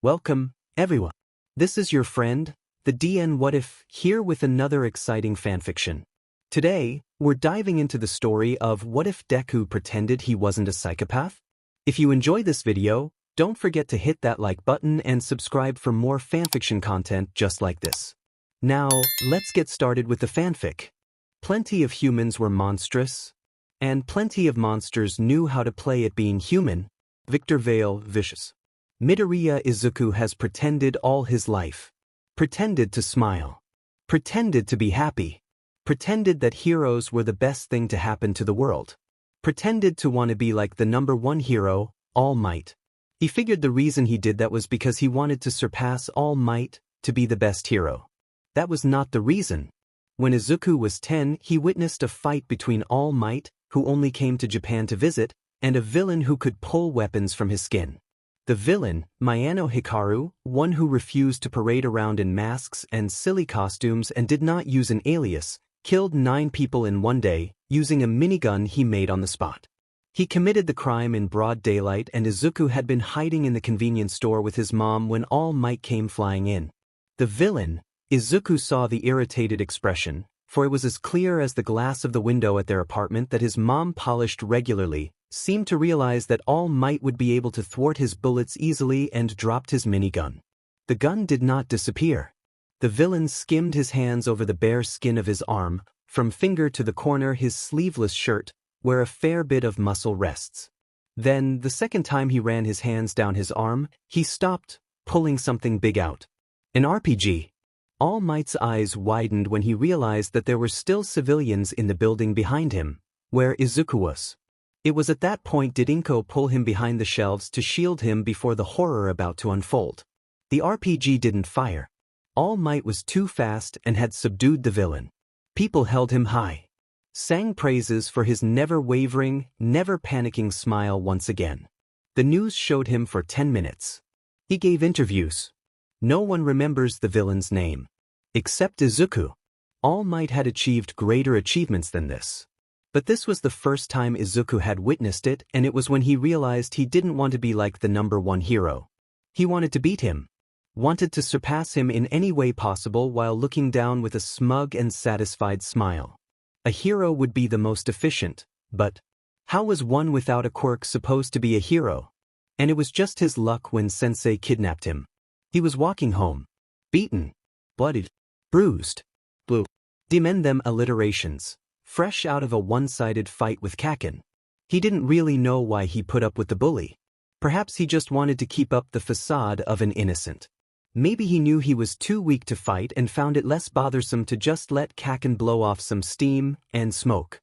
Welcome, everyone. This is your friend, the DN What If, here with another exciting fanfiction. Today, we're diving into the story of what if Deku pretended he wasn't a psychopath? If you enjoy this video, don't forget to hit that like button and subscribe for more fanfiction content just like this. Now, let's get started with the fanfic. Plenty of humans were monstrous, and plenty of monsters knew how to play at being human. Victor Vale, vicious. Midoriya Izuku has pretended all his life. Pretended to smile. Pretended to be happy. Pretended that heroes were the best thing to happen to the world. Pretended to want to be like the #1 hero, All Might. He figured the reason he did that was because he wanted to surpass All Might, to be the best hero. That was not the reason. When Izuku was 10, he witnessed a fight between All Might, who only came to Japan to visit, and a villain who could pull weapons from his skin. The villain, Miyano Hikaru, one who refused to parade around in masks and silly costumes and did not use an alias, killed 9 people in one day, using a minigun he made on the spot. He committed the crime in broad daylight, and Izuku had been hiding in the convenience store with his mom when All Might came flying in. The villain, Izuku saw the irritated expression, for it was as clear as the glass of the window at their apartment that his mom polished regularly, seemed to realize that All Might would be able to thwart his bullets easily and dropped his minigun. The gun did not disappear. The villain skimmed his hands over the bare skin of his arm, from finger to the corner his sleeveless shirt, where a fair bit of muscle rests. Then, the second time he ran his hands down his arm, he stopped, pulling something big out. An RPG. All Might's eyes widened when he realized that there were still civilians in the building behind him, where Izuku was. It was at that point did Inko pull him behind the shelves to shield him before the horror about to unfold. The RPG didn't fire. All Might was too fast and had subdued the villain. People held him high. Sang praises for his never-wavering, never-panicking smile once again. The news showed him for 10 minutes. He gave interviews. No one remembers the villain's name. Except Izuku. All Might had achieved greater achievements than this. But this was the first time Izuku had witnessed it, and it was when he realized he didn't want to be like the #1 hero. He wanted to beat him. Wanted to surpass him in any way possible while looking down with a smug and satisfied smile. A hero would be the most efficient, but how was one without a quirk supposed to be a hero? And it was just his luck when Sensei kidnapped him. He was walking home. Beaten. Bloodied. Bruised. Blue. Demend them alliterations. Fresh out of a one-sided fight with Kaken. He didn't really know why he put up with the bully. Perhaps he just wanted to keep up the facade of an innocent. Maybe he knew he was too weak to fight and found it less bothersome to just let Kaken blow off some steam and smoke.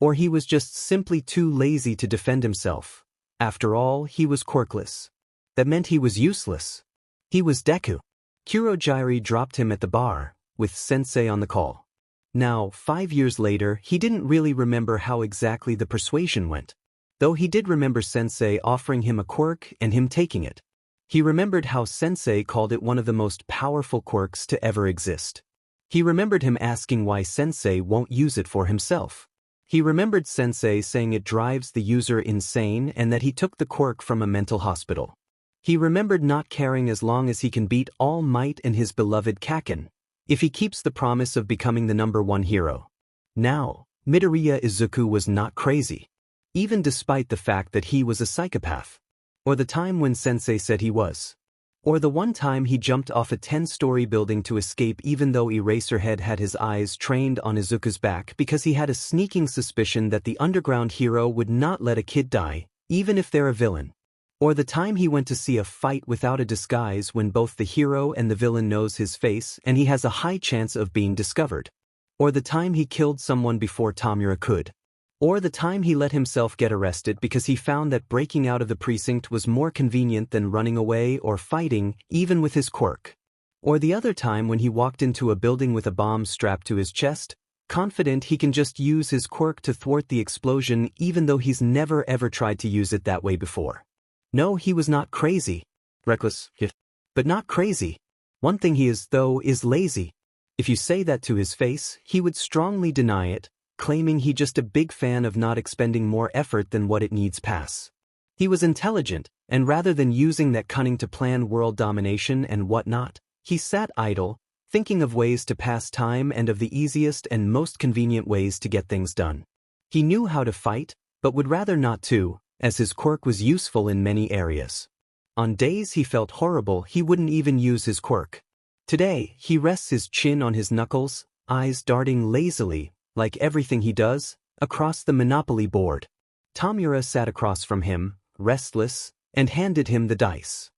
Or he was just simply too lazy to defend himself. After all, he was quirkless. That meant he was useless. He was Deku. Kurogiri dropped him at the bar, with Sensei on the call. Now, 5 years later, he didn't really remember how exactly the persuasion went. Though he did remember Sensei offering him a quirk and him taking it. He remembered how Sensei called it one of the most powerful quirks to ever exist. He remembered him asking why Sensei won't use it for himself. He remembered Sensei saying it drives the user insane and that he took the quirk from a mental hospital. He remembered not caring as long as he can beat All Might and his beloved Kaken, if he keeps the promise of becoming the #1 hero. Now, Midoriya Izuku was not crazy. Even despite the fact that he was a psychopath. Or the time when Sensei said he was. Or the one time he jumped off a 10-story building to escape even though Eraserhead had his eyes trained on Izuku's back because he had a sneaking suspicion that the underground hero would not let a kid die, even if they're a villain. Or the time he went to see a fight without a disguise when both the hero and the villain knows his face and he has a high chance of being discovered. Or the time he killed someone before Tamura could. Or the time he let himself get arrested because he found that breaking out of the precinct was more convenient than running away or fighting, even with his quirk. Or the other time when he walked into a building with a bomb strapped to his chest, confident he can just use his quirk to thwart the explosion even though he's never ever tried to use it that way before. No, he was not crazy. Reckless, but not crazy. One thing he is, though, is lazy. If you say that to his face, he would strongly deny it, claiming he just a big fan of not expending more effort than what it needs pass. He was intelligent, and rather than using that cunning to plan world domination and whatnot, he sat idle, thinking of ways to pass time and of the easiest and most convenient ways to get things done. He knew how to fight, but would rather not to, as his quirk was useful in many areas. On days he felt horrible, he wouldn't even use his quirk. Today, he rests his chin on his knuckles, eyes darting lazily, like everything he does, across the Monopoly board. Tamura sat across from him, restless, and handed him the dice.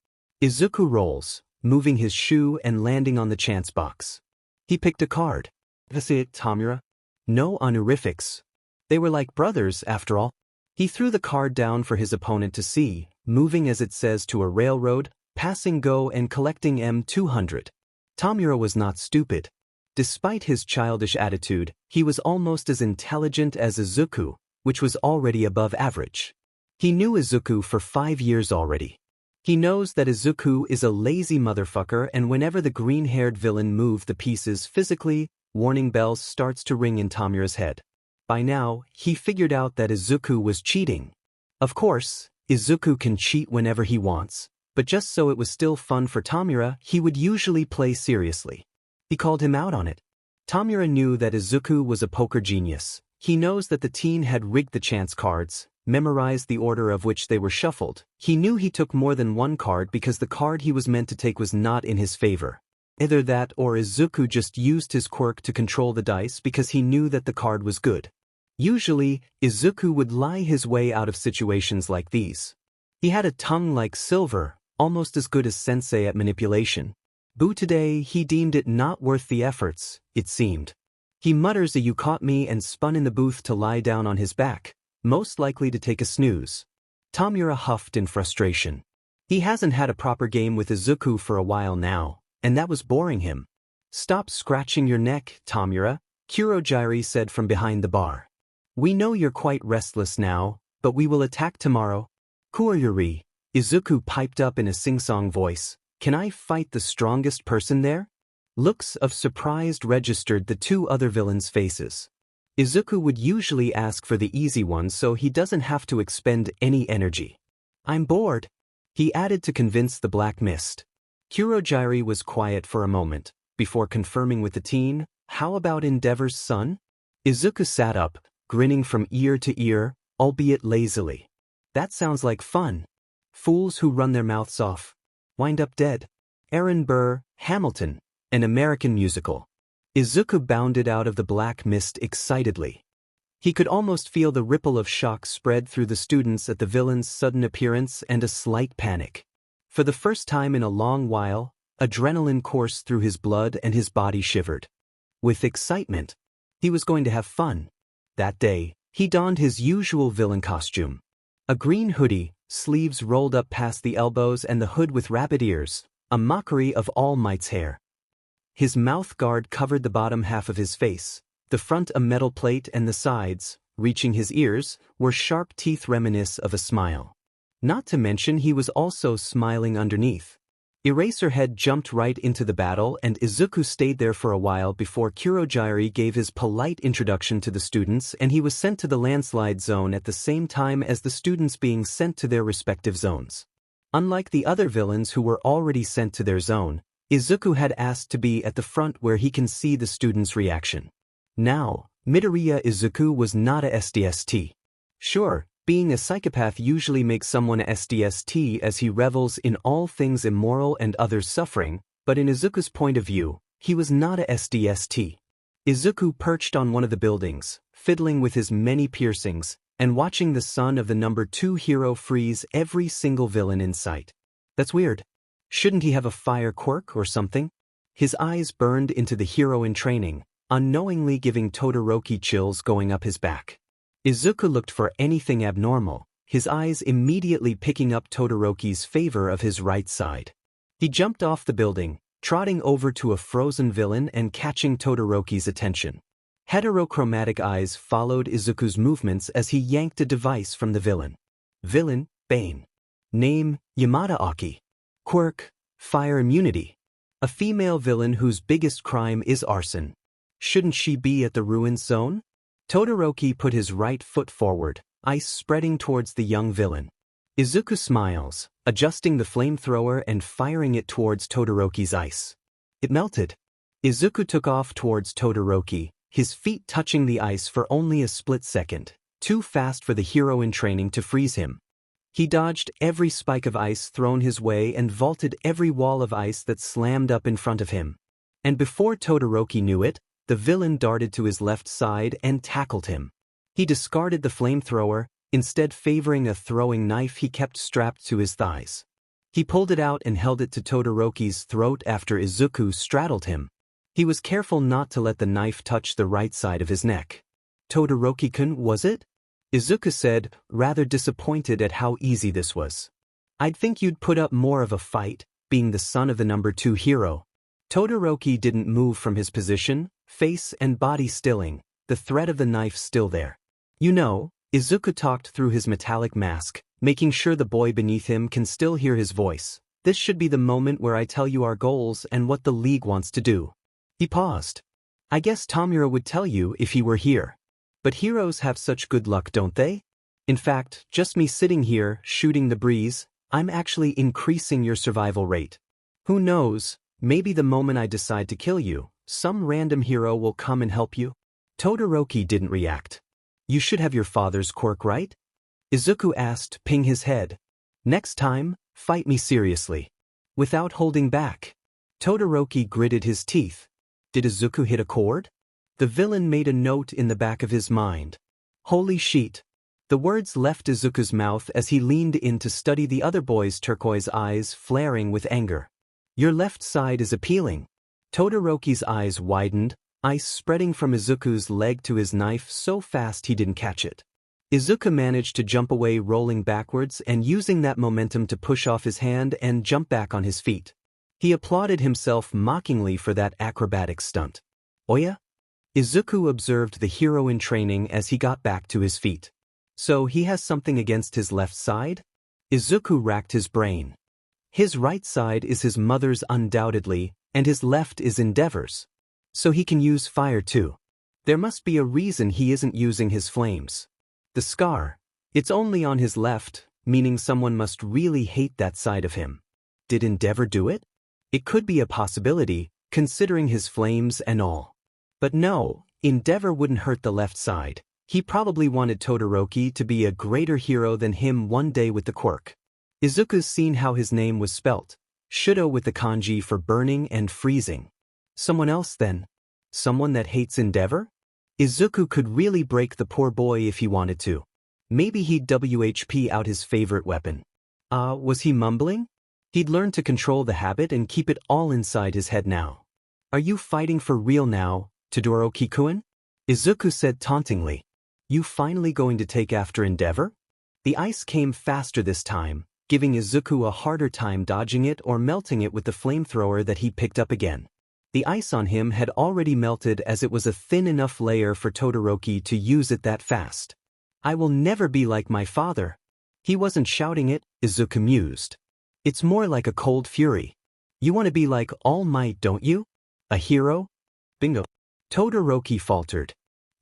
Izuku rolls, moving his shoe and landing on the chance box. He picked a card. That's it, Tamura. No honorifics. They were like brothers, after all. He threw the card down for his opponent to see, moving as it says to a railroad, passing go and collecting M200. Tamura was not stupid. Despite his childish attitude, he was almost as intelligent as Izuku, which was already above average. He knew Izuku for 5 years already. He knows that Izuku is a lazy motherfucker, and whenever the green-haired villain moved the pieces physically, warning bells starts to ring in Tamura's head. By now, he figured out that Izuku was cheating. Of course, Izuku can cheat whenever he wants, but just so it was still fun for Tamura, he would usually play seriously. He called him out on it. Tamura knew that Izuku was a poker genius. He knows that the teen had rigged the chance cards, memorized the order of which they were shuffled. He knew he took more than one card because the card he was meant to take was not in his favor. Either that or Izuku just used his quirk to control the dice because he knew that the card was good. Usually, Izuku would lie his way out of situations like these. He had a tongue like silver, almost as good as sensei at manipulation. But today he deemed it not worth the efforts, it seemed. He mutters a "you caught me" and spun in the booth to lie down on his back, most likely to take a snooze. Tamura huffed in frustration. He hasn't had a proper game with Izuku for a while now, and that was boring him. "Stop scratching your neck, Tamura," Kurojiri said from behind the bar. "We know you're quite restless now, but we will attack tomorrow." "Kurojiri," Izuku piped up in a sing-song voice, "can I fight the strongest person there?" Looks of surprise registered the two other villains' faces. Izuku would usually ask for the easy one so he doesn't have to expend any energy. "I'm bored," he added to convince the Black Mist. Kurojiri was quiet for a moment, before confirming with the teen, "How about Endeavor's son?" Izuku sat up, grinning from ear to ear, albeit lazily. "That sounds like fun. Fools who run their mouths off wind up dead." Aaron Burr, Hamilton, an American musical. Izuku bounded out of the Black Mist excitedly. He could almost feel the ripple of shock spread through the students at the villain's sudden appearance and a slight panic. For the first time in a long while, adrenaline coursed through his blood and his body shivered. With excitement, he was going to have fun. That day, he donned his usual villain costume. A green hoodie, sleeves rolled up past the elbows and the hood with rabbit ears, a mockery of All Might's hair. His mouth guard covered the bottom half of his face, the front a metal plate and the sides, reaching his ears, were sharp teeth reminiscent of a smile. Not to mention he was also smiling underneath. Eraserhead jumped right into the battle and Izuku stayed there for a while before Kurojiri gave his polite introduction to the students and he was sent to the landslide zone at the same time as the students being sent to their respective zones. Unlike the other villains who were already sent to their zone, Izuku had asked to be at the front where he can see the students' reaction. Now, Midoriya Izuku was not a SDST. Sure, being a psychopath usually makes someone a SDST as he revels in all things immoral and others' suffering, but in Izuku's point of view, he was not a SDST. Izuku perched on one of the buildings, fiddling with his many piercings, and watching the son of the number 2 hero freeze every single villain in sight. That's weird. Shouldn't he have a fire quirk or something? His eyes burned into the hero in training, unknowingly giving Todoroki chills going up his back. Izuku looked for anything abnormal, his eyes immediately picking up Todoroki's favor of his right side. He jumped off the building, trotting over to a frozen villain and catching Todoroki's attention. Heterochromatic eyes followed Izuku's movements as he yanked a device from the villain. Villain, Bane. Name, Yamada Aki. Quirk, fire immunity. A female villain whose biggest crime is arson. Shouldn't she be at the ruins zone? Todoroki put his right foot forward, ice spreading towards the young villain. Izuku smiles, adjusting the flamethrower and firing it towards Todoroki's ice. It melted. Izuku took off towards Todoroki, his feet touching the ice for only a split second, too fast for the hero in training to freeze him. He dodged every spike of ice thrown his way and vaulted every wall of ice that slammed up in front of him. And before Todoroki knew it, the villain darted to his left side and tackled him. He discarded the flamethrower, instead favoring a throwing knife he kept strapped to his thighs. He pulled it out and held it to Todoroki's throat after Izuku straddled him. He was careful not to let the knife touch the right side of his neck. "Todoroki-kun, was it?" Izuku said, rather disappointed at how easy this was. "I'd think you'd put up more of a fight, being the son of the number 2 hero." Todoroki didn't move from his position, face and body stilling, the threat of the knife still there. "You know," Izuku talked through his metallic mask, making sure the boy beneath him can still hear his voice. "This should be the moment where I tell you our goals and what the League wants to do." He paused. "I guess Tomura would tell you if he were here. But heroes have such good luck, don't they? In fact, just me sitting here, shooting the breeze, I'm actually increasing your survival rate. Who knows, maybe the moment I decide to kill you, some random hero will come and help you." Todoroki didn't react. "You should have your father's quirk, right?" Izuku asked, ping his head. "Next time, fight me seriously. Without holding back." Todoroki gritted his teeth. Did Izuku hit a chord? The villain made a note in the back of his mind. "Holy shit." The words left Izuku's mouth as he leaned in to study the other boy's turquoise eyes flaring with anger. "Your left side is appealing." Todoroki's eyes widened, ice spreading from Izuku's leg to his knife so fast he didn't catch it. Izuku managed to jump away, rolling backwards and using that momentum to push off his hand and jump back on his feet. He applauded himself mockingly for that acrobatic stunt. "Oya?" Izuku observed the hero in training as he got back to his feet. "So he has something against his left side?" Izuku racked his brain. "His right side is his mother's undoubtedly, and his left is Endeavor's. So he can use fire too. There must be a reason he isn't using his flames. The scar, it's only on his left, meaning someone must really hate that side of him. Did Endeavor do it? It could be a possibility, considering his flames and all. But no, Endeavor wouldn't hurt the left side. He probably wanted Todoroki to be a greater hero than him one day with the quirk." Izuku's seen how his name was spelt. Shudo with the kanji for burning and freezing. Someone else then? Someone that hates Endeavor? Izuku could really break the poor boy if he wanted to. Maybe he'd WHP out his favorite weapon. Was he mumbling? He'd learned to control the habit and keep it all inside his head now. "Are you fighting for real now, Todoroki-kun?" Izuku said tauntingly. "You finally going to take after Endeavor?" The ice came faster this time, giving Izuku a harder time dodging it or melting it with the flamethrower that he picked up again. The ice on him had already melted as it was a thin enough layer for Todoroki to use it that fast. "I will never be like my father." He wasn't shouting it, Izuku mused. "It's more like a cold fury. You want to be like All Might, don't you? A hero?" "Bingo." Todoroki faltered.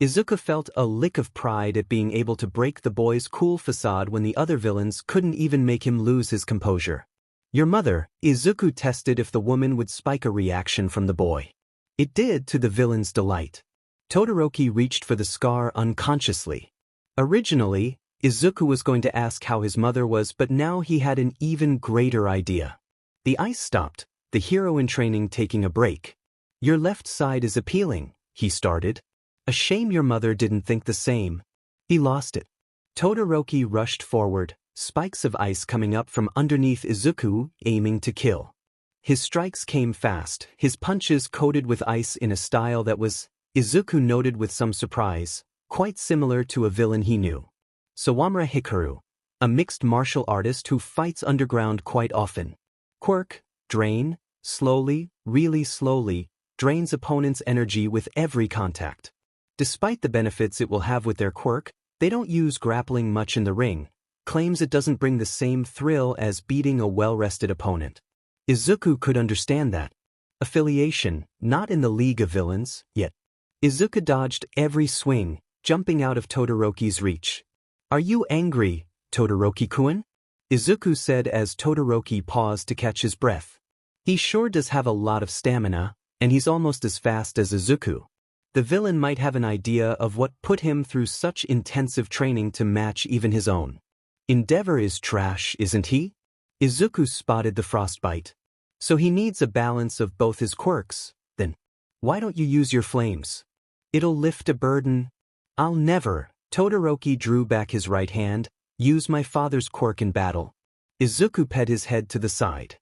Izuku felt a lick of pride at being able to break the boy's cool facade when the other villains couldn't even make him lose his composure. "Your mother," Izuku tested if the woman would spike a reaction from the boy. It did, to the villain's delight. Todoroki reached for the scar unconsciously. Originally, Izuku was going to ask how his mother was, but now he had an even greater idea. The ice stopped, the hero in training taking a break. "Your left side is appealing," he started. "A shame your mother didn't think the same." He lost it. Todoroki rushed forward, spikes of ice coming up from underneath Izuku, aiming to kill. His strikes came fast, his punches coated with ice in a style that was, Izuku noted with some surprise, quite similar to a villain he knew. Sawamura Hikaru, a mixed martial artist who fights underground quite often. Quirk, drain, slowly, really slowly, drains opponents' energy with every contact. Despite the benefits it will have with their quirk, they don't use grappling much in the ring, claims it doesn't bring the same thrill as beating a well-rested opponent. Izuku could understand that. Affiliation, not in the League of Villains, yet. Izuku dodged every swing, jumping out of Todoroki's reach. "Are you angry, Todoroki-kun?" Izuku said as Todoroki paused to catch his breath. He sure does have a lot of stamina, and he's almost as fast as Izuku. The villain might have an idea of what put him through such intensive training to match even his own. Endeavor is trash, isn't he? Izuku spotted the frostbite. So he needs a balance of both his quirks, then. Why don't you use your flames? It'll lift a burden. I'll never. Todoroki drew back his right hand. Use my father's quirk in battle. Izuku pet his head to the side.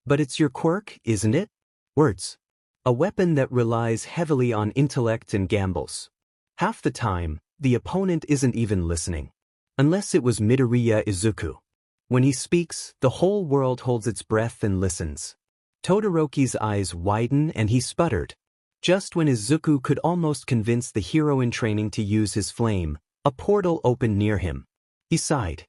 But it's your quirk, isn't it? Words. A weapon that relies heavily on intellect and gambles. Half the time, the opponent isn't even listening. Unless it was Midoriya Izuku. When he speaks, the whole world holds its breath and listens. Todoroki's eyes widen and he sputtered. Just when Izuku could almost convince the hero in training to use his flame, a portal opened near him. He sighed.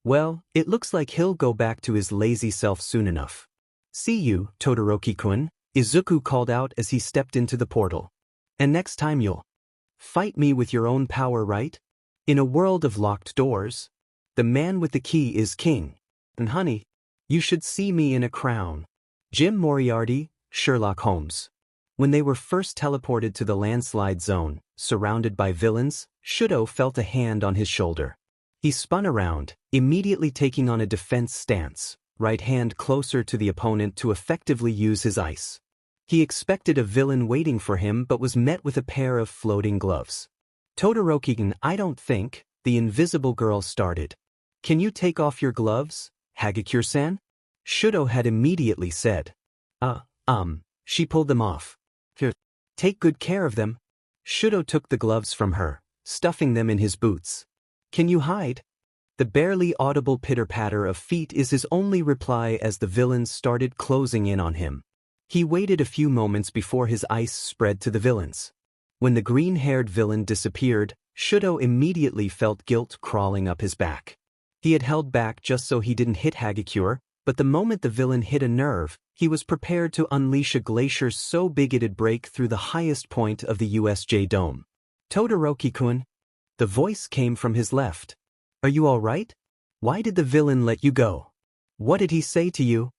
Well, it looks like he'll go back to his lazy self soon enough. See you, Todoroki-kun, Izuku called out as he stepped into the portal. And next time you'll fight me with your own power, right? In a world of locked doors, the man with the key is king. And honey, you should see me in a crown. Jim Moriarty, Sherlock Holmes. When they were first teleported to the landslide zone, surrounded by villains, Shudo felt a hand on his shoulder. He spun around, immediately taking on a defense stance, right hand closer to the opponent to effectively use his ice. He expected a villain waiting for him but was met with a pair of floating gloves. Todoroki, I don't think, the invisible girl started. Can you take off your gloves, Hagakure-san? Shudo had immediately said. She pulled them off. Here, take good care of them. Shudo took the gloves from her, stuffing them in his boots. Can you hide? The barely audible pitter-patter of feet is his only reply as the villains started closing in on him. He waited a few moments before his ice spread to the villains. When the green-haired villain disappeared, Shudo immediately felt guilt crawling up his back. He had held back just so he didn't hit Hagakure, but the moment the villain hit a nerve, he was prepared to unleash a glacier so big it'd break through the highest point of the USJ Dome. Todoroki-kun. The voice came from his left. Are you all right? Why did the villain let you go? What did he say to you?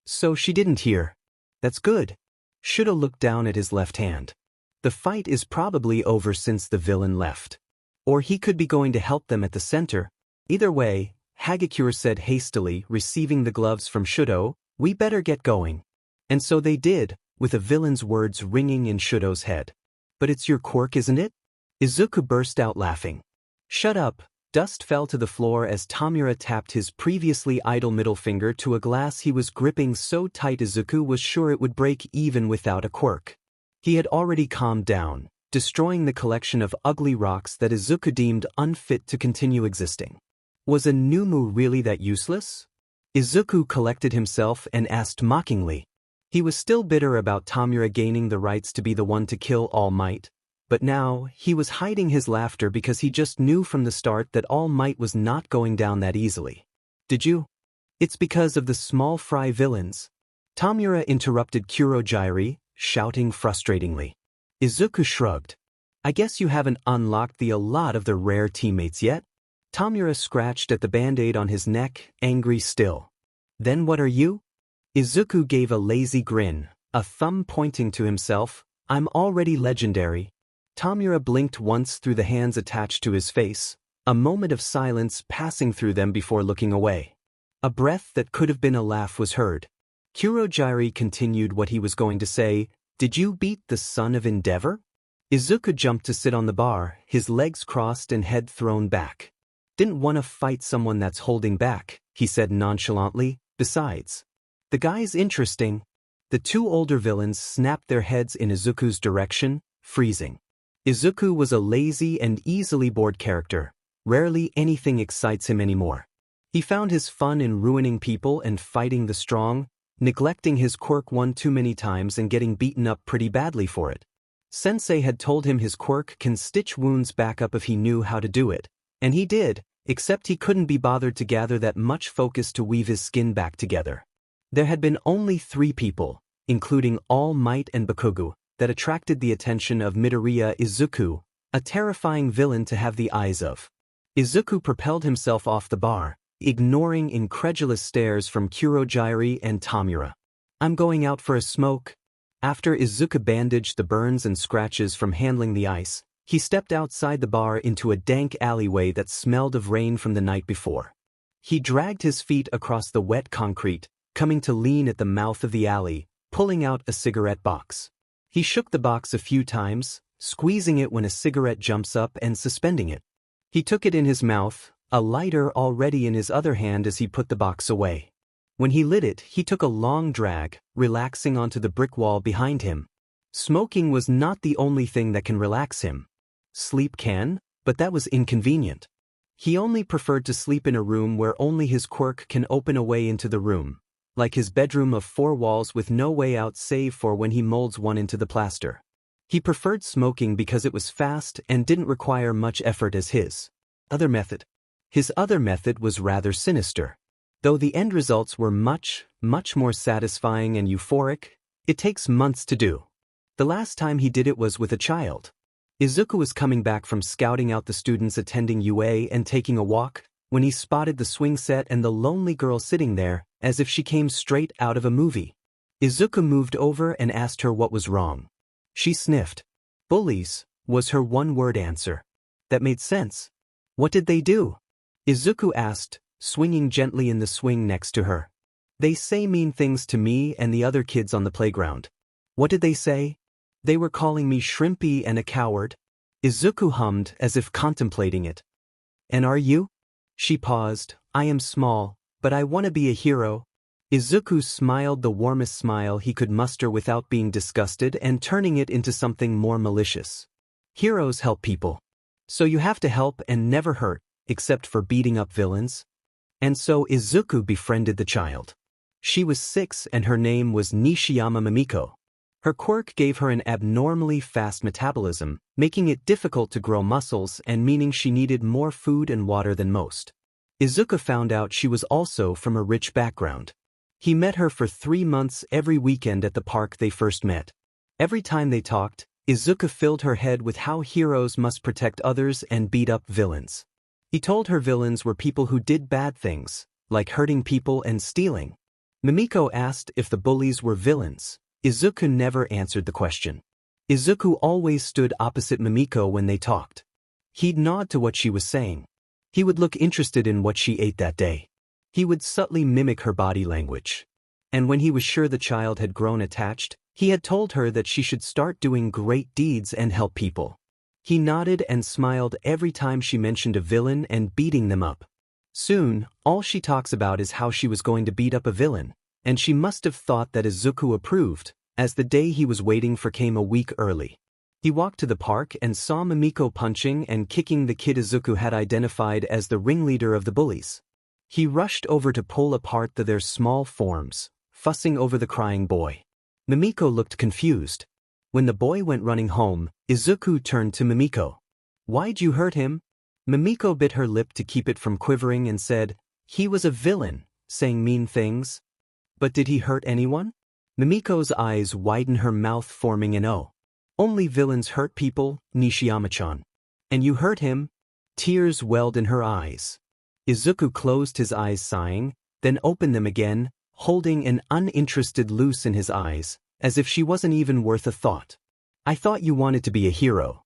So she didn't hear. That's good. Shudo looked down at his left hand. The fight is probably over since the villain left. Or he could be going to help them at the center. Either way, Hagakure said hastily, receiving the gloves from Shudo, we better get going. And so they did, with the villain's words ringing in Shudo's head. But it's your quirk, isn't it? Izuku burst out laughing. Shut up. Dust fell to the floor as Tamura tapped his previously idle middle finger to a glass he was gripping so tight Izuku was sure it would break even without a quirk. He had already calmed down, destroying the collection of ugly rocks that Izuku deemed unfit to continue existing. Was a Numu really that useless? Izuku collected himself and asked mockingly. He was still bitter about Tamura gaining the rights to be the one to kill All Might, but now he was hiding his laughter because he just knew from the start that All Might was not going down that easily. Did you? It's because of the small fry villains. Tamura interrupted Kurojairi, shouting frustratingly. Izuku shrugged. I guess you haven't unlocked a lot of the rare teammates yet? Tamura scratched at the band-aid on his neck, angry still. Then what are you? Izuku gave a lazy grin, a thumb pointing to himself. I'm already legendary. Tamura blinked once through the hands attached to his face, a moment of silence passing through them before looking away. A breath that could have been a laugh was heard. Kurojairi continued what he was going to say. Did you beat the son of Endeavor? Izuku jumped to sit on the bar, his legs crossed and head thrown back. Didn't want to fight someone that's holding back, he said nonchalantly. Besides, the guy's interesting. The two older villains snapped their heads in Izuku's direction, freezing. Izuku was a lazy and easily bored character. Rarely anything excites him anymore. He found his fun in ruining people and fighting the strong, neglecting his quirk one too many times and getting beaten up pretty badly for it. Sensei had told him his quirk can stitch wounds back up if he knew how to do it, and he did, except he couldn't be bothered to gather that much focus to weave his skin back together. There had been only 3 people, including All Might and Bakugo, that attracted the attention of Midoriya Izuku, a terrifying villain to have the eyes of. Izuku propelled himself off the bar, ignoring incredulous stares from Kurojiiri and Tamura. "I'm going out for a smoke." After Izuku bandaged the burns and scratches from handling the ice, he stepped outside the bar into a dank alleyway that smelled of rain from the night before. He dragged his feet across the wet concrete, coming to lean at the mouth of the alley, pulling out a cigarette box. He shook the box a few times, squeezing it when a cigarette jumps up and suspending it. He took it in his mouth, a lighter already in his other hand as he put the box away. When he lit it, he took a long drag, relaxing onto the brick wall behind him. Smoking was not the only thing that can relax him. Sleep can, but that was inconvenient. He only preferred to sleep in a room where only his quirk can open a way into the room, like his bedroom of 4 walls with no way out save for when he molds one into the plaster. He preferred smoking because it was fast and didn't require much effort as his other method. His other method was rather sinister. Though the end results were much more satisfying and euphoric, it takes months to do. The last time he did it was with a child. Izuku was coming back from scouting out the students attending UA and taking a walk, when he spotted the swing set and the lonely girl sitting there, as if she came straight out of a movie. Izuku moved over and asked her what was wrong. She sniffed. "Bullies," was her one-word answer. That made sense. "What did they do?" Izuku asked, swinging gently in the swing next to her. "They say mean things to me and the other kids on the playground." "What did they say?" "They were calling me shrimpy and a coward." Izuku hummed as if contemplating it. "And are you?" She paused. "I am small, but I want to be a hero." Izuku smiled the warmest smile he could muster without being disgusted and turning it into something more malicious. "Heroes help people. So you have to help and never hurt, except for beating up villains." And so Izuku befriended the child. She was 6 and her name was Nishiyama Mimiko. Her quirk gave her an abnormally fast metabolism, making it difficult to grow muscles and meaning she needed more food and water than most. Izuku found out she was also from a rich background. He met her for 3 months every weekend at the park they first met. Every time they talked, Izuku filled her head with how heroes must protect others and beat up villains. He told her villains were people who did bad things, like hurting people and stealing. Mimiko asked if the bullies were villains. Izuku never answered the question. Izuku always stood opposite Mimiko when they talked. He'd nod to what she was saying. He would look interested in what she ate that day. He would subtly mimic her body language. And when he was sure the child had grown attached, he had told her that she should start doing great deeds and help people. He nodded and smiled every time she mentioned a villain and beating them up. Soon, all she talks about is how she was going to beat up a villain, and she must have thought that Izuku approved, as the day he was waiting for came a week early. He walked to the park and saw Mimiko punching and kicking the kid Izuku had identified as the ringleader of the bullies. He rushed over to pull apart their small forms, fussing over the crying boy. Mimiko looked confused. When the boy went running home, Izuku turned to Mimiko. "Why'd you hurt him?" Mimiko bit her lip to keep it from quivering and said, "He was a villain, saying mean things." "But did he hurt anyone?" Mimiko's eyes widened, her mouth forming an O. "Only villains hurt people, Nishiyama-chan." "And you hurt him?" Tears welled in her eyes. Izuku closed his eyes sighing, then opened them again, holding an uninterested look in his eyes, as if she wasn't even worth a thought. "I thought you wanted to be a hero."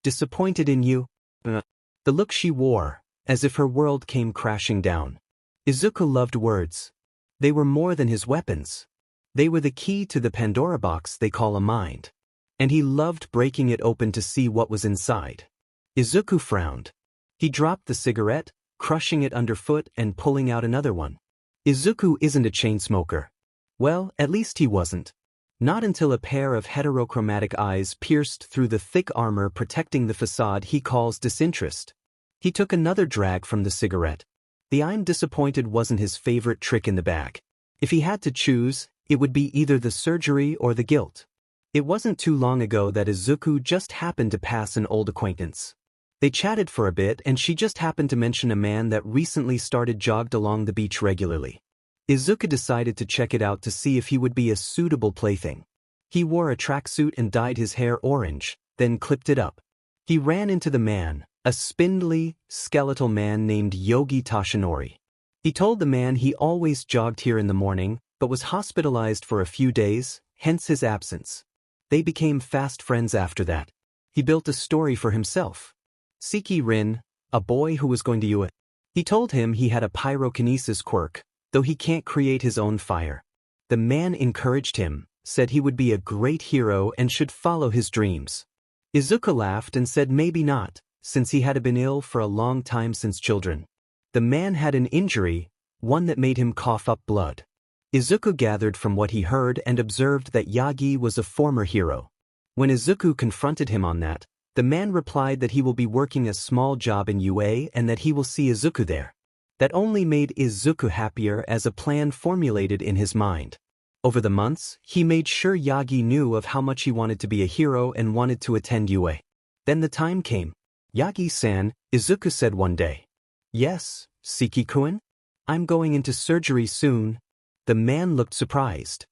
"Disappointed in you?" The look she wore, as if her world came crashing down. Izuku loved words. They were more than his weapons. They were the key to the Pandora box they call a mind. And he loved breaking it open to see what was inside. Izuku frowned. He dropped the cigarette, crushing it underfoot and pulling out another one. Izuku isn't a chain smoker. Well, at least he wasn't. Not until a pair of heterochromatic eyes pierced through the thick armor protecting the facade he calls disinterest. He took another drag from the cigarette. The "I'm disappointed" wasn't his favorite trick in the bag. If he had to choose, it would be either the surgery or the guilt. It wasn't too long ago that Izuku just happened to pass an old acquaintance. They chatted for a bit and she just happened to mention a man that recently started jogged along the beach regularly. Izuku decided to check it out to see if he would be a suitable plaything. He wore a tracksuit and dyed his hair orange, then clipped it up. He ran into the man, a spindly, skeletal man named Yogi Toshinori. He told the man he always jogged here in the morning, but was hospitalized for a few days, hence his absence. They became fast friends after that. He built a story for himself. Seki Rin, a boy who was going to Yue. He told him he had a pyrokinesis quirk, though he can't create his own fire. The man encouraged him, said he would be a great hero and should follow his dreams. Izuku laughed and said maybe not, since he had been ill for a long time since children. The man had an injury, one that made him cough up blood. Izuku gathered from what he heard and observed that Yagi was a former hero. When Izuku confronted him on that, the man replied that he will be working a small job in UA and that he will see Izuku there. That only made Izuku happier as a plan formulated in his mind. Over the months, he made sure Yagi knew of how much he wanted to be a hero and wanted to attend UA. Then the time came. Yagi-san, Izuku said one day. Yes, Seki-kun? I'm going into surgery soon. The man looked surprised.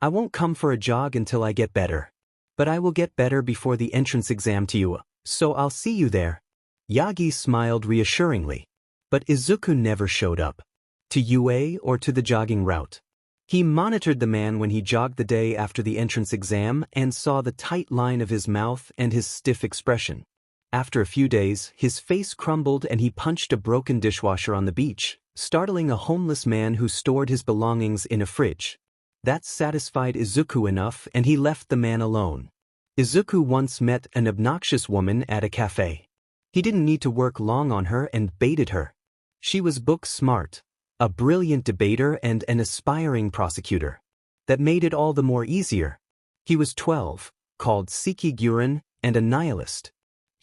I won't come for a jog until I get better. But I will get better before the entrance exam to UA, so I'll see you there. Yagi smiled reassuringly. But Izuku never showed up. To UA or to the jogging route. He monitored the man when he jogged the day after the entrance exam and saw the tight line of his mouth and his stiff expression. After a few days, his face crumbled and he punched a broken dishwasher on the beach, startling a homeless man who stored his belongings in a fridge. That satisfied Izuku enough and he left the man alone. Izuku once met an obnoxious woman at a cafe. He didn't need to work long on her and baited her. She was book smart, a brilliant debater and an aspiring prosecutor. That made it all the more easier. He was 12, called Seki Guren, and a nihilist.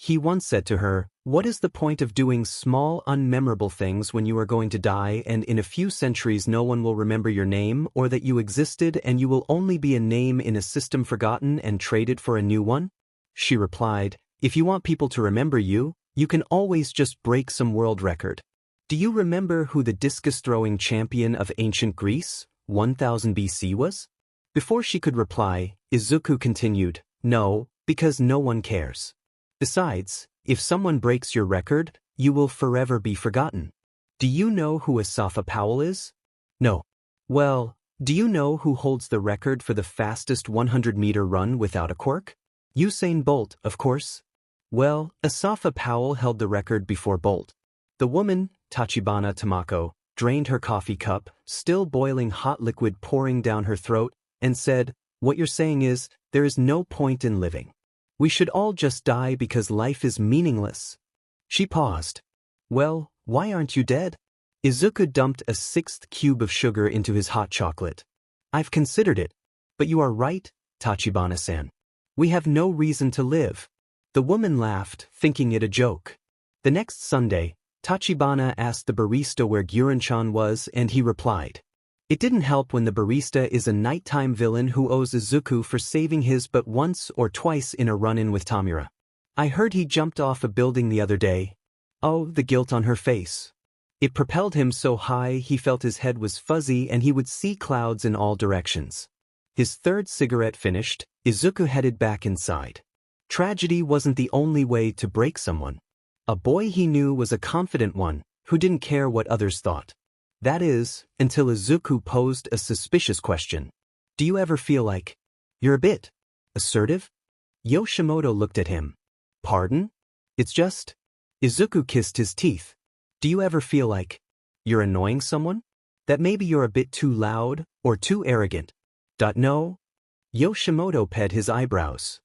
He once said to her, "What is the point of doing small, unmemorable things when you are going to die and in a few centuries no one will remember your name or that you existed and you will only be a name in a system forgotten and traded for a new one?" She replied, "If you want people to remember you, you can always just break some world record. Do you remember who the discus-throwing champion of ancient Greece, 1000 BC was?" Before she could reply, Izuku continued, "No, because no one cares. Besides, if someone breaks your record, you will forever be forgotten. Do you know who Asafa Powell is? No. Well, do you know who holds the record for the fastest 100-meter run without a quirk? Usain Bolt, of course. Well, Asafa Powell held the record before Bolt." The woman, Tachibana Tamako, drained her coffee cup, still boiling hot liquid pouring down her throat, and said, "What you're saying is, there is no point in living. We should all just die because life is meaningless." She paused. "Well, why aren't you dead?" Izuku dumped a sixth cube of sugar into his hot chocolate. "I've considered it. But you are right, Tachibana-san. We have no reason to live." The woman laughed, thinking it a joke. The next Sunday, Tachibana asked the barista where Guren-chan was and he replied. It didn't help when the barista is a nighttime villain who owes Izuku for saving his but once or twice in a run-in with Tamura. "I heard he jumped off a building the other day." Oh, the guilt on her face. It propelled him so high he felt his head was fuzzy and he would see clouds in all directions. His third cigarette finished, Izuku headed back inside. Tragedy wasn't the only way to break someone. A boy he knew was a confident one, who didn't care what others thought. That is, until Izuku posed a suspicious question. "Do you ever feel like you're a bit assertive?" Yoshimoto looked at him. "Pardon? It's just..." Izuku kissed his teeth. "Do you ever feel like you're annoying someone? That maybe you're a bit too loud or too arrogant?" No. Yoshimoto ped his eyebrows.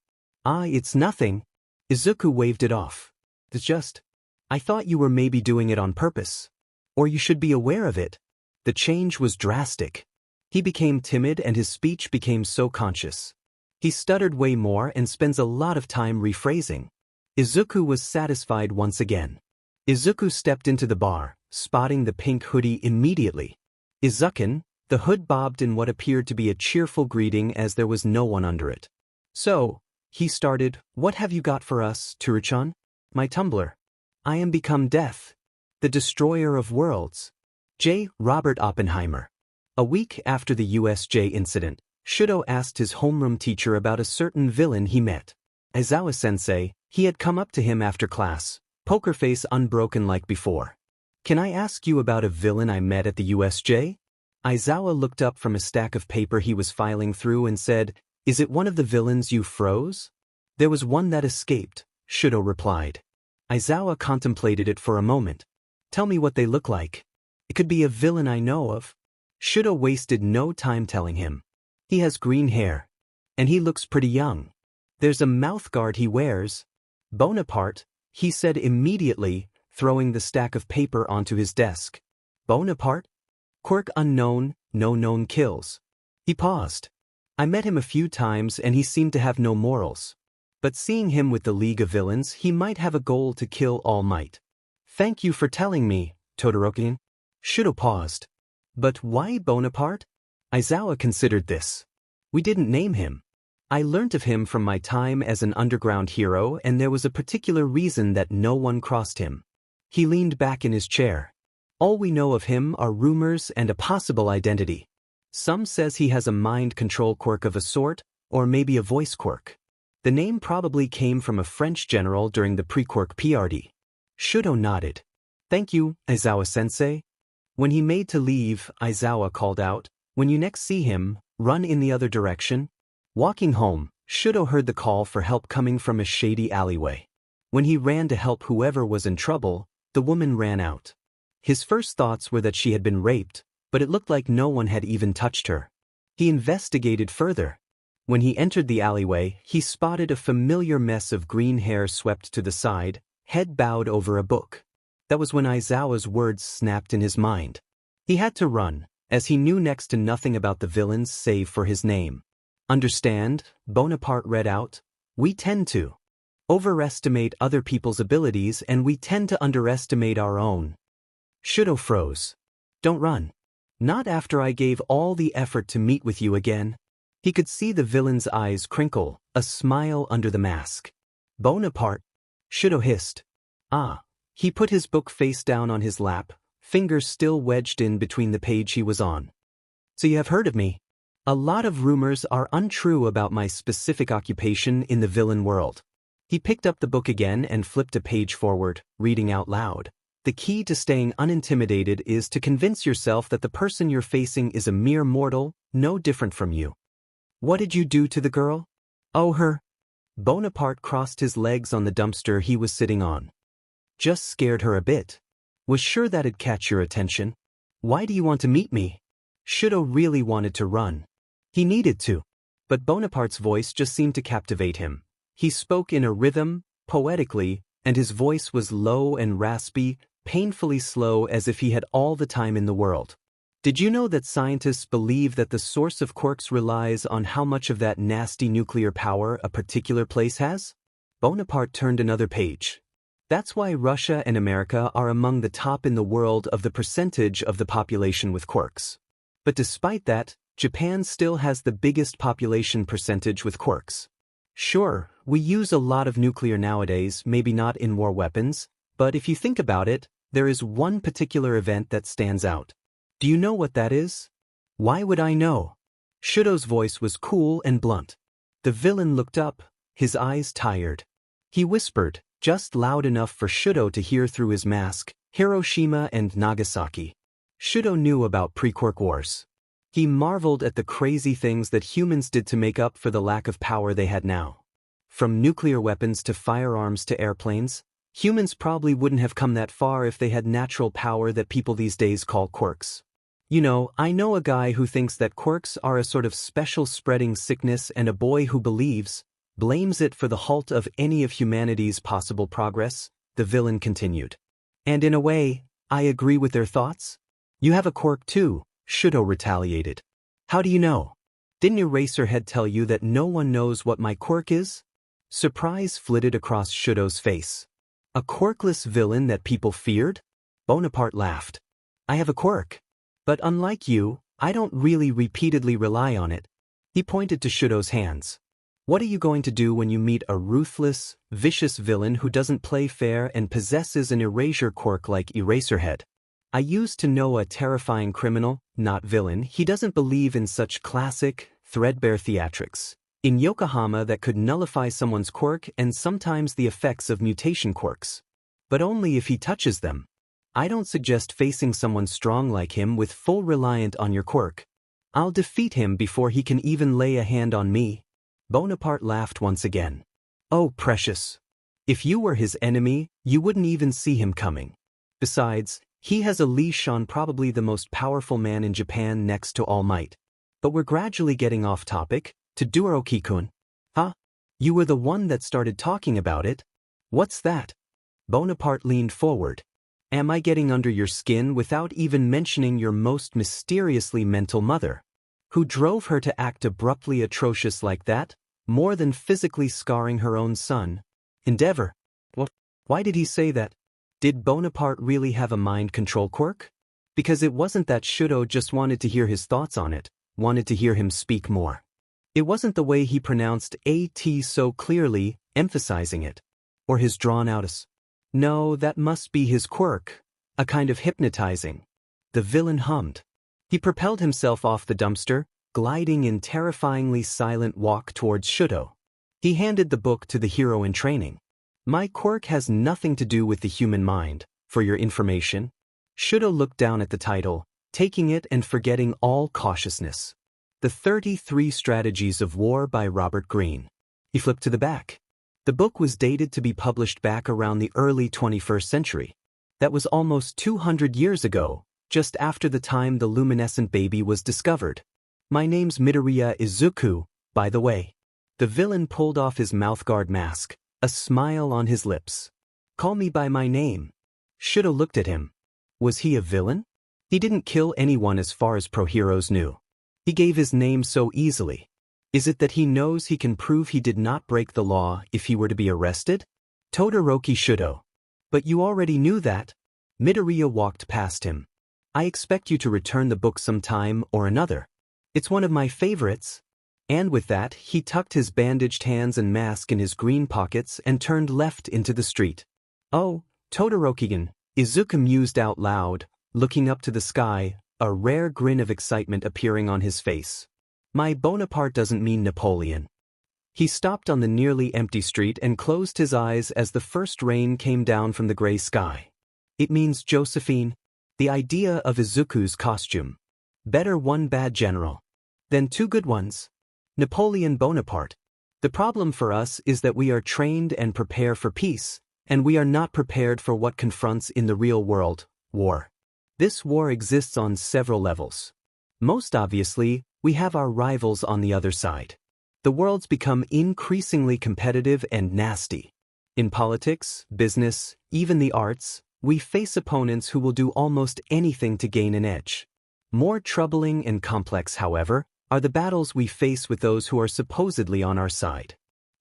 It's nothing." Izuku waved it off. "It's just, I thought you were maybe doing it on purpose. Or you should be aware of it." The change was drastic. He became timid and his speech became so conscious. He stuttered way more and spends a lot of time rephrasing. Izuku was satisfied once again. Izuku stepped into the bar, spotting the pink hoodie immediately. "Izukin," the hood bobbed in what appeared to be a cheerful greeting as there was no one under it. "So," he started, "what have you got for us, Turu-chan?" "My tumbler. I am become death. The destroyer of worlds." J. Robert Oppenheimer. A week after the USJ incident, Shudo asked his homeroom teacher about a certain villain he met. Aizawa-sensei, he had come up to him after class, Poker face unbroken like before. Can I ask you about a villain I met at the USJ? Aizawa looked up from a stack of paper he was filing through and said, Is it one of the villains you froze? There was one that escaped, Shudo replied. Aizawa contemplated it for a moment. Tell me what they look like. It could be a villain I know of. Shudo wasted no time telling him. He has green hair. And he looks pretty young. There's a mouth guard he wears. Bonaparte, he said immediately, throwing the stack of paper onto his desk. Bonaparte? Quirk unknown, no known kills. He paused. I met him a few times and he seemed to have no morals. But seeing him with the League of Villains, he might have a goal to kill All Might. Thank you for telling me, Todoroki. Shudo paused. But why Bonaparte? Aizawa considered this. We didn't name him. I learnt of him from my time as an underground hero, and there was a particular reason that no one crossed him. He leaned back in his chair. All we know of him are rumors and a possible identity. Some says he has a mind control quirk of a sort, or maybe a voice quirk. The name probably came from a French general during the pre-quirk PRD. Shudo nodded. Thank you, Aizawa-sensei. When he made to leave, Aizawa called out, When you next see him, run in the other direction. Walking home, Shudo heard the call for help coming from a shady alleyway. When he ran to help whoever was in trouble, the woman ran out. His first thoughts were that she had been raped, but it looked like no one had even touched her. He investigated further. When he entered the alleyway, he spotted a familiar mess of green hair swept to the side, head bowed over a book. That was when Aizawa's words snapped in his mind. He had to run, as he knew next to nothing about the villains save for his name. Understand, Bonaparte read out, we tend to overestimate other people's abilities and we tend to underestimate our own. Shudo froze. Don't run. Not after I gave all the effort to meet with you again. He could see the villain's eyes crinkle, a smile under the mask. Bonaparte? Shudo hissed. Ah. He put his book face down on his lap, fingers still wedged in between the page he was on. So you have heard of me? A lot of rumors are untrue about my specific occupation in the villain world. He picked up the book again and flipped a page forward, reading out loud. The key to staying unintimidated is to convince yourself that the person you're facing is a mere mortal, no different from you. What did you do to the girl? Oh, her. Bonaparte crossed his legs on the dumpster he was sitting on. Just scared her a bit. Was sure that'd catch your attention. Why do you want to meet me? Shudo really wanted to run. He needed to. But Bonaparte's voice just seemed to captivate him. He spoke in a rhythm, poetically, and his voice was low and raspy, painfully slow as if he had all the time in the world. Did you know that scientists believe that the source of quirks relies on how much of that nasty nuclear power a particular place has? Bonaparte turned another page. That's why Russia and America are among the top in the world of the percentage of the population with quirks. But despite that, Japan still has the biggest population percentage with quirks. Sure, we use a lot of nuclear nowadays, maybe not in war weapons, but if you think about it, there is one particular event that stands out. Do you know what that is? Why would I know? Shudo's voice was cool and blunt. The villain looked up, his eyes tired. He whispered, just loud enough for Shudo to hear through his mask, Hiroshima and Nagasaki. Shudo knew about pre-quirk wars. He marveled at the crazy things that humans did to make up for the lack of power they had now. From nuclear weapons to firearms to airplanes, humans probably wouldn't have come that far if they had natural power that people these days call quirks. You know, I know a guy who thinks that quirks are a sort of special spreading sickness, and a boy who blames it for the halt of any of humanity's possible progress, the villain continued. And in a way, I agree with their thoughts. You have a quirk too, Shudo retaliated. How do you know? Didn't Eraserhead tell you that no one knows what my quirk is? Surprise flitted across Shudo's face. A quirkless villain that people feared? Bonaparte laughed. I have a quirk. But unlike you, I don't really repeatedly rely on it. He pointed to Shudo's hands. What are you going to do when you meet a ruthless, vicious villain who doesn't play fair and possesses an erasure quirk like Eraserhead? I used to know a terrifying criminal, not villain. He doesn't believe in such classic, threadbare theatrics. In Yokohama that could nullify someone's quirk and sometimes the effects of mutation quirks. But only if he touches them. I don't suggest facing someone strong like him with full reliance on your quirk. I'll defeat him before he can even lay a hand on me. Bonaparte laughed once again. Oh, precious. If you were his enemy, you wouldn't even see him coming. Besides, he has a leash on probably the most powerful man in Japan next to All Might. But we're gradually getting off topic. Todoroki-kun. Huh? You were the one that started talking about it? What's that? Bonaparte leaned forward. Am I getting under your skin without even mentioning your most mysteriously mental mother? Who drove her to act abruptly atrocious like that, more than physically scarring her own son? Endeavor. What? Why did he say that? Did Bonaparte really have a mind control quirk? Because it wasn't that Shudo just wanted to hear his thoughts on it, wanted to hear him speak more. It wasn't the way he pronounced "at" so clearly, emphasizing it. Or his drawn-out "s." No, that must be his quirk, a kind of hypnotizing. The villain hummed. He propelled himself off the dumpster, gliding in terrifyingly silent walk towards Shudo. He handed the book to the hero in training. My quirk has nothing to do with the human mind, for your information. Shudo looked down at the title, taking it and forgetting all cautiousness. The 33 Strategies of War by Robert Greene. He flipped to the back. The book was dated to be published back around the early 21st century. That was almost 200 years ago, just after the time the luminescent baby was discovered. My name's Midoriya Izuku, by the way. The villain pulled off his mouthguard mask, a smile on his lips. Call me by my name. Shudo looked at him. Was he a villain? He didn't kill anyone as far as pro-heroes knew. He gave his name so easily. Is it that he knows he can prove he did not break the law if he were to be arrested? Todoroki Shudo. But you already knew that. Midoriya walked past him. I expect you to return the book sometime or another. It's one of my favorites. And with that, he tucked his bandaged hands and mask in his green pockets and turned left into the street. Oh, Todoroki-gun, Izuku mused out loud, looking up to the sky, a rare grin of excitement appearing on his face. My Bonaparte doesn't mean Napoleon. He stopped on the nearly empty street and closed his eyes as the first rain came down from the gray sky. It means Josephine, the idea of Izuku's costume. Better one bad general than two good ones. Napoleon Bonaparte. The problem for us is that we are trained and prepare for peace, and we are not prepared for what confronts in the real world, war. This war exists on several levels. Most obviously, we have our rivals on the other side. The world's become increasingly competitive and nasty. In politics, business, even the arts, we face opponents who will do almost anything to gain an edge. More troubling and complex, however, are the battles we face with those who are supposedly on our side.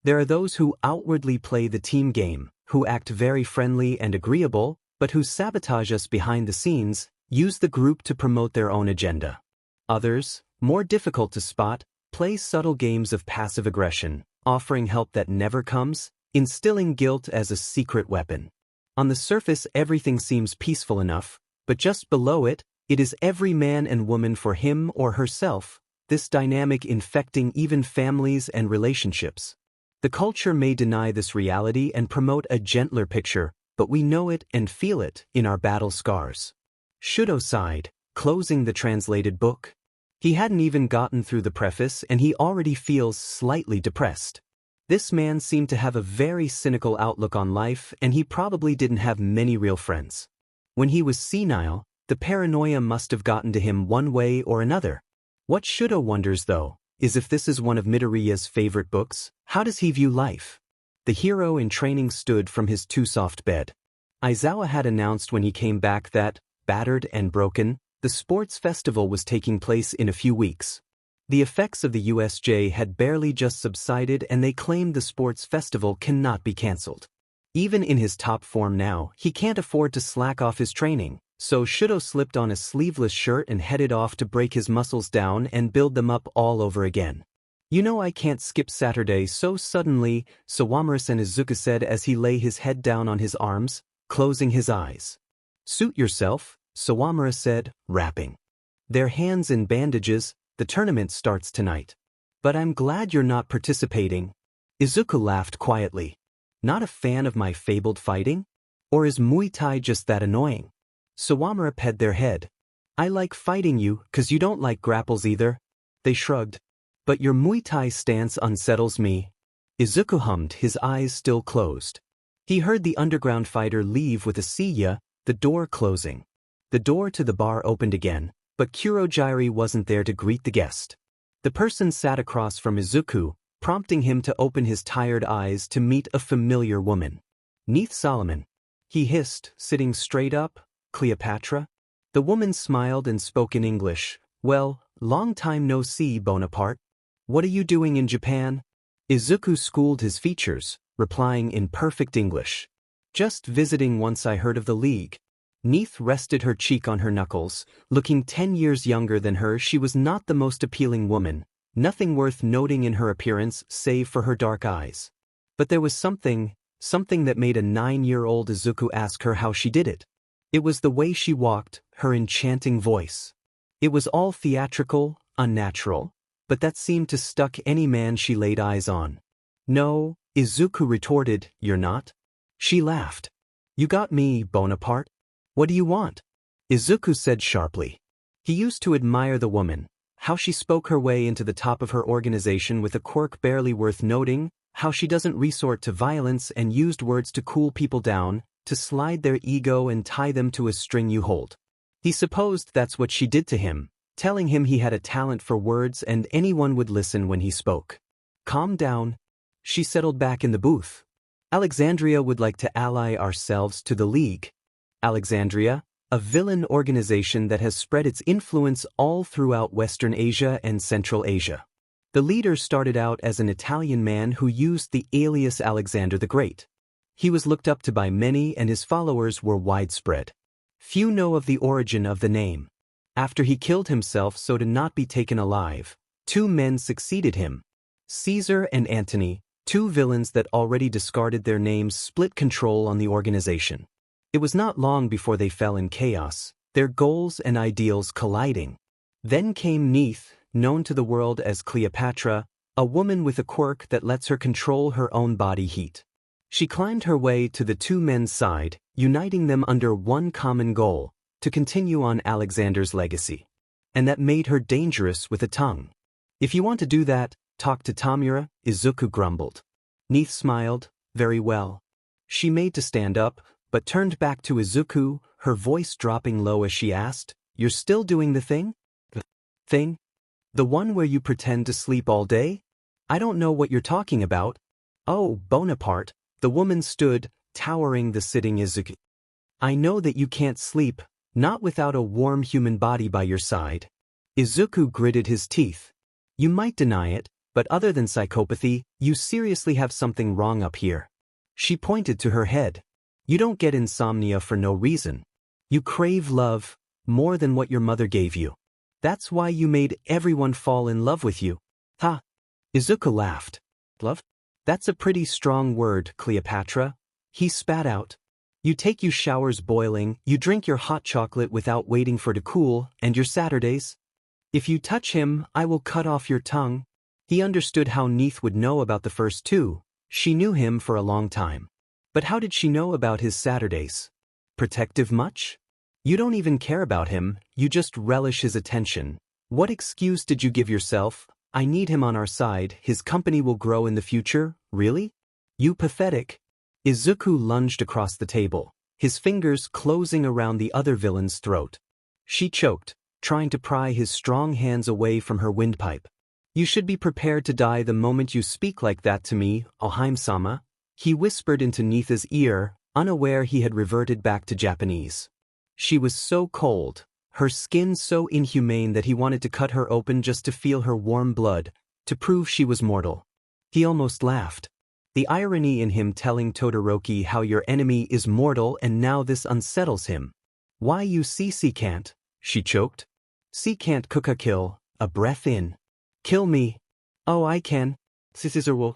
There are those who outwardly play the team game, who act very friendly and agreeable, but who sabotage us behind the scenes, use the group to promote their own agenda. Others, more difficult to spot, play subtle games of passive aggression, offering help that never comes, instilling guilt as a secret weapon. On the surface, everything seems peaceful enough, but just below it, it is every man and woman for him or herself, this dynamic infecting even families and relationships. The culture may deny this reality and promote a gentler picture, but we know it and feel it in our battle scars. Shudo sighed, closing the translated book. He hadn't even gotten through the preface and he already feels slightly depressed. This man seemed to have a very cynical outlook on life and he probably didn't have many real friends. When he was senile, the paranoia must have gotten to him one way or another. What Shudo wonders, though, is if this is one of Midoriya's favorite books, how does he view life? The hero in training stood from his too-soft bed. Aizawa had announced when he came back that, battered and broken, the sports festival was taking place in a few weeks. The effects of the USJ had barely just subsided and they claimed the sports festival cannot be cancelled. Even in his top form now, he can't afford to slack off his training, so Shudo slipped on a sleeveless shirt and headed off to break his muscles down and build them up all over again. You know I can't skip Saturday so suddenly, Sawamura-san, Izuku said as he lay his head down on his arms, closing his eyes. Suit yourself, Sawamura said, rapping. Their hands in bandages, the tournament starts tonight. But I'm glad you're not participating. Izuku laughed quietly. Not a fan of my fabled fighting? Or is Muay Thai just that annoying? Sawamura ped their head. I like fighting you, 'cause you don't like grapples either. They shrugged. But your Muay Thai stance unsettles me. Izuku hummed, his eyes still closed. He heard the underground fighter leave with a "see ya," the door closing. The door to the bar opened again, but Kurogiri wasn't there to greet the guest. The person sat across from Izuku, prompting him to open his tired eyes to meet a familiar woman. Neith Solomon. He hissed, sitting straight up. Cleopatra? The woman smiled and spoke in English. Well, long time no see, Bonaparte. What are you doing in Japan? Izuku schooled his features, replying in perfect English. Just visiting once I heard of the League. Neith rested her cheek on her knuckles. Looking 10 years younger than her, she was not the most appealing woman, nothing worth noting in her appearance save for her dark eyes. But there was something that made a 9-year-old Izuku ask her how she did it. It was the way she walked, her enchanting voice. It was all theatrical, unnatural, but that seemed to stuck any man she laid eyes on. No, Izuku retorted, you're not? She laughed. You got me, Bonaparte. What do you want? Izuku said sharply. He used to admire the woman, how she spoke her way into the top of her organization with a quirk barely worth noting, how she doesn't resort to violence and used words to cool people down, to slide their ego and tie them to a string you hold. He supposed that's what she did to him, telling him he had a talent for words and anyone would listen when he spoke. Calm down. She settled back in the booth. Alexandria would like to ally ourselves to the League. Alexandria, a villain organization that has spread its influence all throughout Western Asia and Central Asia. The leader started out as an Italian man who used the alias Alexander the Great. He was looked up to by many and his followers were widespread. Few know of the origin of the name. After he killed himself so to not be taken alive, 2 men succeeded him. Caesar and Antony, 2 villains that already discarded their names, split control on the organization. It was not long before they fell in chaos, their goals and ideals colliding. Then came Neith, known to the world as Cleopatra, a woman with a quirk that lets her control her own body heat. She climbed her way to the 2 men's side, uniting them under one common goal, to continue on Alexander's legacy. And that made her dangerous with a tongue. If you want to do that, talk to Tamura, Izuku grumbled. Neith smiled, very well. She made to stand up, but turned back to Izuku, her voice dropping low as she asked, You're still doing the thing? The thing? The one where you pretend to sleep all day? I don't know what you're talking about. Oh, Bonaparte. The woman stood, towering the sitting Izuku. I know that you can't sleep, not without a warm human body by your side. Izuku gritted his teeth. You might deny it, but other than psychopathy, you seriously have something wrong up here. She pointed to her head. You don't get insomnia for no reason. You crave love, more than what your mother gave you. That's why you made everyone fall in love with you. Ha! Izuku laughed. Love? That's a pretty strong word, Cleopatra. He spat out. You take your showers boiling, you drink your hot chocolate without waiting for it to cool, and your Saturdays? If you touch him, I will cut off your tongue. He understood how Neith would know about the first 2. She knew him for a long time. But how did she know about his Saturdays? Protective much? You don't even care about him, you just relish his attention. What excuse did you give yourself? I need him on our side, his company will grow in the future, really? You pathetic. Izuku lunged across the table, his fingers closing around the other villain's throat. She choked, trying to pry his strong hands away from her windpipe. You should be prepared to die the moment you speak like that to me, Ohaim-sama. He whispered into Neith's ear, unaware he had reverted back to Japanese. She was so cold, her skin so inhumane that he wanted to cut her open just to feel her warm blood, to prove she was mortal. He almost laughed. The irony in him telling Todoroki how your enemy is mortal and now this unsettles him. Why you see can't, she choked. See can't cook a kill, a breath in. Kill me. Oh I can. Caesar will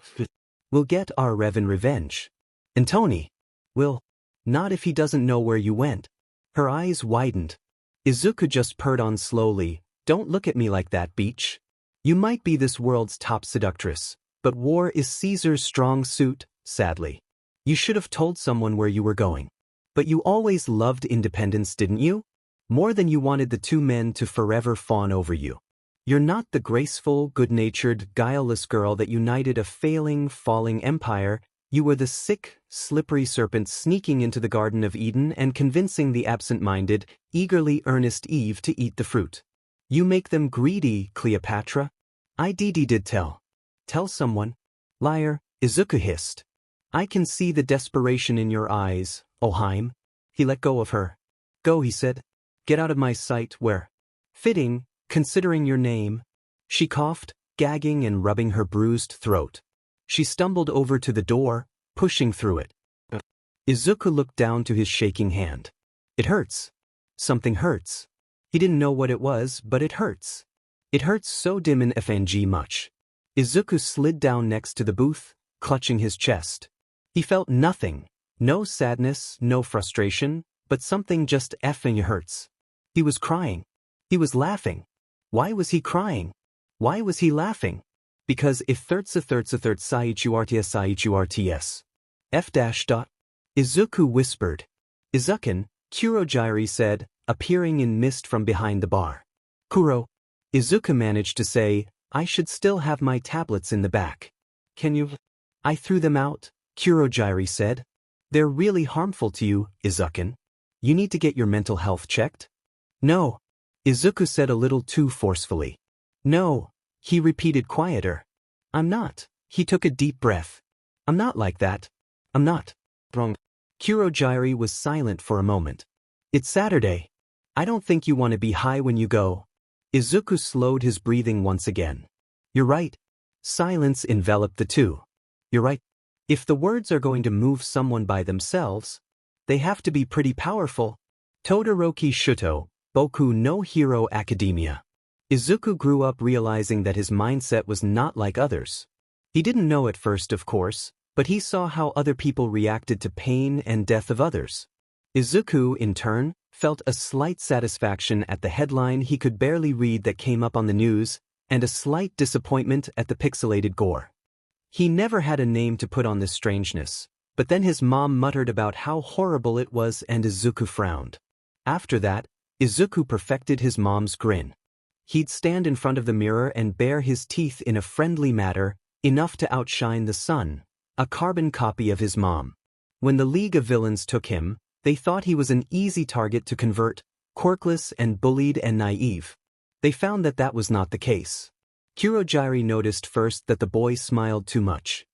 get our revenge. And Tony will. Not if he doesn't know where you went. Her eyes widened. Izuku just purred on slowly, don't look at me like that, Beach. You might be this world's top seductress, but war is Caesar's strong suit, sadly. You should have told someone where you were going. But you always loved independence, didn't you? More than you wanted the two men to forever fawn over you. You're not the graceful, good-natured, guileless girl that united a failing, falling empire. You were the sick, slippery serpent sneaking into the Garden of Eden and convincing the absent-minded, eagerly earnest Eve to eat the fruit. You make them greedy, Cleopatra. I did tell. Tell someone. Liar, Izuku hissed. I can see the desperation in your eyes, Oheim. He let go of her. Go, he said. Get out of my sight. Where? Fitting, considering your name. She coughed, gagging and rubbing her bruised throat. She stumbled over to the door, pushing through it. Izuku looked down to his shaking hand. It hurts. Something hurts. He didn't know what it was, but it hurts. It hurts so dim in FNG much. Izuku slid down next to the booth, clutching his chest. He felt nothing. No sadness, no frustration, but something just effing hurts. He was crying. He was laughing. Why was he crying? Why was he laughing? Because if Saichuarts. F dash dot. Izuku whispered. Izukin, Kurojairi said, appearing in mist from behind the bar. Kuro. Izuku managed to say, I should still have my tablets in the back. Can you? I threw them out, Kurojairi said. They're really harmful to you, Izukin. You need to get your mental health checked? No. Izuku said a little too forcefully. No, he repeated quieter. I'm not. He took a deep breath. I'm not like that. I'm not. Wrong. Kurojairi was silent for a moment. It's Saturday. I don't think you want to be high when you go. Izuku slowed his breathing once again. You're right. Silence enveloped the two. You're right. If the words are going to move someone by themselves, they have to be pretty powerful. Todoroki Shuto, Boku no Hero Academia. Izuku grew up realizing that his mindset was not like others. He didn't know at first, of course, but he saw how other people reacted to pain and death of others. Izuku, in turn, felt a slight satisfaction at the headline he could barely read that came up on the news, and a slight disappointment at the pixelated gore. He never had a name to put on this strangeness, but then his mom muttered about how horrible it was and Izuku frowned. After that, Izuku perfected his mom's grin. He'd stand in front of the mirror and bare his teeth in a friendly manner, enough to outshine the sun, a carbon copy of his mom. When the League of Villains took him, they thought he was an easy target to convert, quirkless and bullied and naive. They found that that was not the case. Kurojairi noticed first that the boy smiled too much.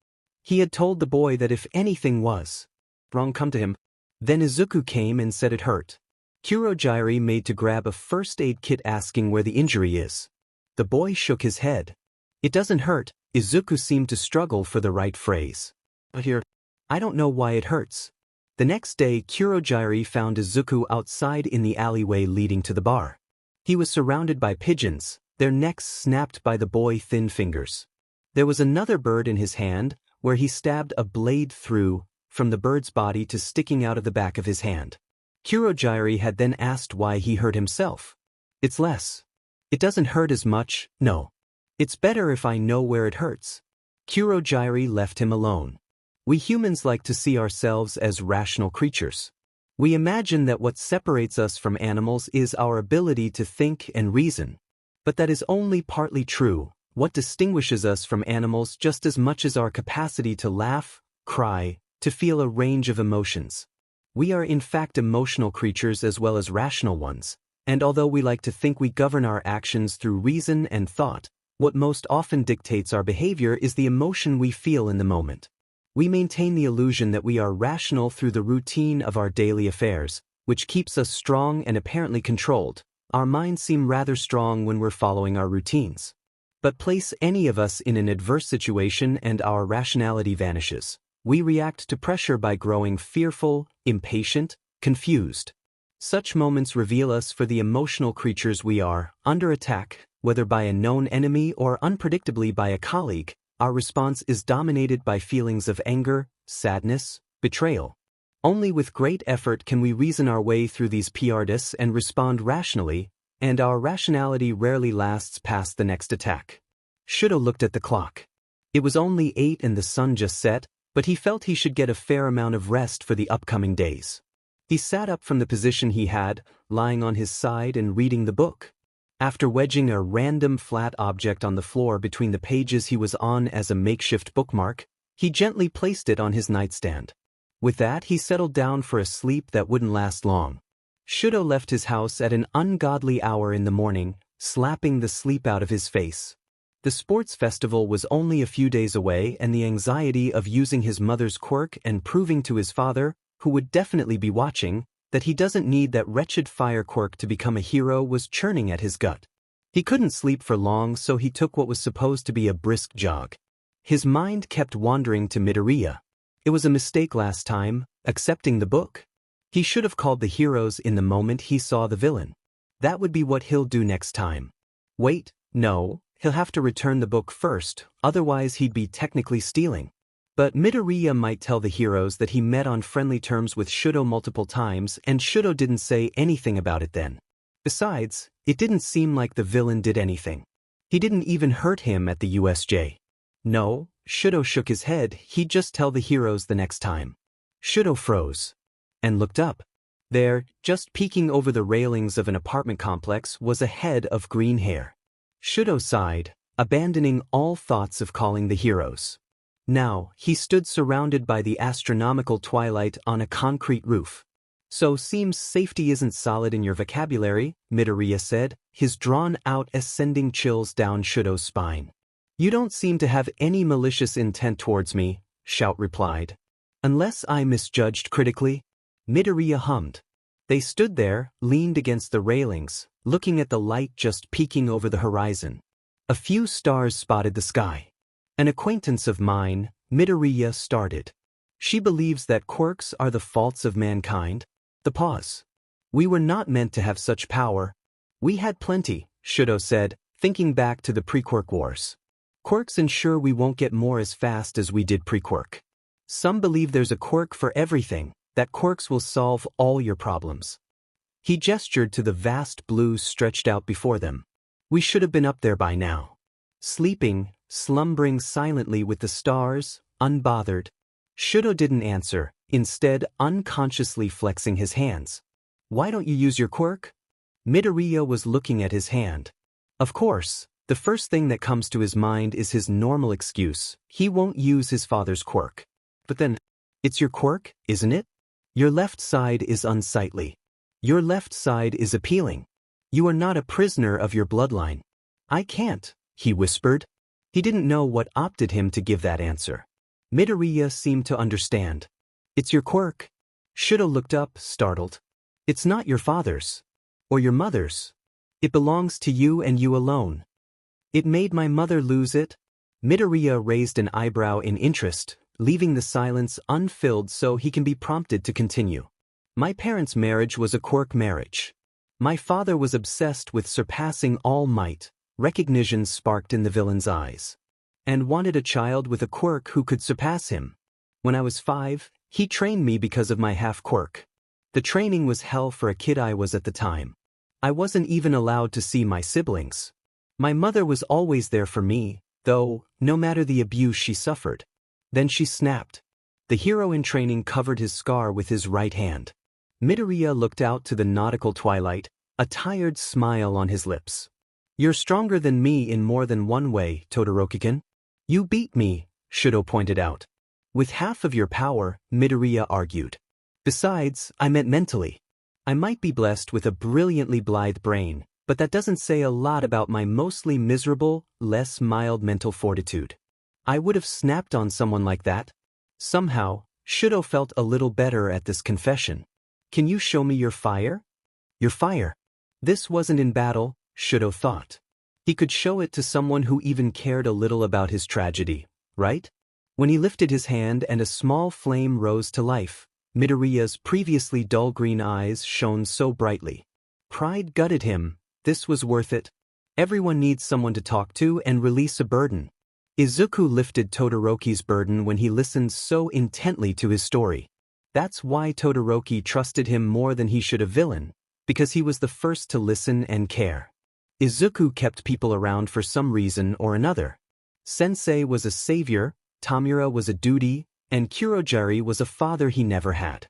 He had told the boy that if anything was wrong come to him. Then Izuku came and said it hurt. Kurojairi made to grab a first aid kit asking where the injury is. The boy shook his head. It doesn't hurt. Izuku seemed to struggle for the right phrase. But here, I don't know why it hurts. The next day Kurojairi found Izuku outside in the alleyway leading to the bar. He was surrounded by pigeons, their necks snapped by the boy's thin fingers. There was another bird in his hand, where he stabbed a blade through, from the bird's body to sticking out of the back of his hand. Kurojairi had then asked why he hurt himself. It's less. It doesn't hurt as much, no. It's better if I know where it hurts. Kurojairi left him alone. We humans like to see ourselves as rational creatures. We imagine that what separates us from animals is our ability to think and reason. But that is only partly true. What distinguishes us from animals just as much as our capacity to laugh, cry, to feel a range of emotions. We are in fact emotional creatures as well as rational ones, and although we like to think we govern our actions through reason and thought, what most often dictates our behavior is the emotion we feel in the moment. We maintain the illusion that we are rational through the routine of our daily affairs, which keeps us strong and apparently controlled. Our minds seem rather strong when we're following our routines. But place any of us in an adverse situation and our rationality vanishes. We react to pressure by growing fearful, impatient, confused. Such moments reveal us for the emotional creatures we are. Under attack, whether by a known enemy or unpredictably by a colleague, our response is dominated by feelings of anger, sadness, betrayal. Only with great effort can we reason our way through these PRDs and respond rationally, and our rationality rarely lasts past the next attack. Shuto looked at the clock. It was only 8 and the sun just set, but he felt he should get a fair amount of rest for the upcoming days. He sat up from the position he had, lying on his side and reading the book. After wedging a random flat object on the floor between the pages he was on as a makeshift bookmark, he gently placed it on his nightstand. With that, he settled down for a sleep that wouldn't last long. Shudo left his house at an ungodly hour in the morning, slapping the sleep out of his face. The sports festival was only a few days away, and the anxiety of using his mother's quirk and proving to his father, who would definitely be watching, that he doesn't need that wretched fire quirk to become a hero was churning at his gut. He couldn't sleep for long, so he took what was supposed to be a brisk jog. His mind kept wandering to Midoriya. It was a mistake last time, accepting the book. He should have called the heroes in the moment he saw the villain. That would be what he'll do next time. Wait, no, he'll have to return the book first, otherwise he'd be technically stealing. But Midoriya might tell the heroes that he met on friendly terms with Shudo multiple times, and Shudo didn't say anything about it then. Besides, it didn't seem like the villain did anything. He didn't even hurt him at the USJ. No, Shudo shook his head, he'd just tell the heroes the next time. Shudo froze and looked up. There, just peeking over the railings of an apartment complex, was a head of green hair. Shudo sighed, abandoning all thoughts of calling the heroes. Now, he stood surrounded by the astronomical twilight on a concrete roof. So seems safety isn't solid in your vocabulary, Midoriya said, his drawn-out ascending chills down Shudo's spine. You don't seem to have any malicious intent towards me, Shout replied. Unless I misjudged critically? Midoriya hummed. They stood there, leaned against the railings, looking at the light just peeking over the horizon. A few stars spotted the sky. An acquaintance of mine, Midoriya started. She believes that quirks are the faults of mankind. The pause. We were not meant to have such power. We had plenty, Shudo said, thinking back to the pre-quirk wars. Quirks ensure we won't get more as fast as we did pre-quirk. Some believe there's a quirk for everything, that quirks will solve all your problems. He gestured to the vast blues stretched out before them. We should have been up there by now. Sleeping, slumbering silently with the stars, unbothered. Shudo didn't answer, instead unconsciously flexing his hands. Why don't you use your quirk? Midoriya was looking at his hand. Of course, the first thing that comes to his mind is his normal excuse. He won't use his father's quirk. But then, it's your quirk, isn't it? Your left side is unsightly. Your left side is appealing. You are not a prisoner of your bloodline. I can't, he whispered. He didn't know what opted him to give that answer. Midoriya seemed to understand. It's your quirk. Shudo looked up, startled. It's not your father's. Or your mother's. It belongs to you and you alone. It made my mother lose it? Midoriya raised an eyebrow in interest, leaving the silence unfilled so he can be prompted to continue. My parents' marriage was a quirk marriage. My father was obsessed with surpassing all might, recognition sparked in the villain's eyes, and wanted a child with a quirk who could surpass him. When I was 5, he trained me because of my half-quirk. The training was hell for a kid I was at the time. I wasn't even allowed to see my siblings. My mother was always there for me, though, no matter the abuse she suffered. Then she snapped. The hero in training covered his scar with his right hand. Midoriya looked out to the nautical twilight, a tired smile on his lips. You're stronger than me in more than one way, Todoroki-kun. You beat me, Shudo pointed out. With half of your power, Midoriya argued. Besides, I meant mentally. I might be blessed with a brilliantly blithe brain, but that doesn't say a lot about my mostly miserable, less mild mental fortitude. I would have snapped on someone like that. Somehow, Shudo felt a little better at this confession. Can you show me your fire? Your fire. This wasn't in battle, Shudo thought. He could show it to someone who even cared a little about his tragedy, right? When he lifted his hand and a small flame rose to life, Midoriya's previously dull green eyes shone so brightly. Pride gutted him. This was worth it. Everyone needs someone to talk to and release a burden. Izuku lifted Todoroki's burden when he listened so intently to his story. That's why Todoroki trusted him more than he should a villain, because he was the first to listen and care. Izuku kept people around for some reason or another. Sensei was a savior, Tamura was a duty, and Kurogiri was a father he never had.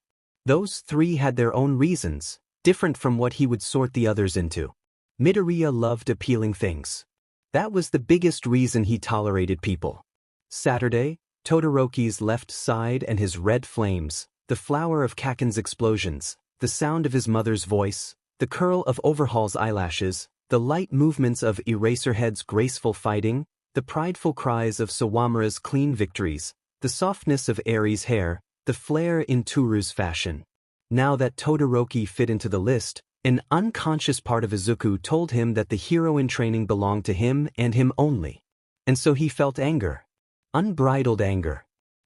Those three had their own reasons, different from what he would sort the others into. Midoriya loved appealing things. That was the biggest reason he tolerated people. Saturday, Todoroki's left side and his red flames, the flower of Kaken's explosions, the sound of his mother's voice, the curl of Overhaul's eyelashes, the light movements of Eraserhead's graceful fighting, the prideful cries of Sawamura's clean victories, the softness of Eri's hair, the flair in Turu's fashion. Now that Todoroki fit into the list, an unconscious part of Izuku told him that the hero in training belonged to him and him only. And so he felt anger. Unbridled anger.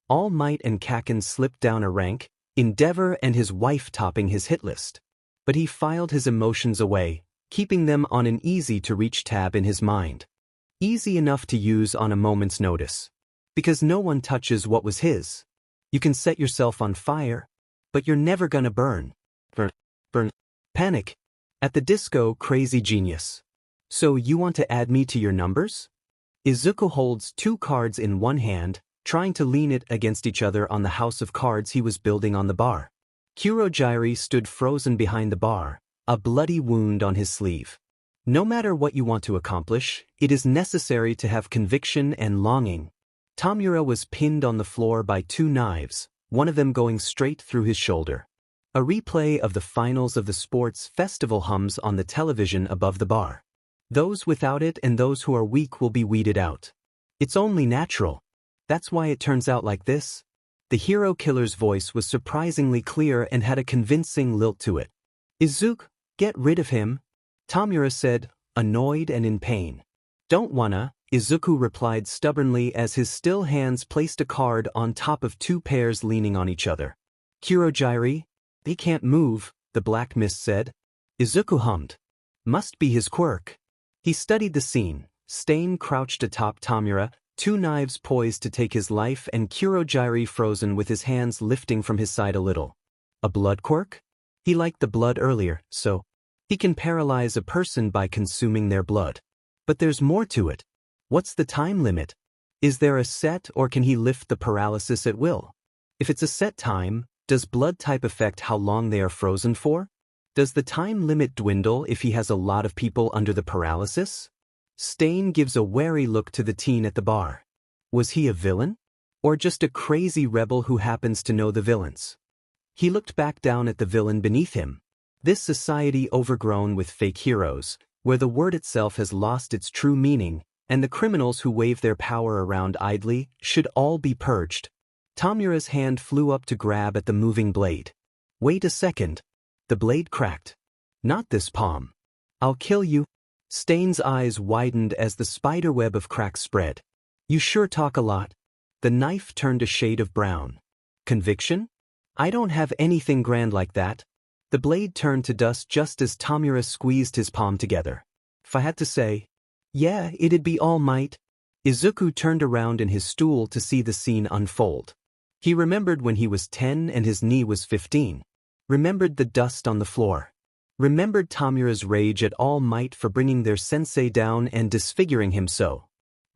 All Might and Kaken slipped down a rank, Endeavor and his wife topping his hit list. But he filed his emotions away, keeping them on an easy-to-reach tab in his mind. Easy enough to use on a moment's notice. Because no one touches what was his. You can set yourself on fire, but you're never gonna burn. Burn. Panic. At the disco, crazy genius. So you want to add me to your numbers? Izuku holds 2 cards in one hand, trying to lean it against each other on the house of cards he was building on the bar. Kurogyari stood frozen behind the bar, a bloody wound on his sleeve. No matter what you want to accomplish, it is necessary to have conviction and longing. Tamura was pinned on the floor by 2 knives, one of them going straight through his shoulder. A replay of the finals of the sports festival hums on the television above the bar. Those without it and those who are weak will be weeded out. It's only natural. That's why it turns out like this. The hero killer's voice was surprisingly clear and had a convincing lilt to it. Izuku, get rid of him, Tamura said, annoyed and in pain. Don't wanna, Izuku replied stubbornly as his still hands placed a card on top of 2 pairs leaning on each other. Kurogyari, they can't move, the black mist said. Izuku hummed. Must be his quirk. He studied the scene, Stain crouched atop Tamura, 2 knives poised to take his life and Kurogyari frozen with his hands lifting from his side a little. A blood quirk? He liked the blood earlier, so he can paralyze a person by consuming their blood. But there's more to it. What's the time limit? Is there a set or can he lift the paralysis at will? If it's a set time, does blood type affect how long they are frozen for? Does the time limit dwindle if he has a lot of people under the paralysis? Stain gives a wary look to the teen at the bar. Was he a villain? Or just a crazy rebel who happens to know the villains? He looked back down at the villain beneath him. This society overgrown with fake heroes, where the word itself has lost its true meaning, and the criminals who wave their power around idly, should all be purged. Tamura's hand flew up to grab at the moving blade. Wait a second. The blade cracked. Not this palm. I'll kill you. Stain's eyes widened as the spiderweb of cracks spread. You sure talk a lot. The knife turned a shade of brown. Conviction? I don't have anything grand like that. The blade turned to dust just as Tamura squeezed his palm together. If I had to say, yeah, it'd be All Might. Izuku turned around in his stool to see the scene unfold. He remembered when he was 10 and his knee was 15. Remembered the dust on the floor. Remembered Tamura's rage at All Might for bringing their sensei down and disfiguring him so.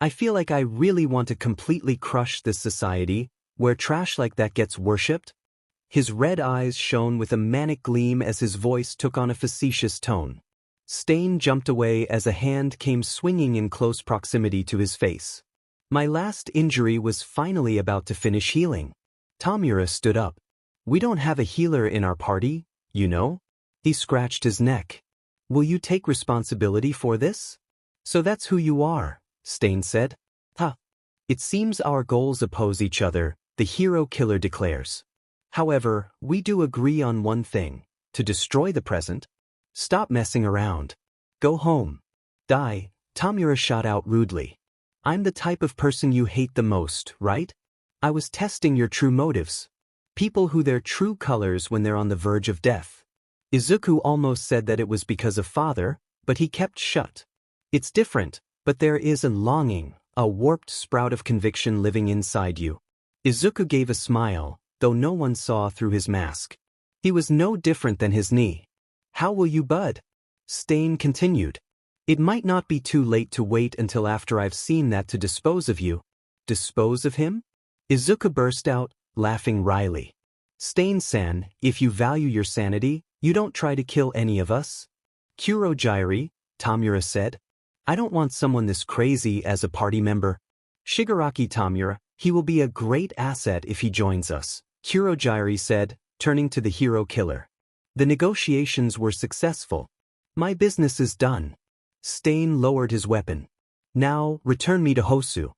I feel like I really want to completely crush this society, where trash like that gets worshipped. His red eyes shone with a manic gleam as his voice took on a facetious tone. Stain jumped away as a hand came swinging in close proximity to his face. My last injury was finally about to finish healing. Tamura stood up. We don't have a healer in our party, you know? He scratched his neck. Will you take responsibility for this? So that's who you are, Stain said. Huh. It seems our goals oppose each other, the hero killer declares. However, we do agree on one thing, to destroy the present. Stop messing around. Go home. Die, Tamura shot out rudely. I'm the type of person you hate the most, right? I was testing your true motives. People who their true colors when they're on the verge of death. Izuku almost said that it was because of father, but he kept shut. It's different, but there is a longing, a warped sprout of conviction living inside you. Izuku gave a smile, though no one saw through his mask. He was no different than his knee. How will you bud? Stain continued. It might not be too late to wait until after I've seen that to dispose of you. Dispose of him? Izuku burst out, laughing wryly. Stain-san, if you value your sanity, you don't try to kill any of us. Kurogyri, Tamura said. I don't want someone this crazy as a party member. Shigaraki Tamura, he will be a great asset if he joins us, Kurogyri said, turning to the hero killer. The negotiations were successful. My business is done. Stain lowered his weapon. Now, return me to Hosu.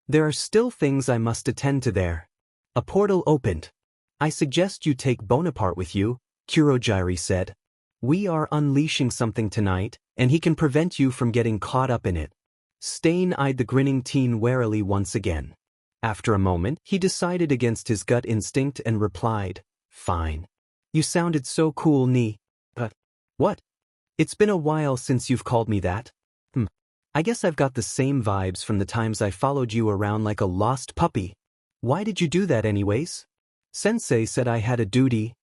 There are still things I must attend to there. A portal opened. I suggest you take Bonaparte with you, Kurogyri said. We are unleashing something tonight, and he can prevent you from getting caught up in it. Stain eyed the grinning teen warily once again. After a moment, he decided against his gut instinct and replied, Fine. You sounded so cool, Ni. What? It's been a while since you've called me that. I guess I've got the same vibes from the times I followed you around like a lost puppy. Why did you do that anyways? Sensei said I had a duty.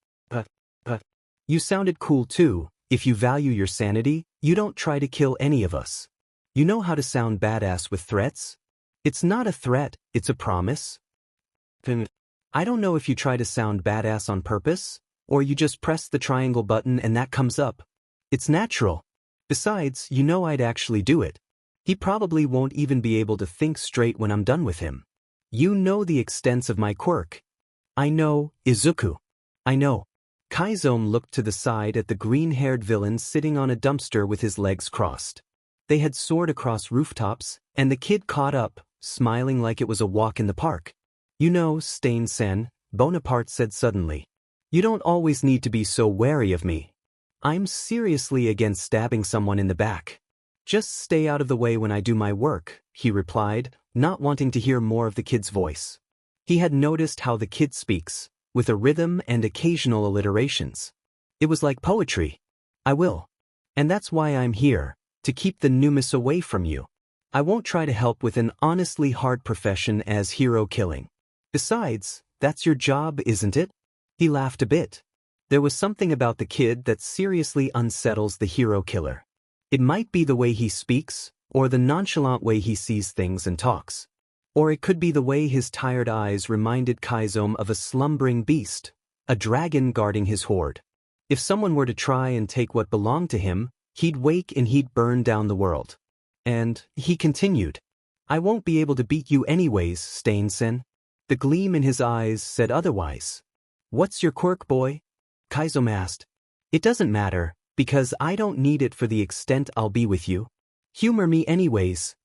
You sounded cool too. If you value your sanity, you don't try to kill any of us. You know how to sound badass with threats? It's not a threat, it's a promise. I don't know if you try to sound badass on purpose, or you just press the triangle button and that comes up. It's natural. Besides, you know I'd actually do it. He probably won't even be able to think straight when I'm done with him. You know the extents of my quirk. I know, Izuku. I know. Kaizome looked to the side at the green-haired villain sitting on a dumpster with his legs crossed. They had soared across rooftops, and the kid caught up, smiling like it was a walk in the park. You know, Stain-sen, Bonaparte said suddenly. You don't always need to be so wary of me. I'm seriously against stabbing someone in the back. Just stay out of the way when I do my work, he replied, not wanting to hear more of the kid's voice. He had noticed how the kid speaks, with a rhythm and occasional alliterations. It was like poetry. I will. And that's why I'm here, to keep the numus away from you. I won't try to help with an honestly hard profession as hero killing. Besides, that's your job, isn't it? He laughed a bit. There was something about the kid that seriously unsettles the hero killer. It might be the way he speaks, or the nonchalant way he sees things and talks. Or it could be the way his tired eyes reminded Kaizome of a slumbering beast, a dragon guarding his hoard. If someone were to try and take what belonged to him, he'd wake and he'd burn down the world. And, he continued, I won't be able to beat you anyways, Stain-sen. The gleam in his eyes said otherwise. What's your quirk, boy? Kaizome asked. It doesn't matter, because I don't need it for the extent I'll be with you. Humor me anyways.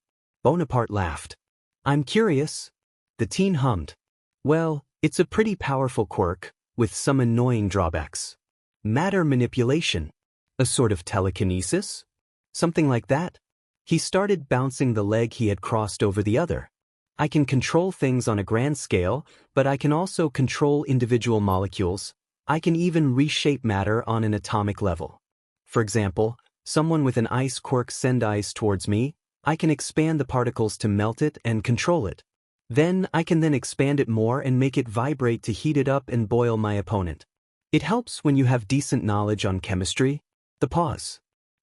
Bonaparte laughed. I'm curious. The teen hummed. Well, it's a pretty powerful quirk, with some annoying drawbacks. Matter manipulation. A sort of telekinesis? Something like that? He started bouncing the leg he had crossed over the other. I can control things on a grand scale, but I can also control individual molecules. I can even reshape matter on an atomic level. For example, someone with an ice quirk send ice towards me, I can expand the particles to melt it and control it. Then I can expand it more and make it vibrate to heat it up and boil my opponent. It helps when you have decent knowledge on chemistry. The pause.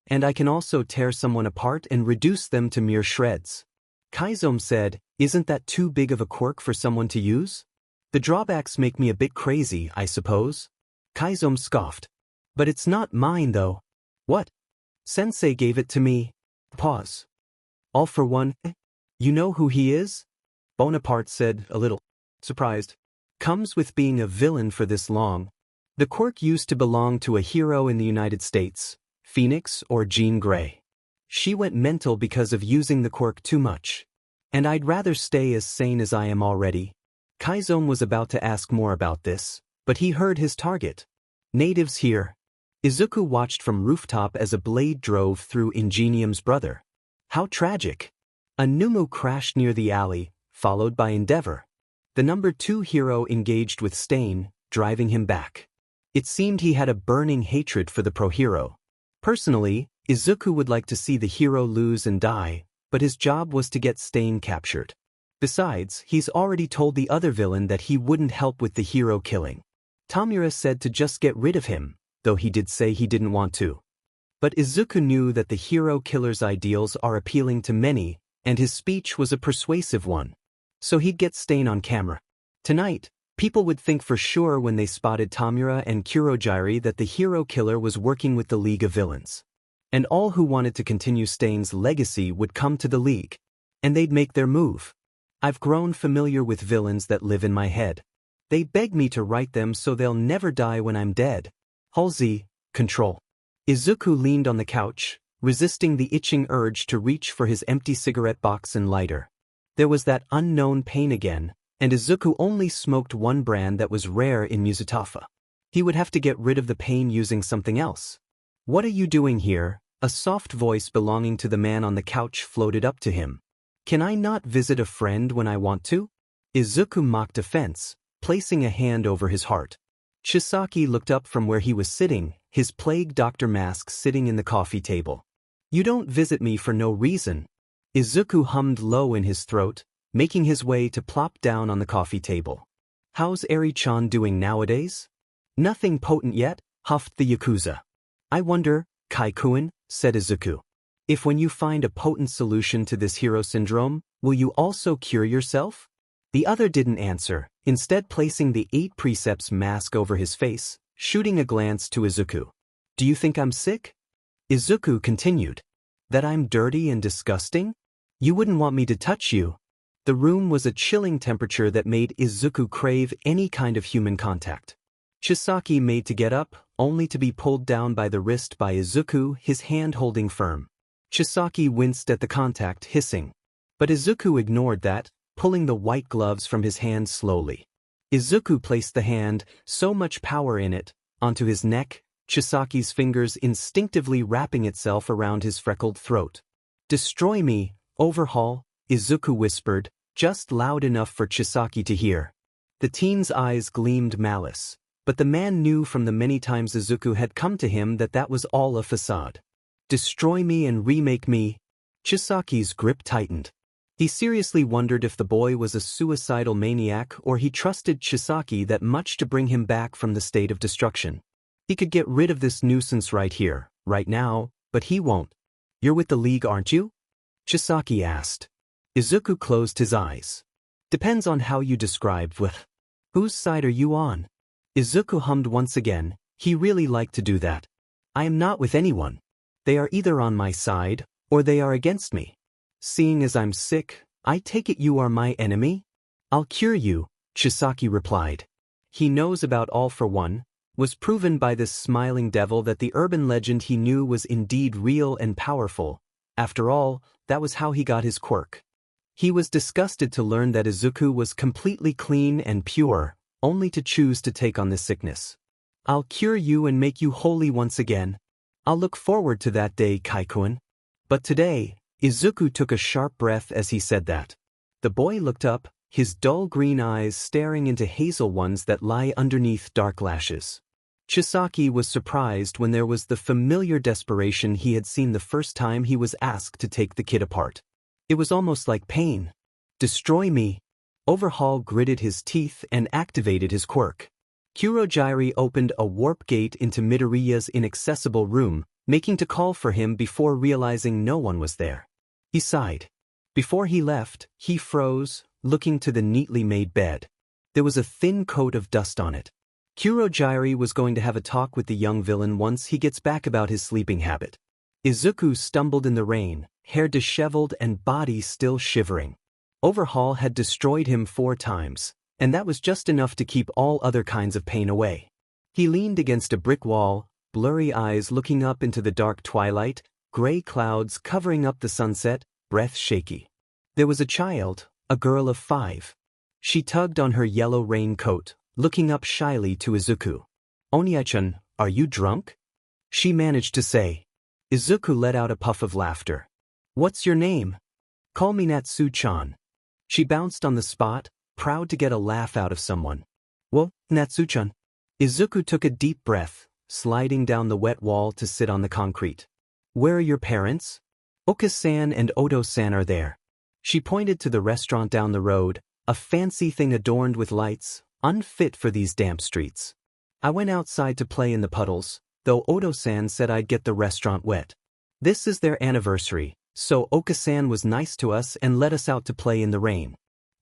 And I can also tear someone apart and reduce them to mere shreds. Kaizome said, isn't that too big of a quirk for someone to use? The drawbacks make me a bit crazy, I suppose. Kaizome scoffed. But it's not mine though. What? Sensei gave it to me. Pause. All for one. You know who he is? Bonaparte said, a little surprised. Comes with being a villain for this long. The quirk used to belong to a hero in the United States, Phoenix or Jean Grey. She went mental because of using the quirk too much. And I'd rather stay as sane as I am already. Kaizome was about to ask more about this, but he heard his target. Natives here. Izuku watched from rooftop as a blade drove through Ingenium's brother. How tragic. A Numu crashed near the alley, followed by Endeavor. The number 2 hero engaged with Stain, driving him back. It seemed he had a burning hatred for the pro-hero. Personally, Izuku would like to see the hero lose and die, but his job was to get Stain captured. Besides, he's already told the other villain that he wouldn't help with the hero killing. Tamura said to just get rid of him, though he did say he didn't want to. But Izuku knew that the hero killer's ideals are appealing to many, and his speech was a persuasive one. So he'd get Stain on camera. Tonight, People would think for sure when they spotted Tamura and Kurogyari that the hero killer was working with the League of Villains. And all who wanted to continue Stain's legacy would come to the League. And they'd make their move. I've grown familiar with villains that live in my head. They beg me to write them so they'll never die when I'm dead. Halsey, control. Izuku leaned on the couch, resisting the itching urge to reach for his empty cigarette box and lighter. There was that unknown pain again, and Izuku only smoked one brand that was rare in Mizutafa. He would have to get rid of the pain using something else. What are you doing here? A soft voice belonging to the man on the couch floated up to him. Can I not visit a friend when I want to? Izuku mocked offense, placing a hand over his heart. Chisaki looked up from where he was sitting, his plague doctor mask sitting in the coffee table. You don't visit me for no reason. Izuku hummed low in his throat, making his way to plop down on the coffee table. How's Eri-chan doing nowadays? Nothing potent yet, huffed the Yakuza. I wonder, Kaikuen, said Izuku. If when you find a potent solution to this hero syndrome, will you also cure yourself? The other didn't answer, instead placing the 8 precepts mask over his face, shooting a glance to Izuku. Do you think I'm sick? Izuku continued. That I'm dirty and disgusting? You wouldn't want me to touch you. The room was a chilling temperature that made Izuku crave any kind of human contact. Chisaki made to get up, only to be pulled down by the wrist by Izuku, his hand holding firm. Chisaki winced at the contact, hissing. But Izuku ignored that, pulling the white gloves from his hand slowly. Izuku placed the hand, so much power in it, onto his neck, Chisaki's fingers instinctively wrapping itself around his freckled throat. Destroy me, overhaul, Izuku whispered, just loud enough for Chisaki to hear. The teen's eyes gleamed malice, but the man knew from the many times Izuku had come to him that that was all a facade. Destroy me and remake me. Chisaki's grip tightened. He seriously wondered if the boy was a suicidal maniac or he trusted Chisaki that much to bring him back from the state of destruction. He could get rid of this nuisance right here, right now, but he won't. You're with the League, aren't you? Chisaki asked. Izuku closed his eyes. Depends on how you describe with. Whose side are you on? Izuku hummed once again. He really liked to do that. I am not with anyone. They are either on my side, or they are against me. Seeing as I'm sick, I take it you are my enemy? I'll cure you, Chisaki replied. He knows about all for one, was proven by this smiling devil that the urban legend he knew was indeed real and powerful. After all, that was how he got his quirk. He was disgusted to learn that Izuku was completely clean and pure, only to choose to take on this sickness. I'll cure you and make you holy once again. I'll look forward to that day, Kaikuen. But today, Izuku took a sharp breath as he said that. The boy looked up, his dull green eyes staring into hazel ones that lie underneath dark lashes. Chisaki was surprised when there was the familiar desperation he had seen the first time he was asked to take the kid apart. It was almost like pain. Destroy me. Overhaul gritted his teeth and activated his quirk. Kurogyari opened a warp gate into Midoriya's inaccessible room, making to call for him before realizing no one was there. He sighed. Before he left, he froze, looking to the neatly made bed. There was a thin coat of dust on it. Kurogyari was going to have a talk with the young villain once he gets back about his sleeping habit. Izuku stumbled in the rain, hair disheveled and body still shivering. Overhaul had destroyed him 4 times, and that was just enough to keep all other kinds of pain away. He leaned against a brick wall, blurry eyes looking up into the dark twilight, gray clouds covering up the sunset, breath shaky. There was a child, a girl of 5. She tugged on her yellow raincoat, looking up shyly to Izuku. Onyai-chan, are you drunk? She managed to say. Izuku let out a puff of laughter. What's your name? Call me Natsu-chan. She bounced on the spot, proud to get a laugh out of someone. Well, Natsu-chan. Izuku took a deep breath, sliding down the wet wall to sit on the concrete. Where are your parents? Oka-san and Oto-san are there. She pointed to the restaurant down the road, a fancy thing adorned with lights, unfit for these damp streets. I went outside to play in the puddles, though Oto-san said I'd get the restaurant wet. This is their anniversary, so Oka-san was nice to us and let us out to play in the rain.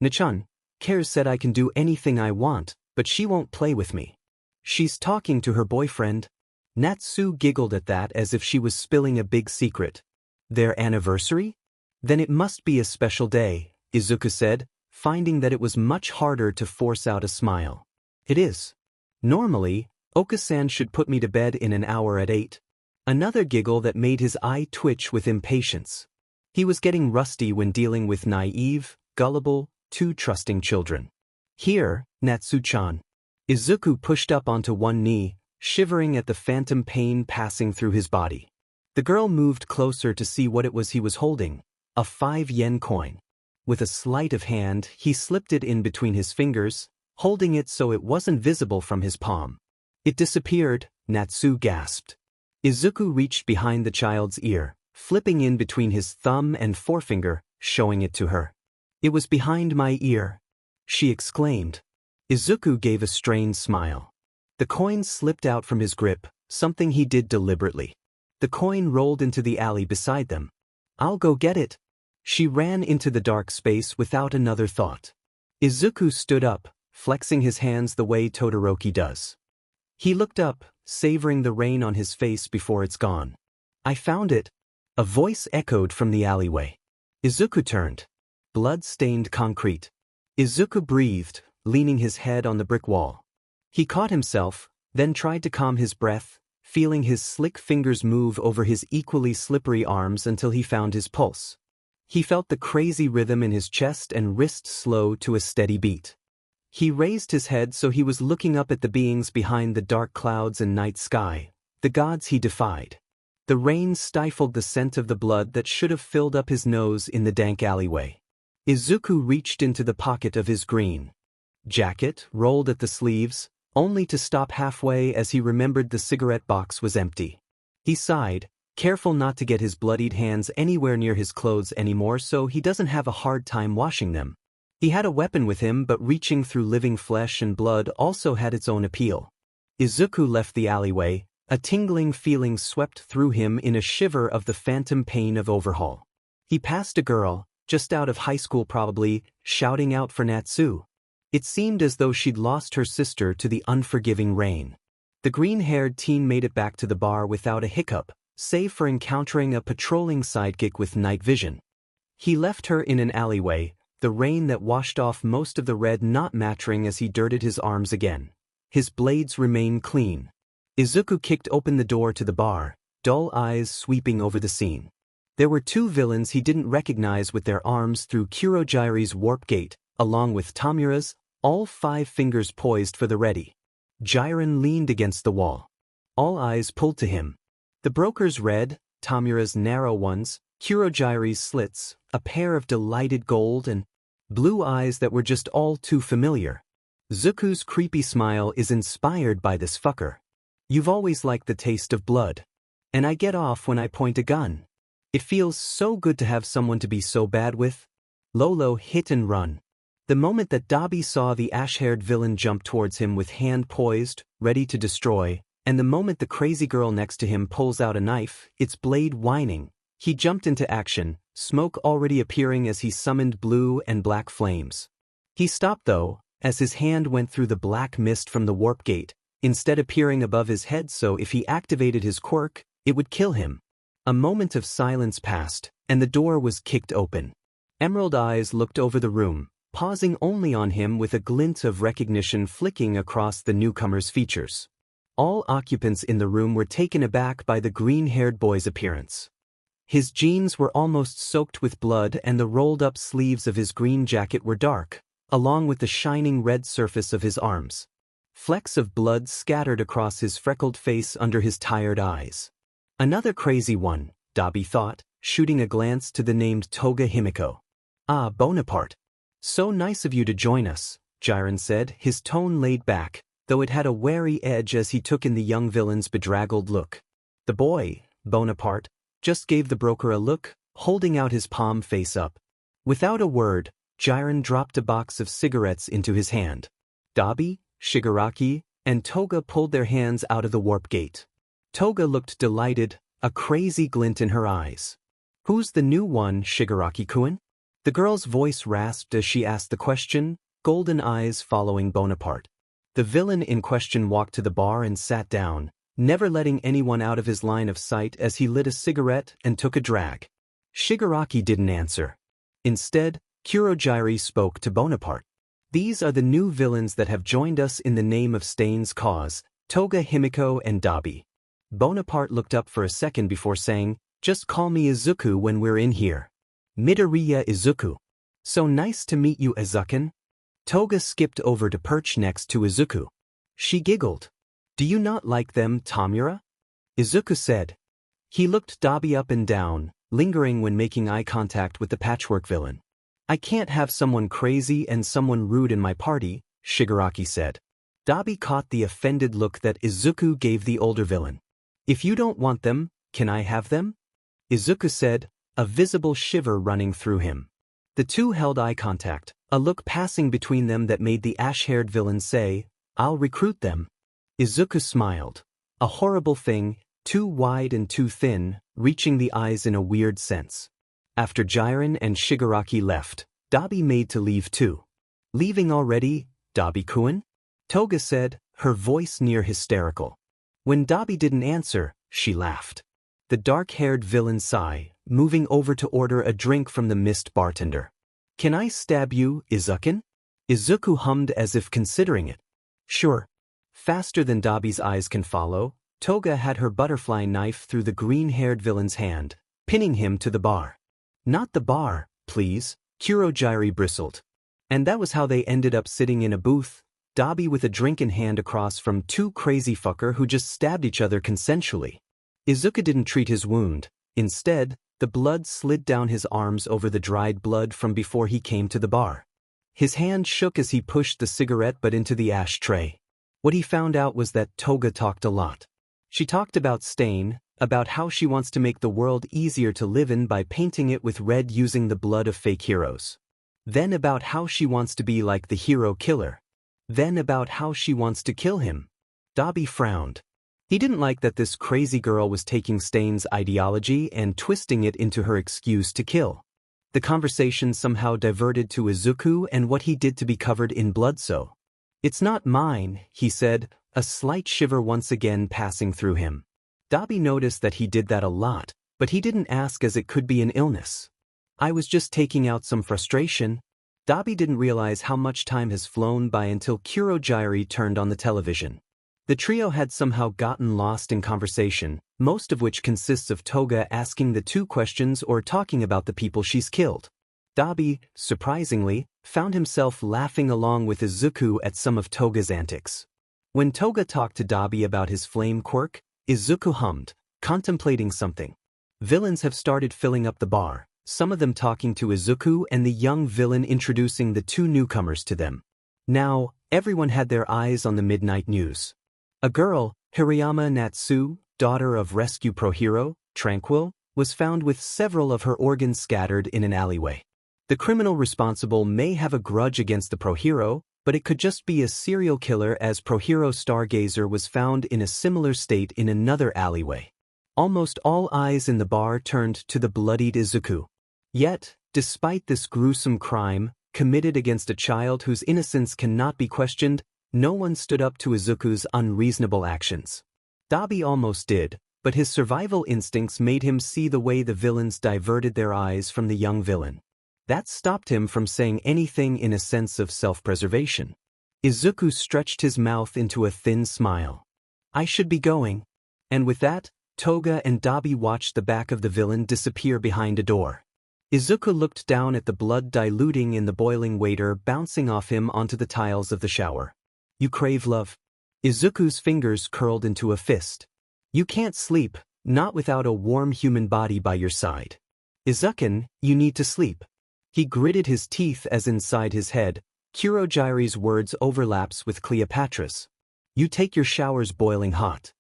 Nachan, Kare said I can do anything I want, but she won't play with me. She's talking to her boyfriend. Natsu giggled at that as if she was spilling a big secret. Their anniversary? Then it must be a special day, Izuku said, finding that it was much harder to force out a smile. It is. Normally, Okasan should put me to bed in an hour at 8. Another giggle that made his eye twitch with impatience. He was getting rusty when dealing with naive, gullible, too trusting children. Here, Natsu-chan. Izuku pushed up onto one knee, shivering at the phantom pain passing through his body. The girl moved closer to see what it was he was holding, a 5-yen coin. With a sleight of hand, he slipped it in between his fingers, holding it so it wasn't visible from his palm. It disappeared, Natsu gasped. Izuku reached behind the child's ear, flipping in between his thumb and forefinger, showing it to her. It was behind my ear, she exclaimed. Izuku gave a strained smile. The coin slipped out from his grip, something he did deliberately. The coin rolled into the alley beside them. I'll go get it. She ran into the dark space without another thought. Izuku stood up, flexing his hands the way Todoroki does. He looked up, savoring the rain on his face before it's gone. I found it. A voice echoed from the alleyway. Izuku turned. Blood-stained concrete. Izuku breathed, leaning his head on the brick wall. He caught himself, then tried to calm his breath, feeling his slick fingers move over his equally slippery arms until he found his pulse. He felt the crazy rhythm in his chest and wrist slow to a steady beat. He raised his head so he was looking up at the beings behind the dark clouds and night sky, the gods he defied. The rain stifled the scent of the blood that should have filled up his nose in the dank alleyway. Izuku reached into the pocket of his green jacket, rolled at the sleeves, only to stop halfway as he remembered the cigarette box was empty. He sighed, careful not to get his bloodied hands anywhere near his clothes anymore so he doesn't have a hard time washing them. He had a weapon with him, but reaching through living flesh and blood also had its own appeal. Izuku left the alleyway, a tingling feeling swept through him in a shiver of the phantom pain of overhaul. He passed a girl, just out of high school probably, shouting out for Natsu. It seemed as though she'd lost her sister to the unforgiving rain. The green-haired teen made it back to the bar without a hiccup, save for encountering a patrolling sidekick with night vision. He left her in an alleyway, the rain that washed off most of the red not mattering as he dirted his arms again. His blades remained clean. Izuku kicked open the door to the bar, dull eyes sweeping over the scene. There were 2 villains he didn't recognize with their arms through Kurojire's warp gate, along with Tamura's, all 5 fingers poised for the ready. Jiren leaned against the wall. All eyes pulled to him. The broker's red, Tamura's narrow ones, Kurojire's slits, a pair of delighted gold and blue eyes that were just all too familiar. Zuku's creepy smile is inspired by this fucker. You've always liked the taste of blood. And I get off when I point a gun. It feels so good to have someone to be so bad with. Lolo hit and run. The moment that Dabi saw the ash-haired villain jump towards him with hand poised, ready to destroy, and the moment the crazy girl next to him pulls out a knife, its blade whining, he jumped into action, smoke already appearing as he summoned blue and black flames. He stopped though, as his hand went through the black mist from the warp gate, instead appearing above his head so if he activated his quirk, it would kill him. A moment of silence passed, and the door was kicked open. Emerald eyes looked over the room, pausing only on him with a glint of recognition flicking across the newcomer's features. All occupants in the room were taken aback by the green-haired boy's appearance. His jeans were almost soaked with blood and the rolled-up sleeves of his green jacket were dark, along with the shining red surface of his arms. Flecks of blood scattered across his freckled face under his tired eyes. Another crazy one, Dabi thought, shooting a glance to the named Toga Himiko. Ah, Bonaparte. So nice of you to join us, Jiren said, his tone laid back, though it had a wary edge as he took in the young villain's bedraggled look. The boy, Bonaparte, just gave the broker a look, holding out his palm face up. Without a word, Jiren dropped a box of cigarettes into his hand. Dabi, Shigaraki, and Toga pulled their hands out of the warp gate. Toga looked delighted, a crazy glint in her eyes. Who's the new one, Shigaraki-kun? The girl's voice rasped as she asked the question, golden eyes following Bonaparte. The villain in question walked to the bar and sat down, never letting anyone out of his line of sight as he lit a cigarette and took a drag. Shigaraki didn't answer. Instead, Kurogyari spoke to Bonaparte. These are the new villains that have joined us in the name of Stain's cause, Toga, Himiko, and Dabi. Bonaparte looked up for a second before saying, "Just call me Izuku when we're in here." Midoriya Izuku. "So nice to meet you, Izuku." Toga skipped over to perch next to Izuku. She giggled. "Do you not like them, Tamura?" Izuku said. He looked Dabi up and down, lingering when making eye contact with the patchwork villain. "I can't have someone crazy and someone rude in my party," Shigaraki said. Dabi caught the offended look that Izuku gave the older villain. "If you don't want them, can I have them?" Izuku said, a visible shiver running through him. The two held eye contact, a look passing between them that made the ash-haired villain say, "I'll recruit them." Izuku smiled. A horrible thing, too wide and too thin, reaching the eyes in a weird sense. After Jiren and Shigaraki left, Dabi made to leave too. "Leaving already, Dabi-kun?" Toga said, her voice near hysterical. When Dabi didn't answer, she laughed. The dark-haired villain sighed, moving over to order a drink from the mist bartender. "Can I stab you, Izuku?" Izuku hummed as if considering it. "Sure." Faster than Dabi's eyes can follow, Toga had her butterfly knife through the green-haired villain's hand, pinning him to the bar. "Not the bar, please," Kurogyari bristled. And that was how they ended up sitting in a booth, Dabi with a drink in hand across from two crazy fucker who just stabbed each other consensually. Izuku didn't treat his wound. Instead, the blood slid down his arms over the dried blood from before he came to the bar. His hand shook as he pushed the cigarette butt into the ashtray. What he found out was that Toga talked a lot. She talked about Stain, about how she wants to make the world easier to live in by painting it with red using the blood of fake heroes. Then about how she wants to be like the hero killer. Then about how she wants to kill him. Dabi frowned. He didn't like that this crazy girl was taking Stain's ideology and twisting it into her excuse to kill. The conversation somehow diverted to Izuku and what he did to be covered in blood so. "It's not mine," he said, a slight shiver once again passing through him. Dabi noticed that he did that a lot, but he didn't ask as it could be an illness. "I was just taking out some frustration." Dabi didn't realize how much time has flown by until Kurogyari turned on the television. The trio had somehow gotten lost in conversation, most of which consists of Toga asking the two questions or talking about the people she's killed. Dabi, surprisingly, found himself laughing along with Izuku at some of Toga's antics. When Toga talked to Dabi about his flame quirk, Izuku hummed, contemplating something. Villains have started filling up the bar, some of them talking to Izuku and the young villain introducing the two newcomers to them. Now, everyone had their eyes on the midnight news. A girl, Hirayama Natsu, daughter of rescue pro-hero, Tranquil, was found with several of her organs scattered in an alleyway. The criminal responsible may have a grudge against the pro-hero, but it could just be a serial killer as pro-hero Stargazer was found in a similar state in another alleyway. Almost all eyes in the bar turned to the bloodied Izuku. Yet, despite this gruesome crime, committed against a child whose innocence cannot be questioned, no one stood up to Izuku's unreasonable actions. Dabi almost did, but his survival instincts made him see the way the villains diverted their eyes from the young villain. That stopped him from saying anything in a sense of self-preservation. Izuku stretched his mouth into a thin smile. "I should be going." And with that, Toga and Dabi watched the back of the villain disappear behind a door. Izuku looked down at the blood diluting in the boiling water bouncing off him onto the tiles of the shower. "You crave love." Izuku's fingers curled into a fist. "You can't sleep, not without a warm human body by your side. Izuku, you need to sleep." He gritted his teeth as inside his head, Kurogyari's words overlaps with Cleopatra's. "You take your showers boiling hot."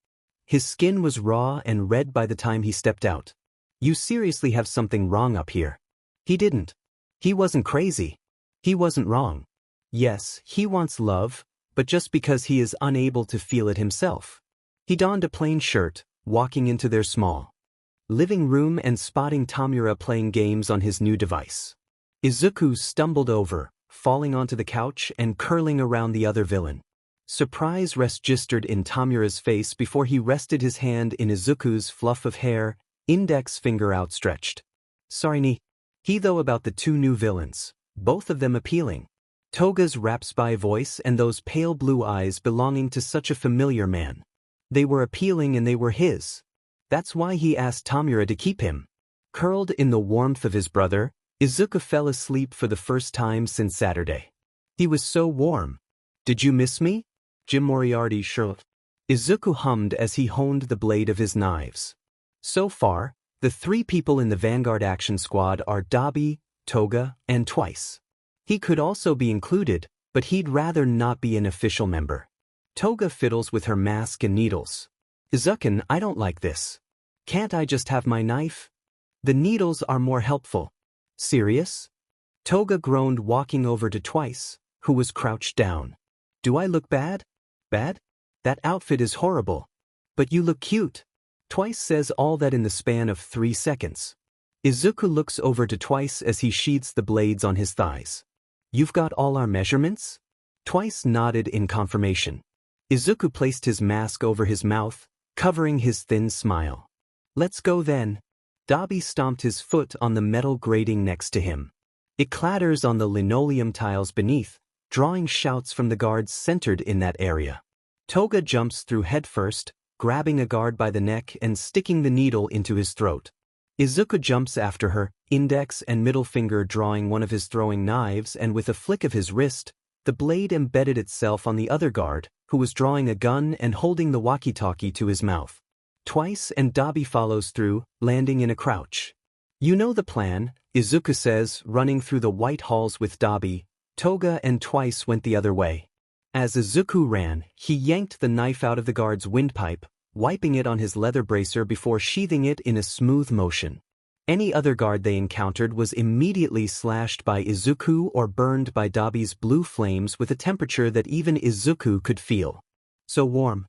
His skin was raw and red by the time he stepped out. "You seriously have something wrong up here." He didn't. He wasn't crazy. He wasn't wrong. Yes, he wants love, but just because he is unable to feel it himself. He donned a plain shirt, walking into their small living room and spotting Tamura playing games on his new device. Izuku stumbled over, falling onto the couch and curling around the other villain. Surprise registered in Tamura's face before he rested his hand in Izuku's fluff of hair, index finger outstretched. Sorry ni. He though about the two new villains, both of them appealing. Toga's rap-spy voice and those pale blue eyes belonging to such a familiar man. They were appealing and they were his. That's why he asked Tamura to keep him. Curled in the warmth of his brother, Izuku fell asleep for the first time since Saturday. He was so warm. Did you miss me? Jim Moriarty sure. Izuku hummed as he honed the blade of his knives. So far, the three people in the Vanguard action squad are Dabi, Toga, and Twice. He could also be included, but he'd rather not be an official member. Toga fiddles with her mask and needles. Izuku, I don't like this. Can't I just have my knife? The needles are more helpful. Serious? Toga groaned, walking over to Twice, who was crouched down. Do I look bad? Bad? That outfit is horrible. But you look cute. Twice says all that in the span of 3 seconds. Izuku looks over to Twice as he sheathes the blades on his thighs. You've got all our measurements? Twice nodded in confirmation. Izuku placed his mask over his mouth, covering his thin smile. Let's go then. Dabi stomped his foot on the metal grating next to him. It clatters on the linoleum tiles beneath, drawing shouts from the guards centered in that area. Toga jumps through headfirst, grabbing a guard by the neck and sticking the needle into his throat. Izuku jumps after her, index and middle finger drawing one of his throwing knives, and with a flick of his wrist, the blade embedded itself on the other guard, who was drawing a gun and holding the walkie-talkie to his mouth. Twice and Dabi follows through, landing in a crouch. You know the plan, Izuku says, running through the white halls with Dabi. Toga and Twice went the other way. As Izuku ran, he yanked the knife out of the guard's windpipe, wiping it on his leather bracer before sheathing it in a smooth motion. Any other guard they encountered was immediately slashed by Izuku or burned by Dabi's blue flames with a temperature that even Izuku could feel. So warm.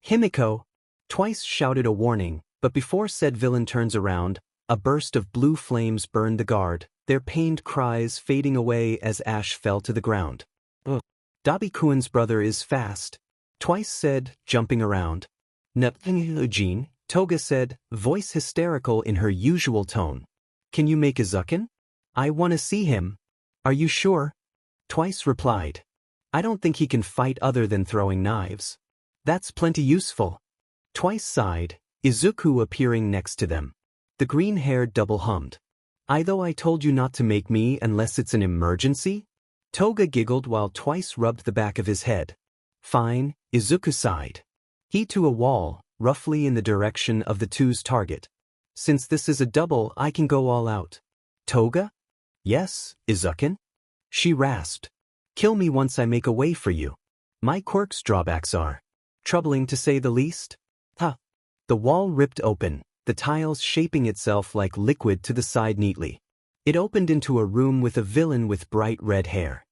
Himiko! Twice shouted a warning, but before said villain turns around, a burst of blue flames burned the guard, their pained cries fading away as ash fell to the ground. Ugh. Dabi-kun's brother is fast, Twice said, jumping around. Eugene, Toga said, voice hysterical in her usual tone. Can you make Izuku? I want to see him. Are you sure? Twice replied. I don't think he can fight other than throwing knives. That's plenty useful. Twice sighed, Izuku appearing next to them. The green-haired double hummed. Though I told you not to make me unless it's an emergency? Toga giggled while Twice rubbed the back of his head. Fine, Izuku sighed. He to a wall, roughly in the direction of the two's target. Since this is a double, I can go all out. Toga? Yes, Izuku? She rasped. Kill me once I make a way for you. My quirk's drawbacks are troubling to say the least. Huh. The wall ripped open, the tiles shaping itself like liquid to the side neatly. It opened into a room with a villain with bright red hair.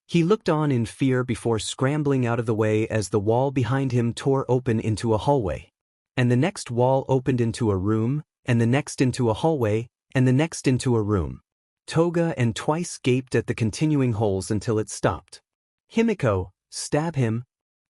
He looked on in fear before scrambling out of the way as the wall behind him tore open into a hallway. And the next wall opened into a room, and the next into a hallway, and the next into a room. Toga and Twice gaped at the continuing holes until it stopped. Himiko, stab him.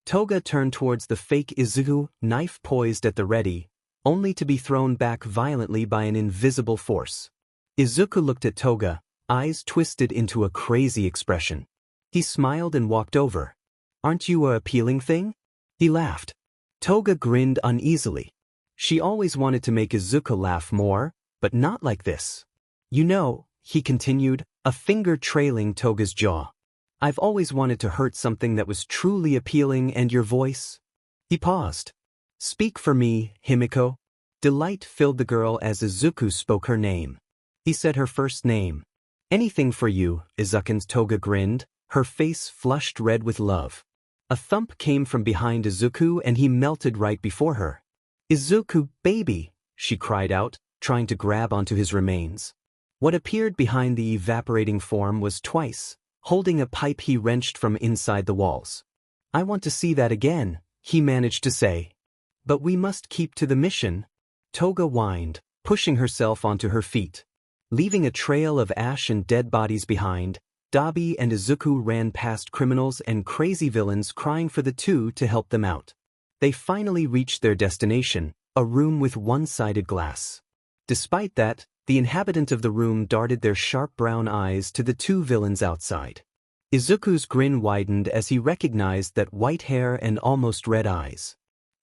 Toga turned towards the fake Izuku, knife poised at the ready, only to be thrown back violently by an invisible force. Izuku looked at Toga, eyes twisted into a crazy expression. He smiled and walked over. Aren't you a appealing thing? He laughed. Toga grinned uneasily. She always wanted to make Izuku laugh more, but not like this. You know, he continued, a finger trailing Toga's jaw. I've always wanted to hurt something that was truly appealing, and your voice? He paused. Speak for me, Himiko. Delight filled the girl as Izuku spoke her name. He said her first name. Anything for you, Izuku's. Toga grinned, her face flushed red with love. A thump came from behind Izuku and he melted right before her. Izuku, baby, she cried out, trying to grab onto his remains. What appeared behind the evaporating form was Twice, holding a pipe he wrenched from inside the walls. I want to see that again, he managed to say. But we must keep to the mission. Toga whined, pushing herself onto her feet. Leaving a trail of ash and dead bodies behind, Dabi and Izuku ran past criminals and crazy villains crying for the two to help them out. They finally reached their destination, a room with one-sided glass. Despite that, the inhabitant of the room darted their sharp brown eyes to the two villains outside. Izuku's grin widened as he recognized that white hair and almost red eyes.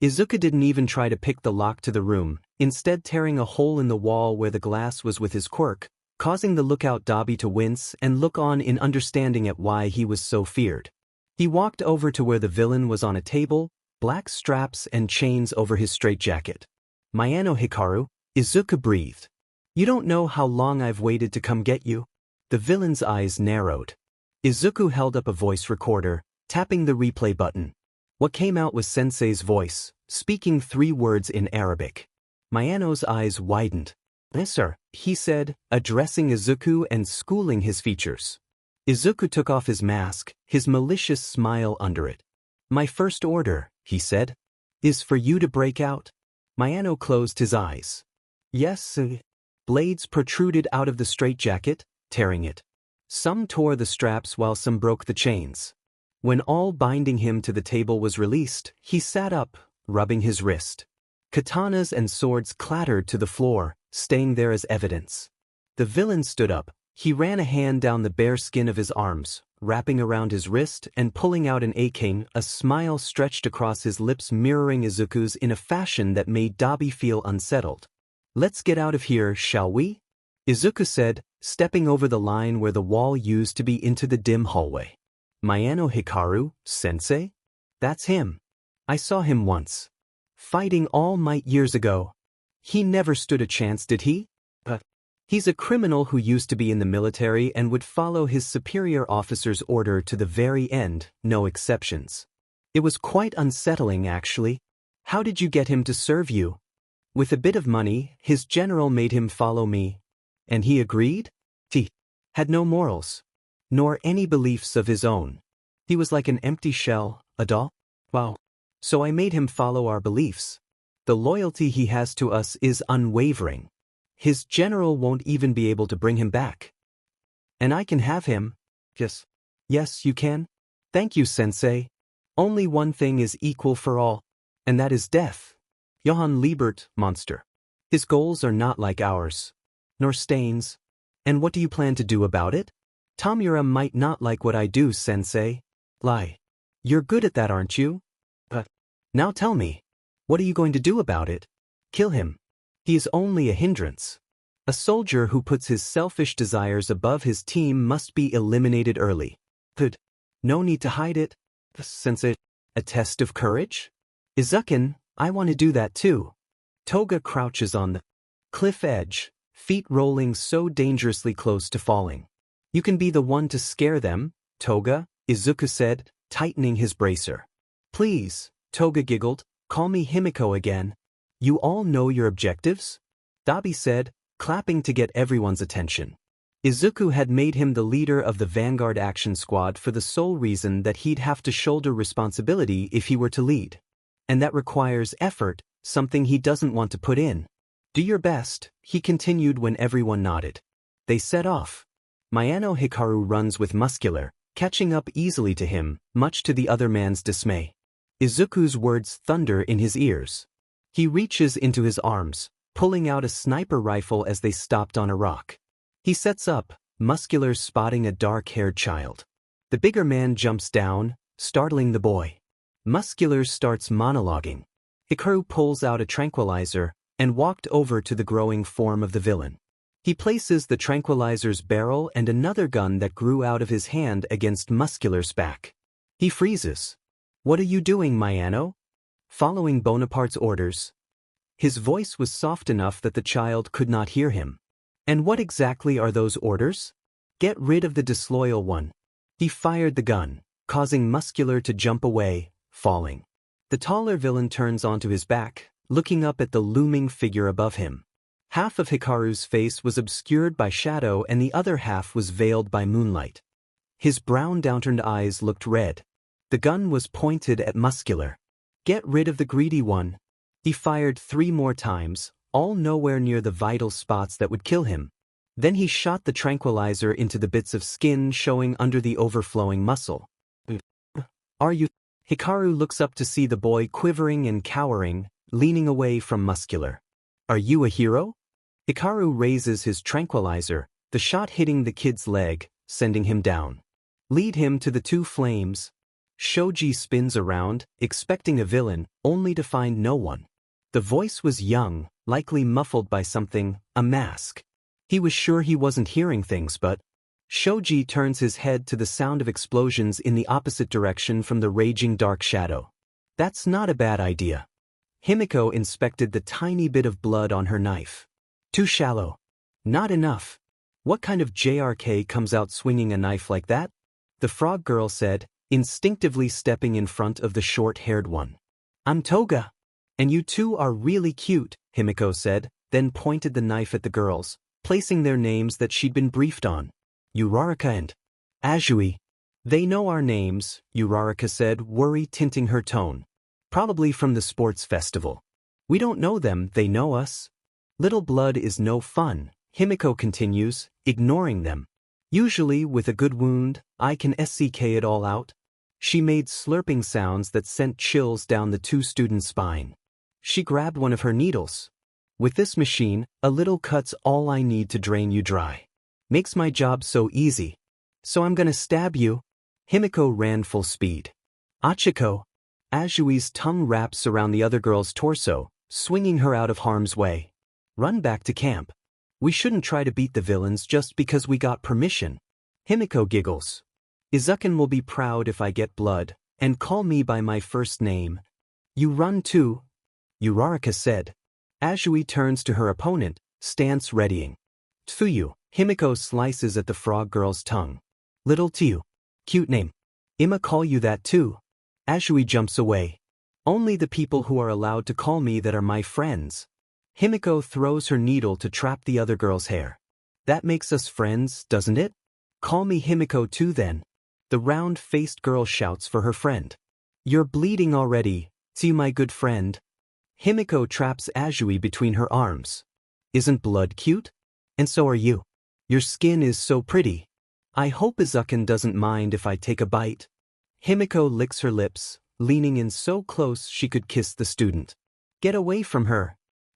Izuku didn't even try to pick the lock to the room, instead tearing a hole in the wall where the glass was with his quirk, causing the lookout Dabi to wince and look on in understanding at why he was so feared. He walked over to where the villain was on a table, black straps and chains over his straitjacket. "Miyano Hikaru," Izuku breathed. "You don't know how long I've waited to come get you?" The villain's eyes narrowed. Izuku held up a voice recorder, tapping the replay button. What came out was Sensei's voice, speaking 3 words in Arabic. Miyano's eyes widened. "Yes, sir," he said, addressing Izuku and schooling his features. Izuku took off his mask, his malicious smile under it. "My first order," he said, "is for you to break out." Miyano closed his eyes. "Yes, sir." Blades protruded out of the straitjacket, tearing it. Some tore the straps while some broke the chains. When all binding him to the table was released, he sat up, rubbing his wrist. Katanas and swords clattered to the floor, staying there as evidence. The villain stood up. He ran a hand down the bare skin of his arms, wrapping around his wrist and pulling out an AK, a smile stretched across his lips mirroring Izuku's in a fashion that made Dabi feel unsettled. "Let's get out of here, shall we?" Izuku said, stepping over the line where the wall used to be into the dim hallway. "Miyano Hikaru, sensei? That's him. I saw him once. Fighting All Might years ago. He never stood a chance, did he? He's a criminal who used to be in the military and would follow his superior officer's order to the very end, no exceptions. It was quite unsettling, actually. How did you get him to serve you?" "With a bit of money, his general made him follow me." "And he agreed?" "He had no morals, nor any beliefs of his own. He was like an empty shell, a doll." "Wow. So I made him follow our beliefs. The loyalty he has to us is unwavering. His general won't even be able to bring him back. And I can have him." "Yes. Yes, you can. Thank you, sensei. Only one thing is equal for all, and that is death. Johann Liebert, monster. His goals are not like ours. Nor Stain's. And what do you plan to do about it?" "Tamura might not like what I do, sensei." "Lie. You're good at that, aren't you?" Now tell me, what are you going to do about it?" "Kill him. He is only a hindrance. A soldier who puts his selfish desires above his team must be eliminated early." "Good. No need to hide it." "Sensei, a test of courage?" "Izuku, I want to do that too." Toga crouches on the cliff edge, feet rolling so dangerously close to falling. "You can be the one to scare them, Toga," Izuku said, tightening his bracer. "Please," Toga giggled, "call me Himiko again. You all know your objectives?" Dabi said, clapping to get everyone's attention. Izuku had made him the leader of the Vanguard action squad for the sole reason that he'd have to shoulder responsibility if he were to lead. And that requires effort, something he doesn't want to put in. "Do your best," he continued when everyone nodded. They set off. Miyano Hikaru runs with Muscular, catching up easily to him, much to the other man's dismay. Izuku's words thunder in his ears. He reaches into his arms, pulling out a sniper rifle as they stopped on a rock. He sets up, Muscular spotting a dark-haired child. The bigger man jumps down, startling the boy. Muscular starts monologuing. Hikaru pulls out a tranquilizer and walked over to the growing form of the villain. He places the tranquilizer's barrel and another gun that grew out of his hand against Muscular's back. He freezes. "What are you doing, Miyano?" "Following Bonaparte's orders." His voice was soft enough that the child could not hear him. "And what exactly are those orders?" "Get rid of the disloyal one." He fired the gun, causing Muscular to jump away, falling. The taller villain turns onto his back, looking up at the looming figure above him. Half of Hikaru's face was obscured by shadow and the other half was veiled by moonlight. His brown downturned eyes looked red. The gun was pointed at Muscular. "Get rid of the greedy one." He fired 3 more times, all nowhere near the vital spots that would kill him. Then he shot the tranquilizer into the bits of skin showing under the overflowing muscle. Are you? Hikaru looks up to see the boy quivering and cowering, leaning away from Muscular. Are you a hero? Hikaru raises his tranquilizer, the shot hitting the kid's leg, sending him down. Lead him to the two flames. Shoji spins around, expecting a villain, only to find no one. The voice was young, likely muffled by something, a mask. He was sure he wasn't hearing things, but Shoji turns his head to the sound of explosions in the opposite direction from the raging dark shadow. That's not a bad idea. Himiko inspected the tiny bit of blood on her knife. Too shallow. Not enough. What kind of JRK comes out swinging a knife like that? The frog girl said, instinctively stepping in front of the short-haired one. I'm Toga. And you two are really cute, Himiko said, then pointed the knife at the girls, placing their names that she'd been briefed on. Uraraka and Azui. They know our names, Uraraka said, worry tinting her tone. Probably from the sports festival. We don't know them, they know us. Little blood is no fun, Himiko continues, ignoring them. Usually, with a good wound, I can SCK it all out. She made slurping sounds that sent chills down the two students' spine. She grabbed one of her needles. With this machine, a little cut's all I need to drain you dry. Makes my job so easy. So I'm gonna stab you. Himiko ran full speed. Achiko. Azui's tongue wraps around the other girl's torso, swinging her out of harm's way. Run back to camp. We shouldn't try to beat the villains just because we got permission. Himiko giggles. Izuku will be proud if I get blood, and call me by my first name. You run too, Uraraka said. Azui turns to her opponent, stance readying. Tfuyu, Himiko slices at the frog girl's tongue. Little Tiu. Cute name. Ima call you that too. Azui jumps away. Only the people who are allowed to call me that are my friends. Himiko throws her needle to trap the other girl's hair. That makes us friends, doesn't it? Call me Himiko too then. The round-faced girl shouts for her friend. You're bleeding already, Tiu my good friend. Himiko traps Azui between her arms. Isn't blood cute? And so are you. Your skin is so pretty. I hope Izuku doesn't mind if I take a bite. Himiko licks her lips, leaning in so close she could kiss the student. Get away from her.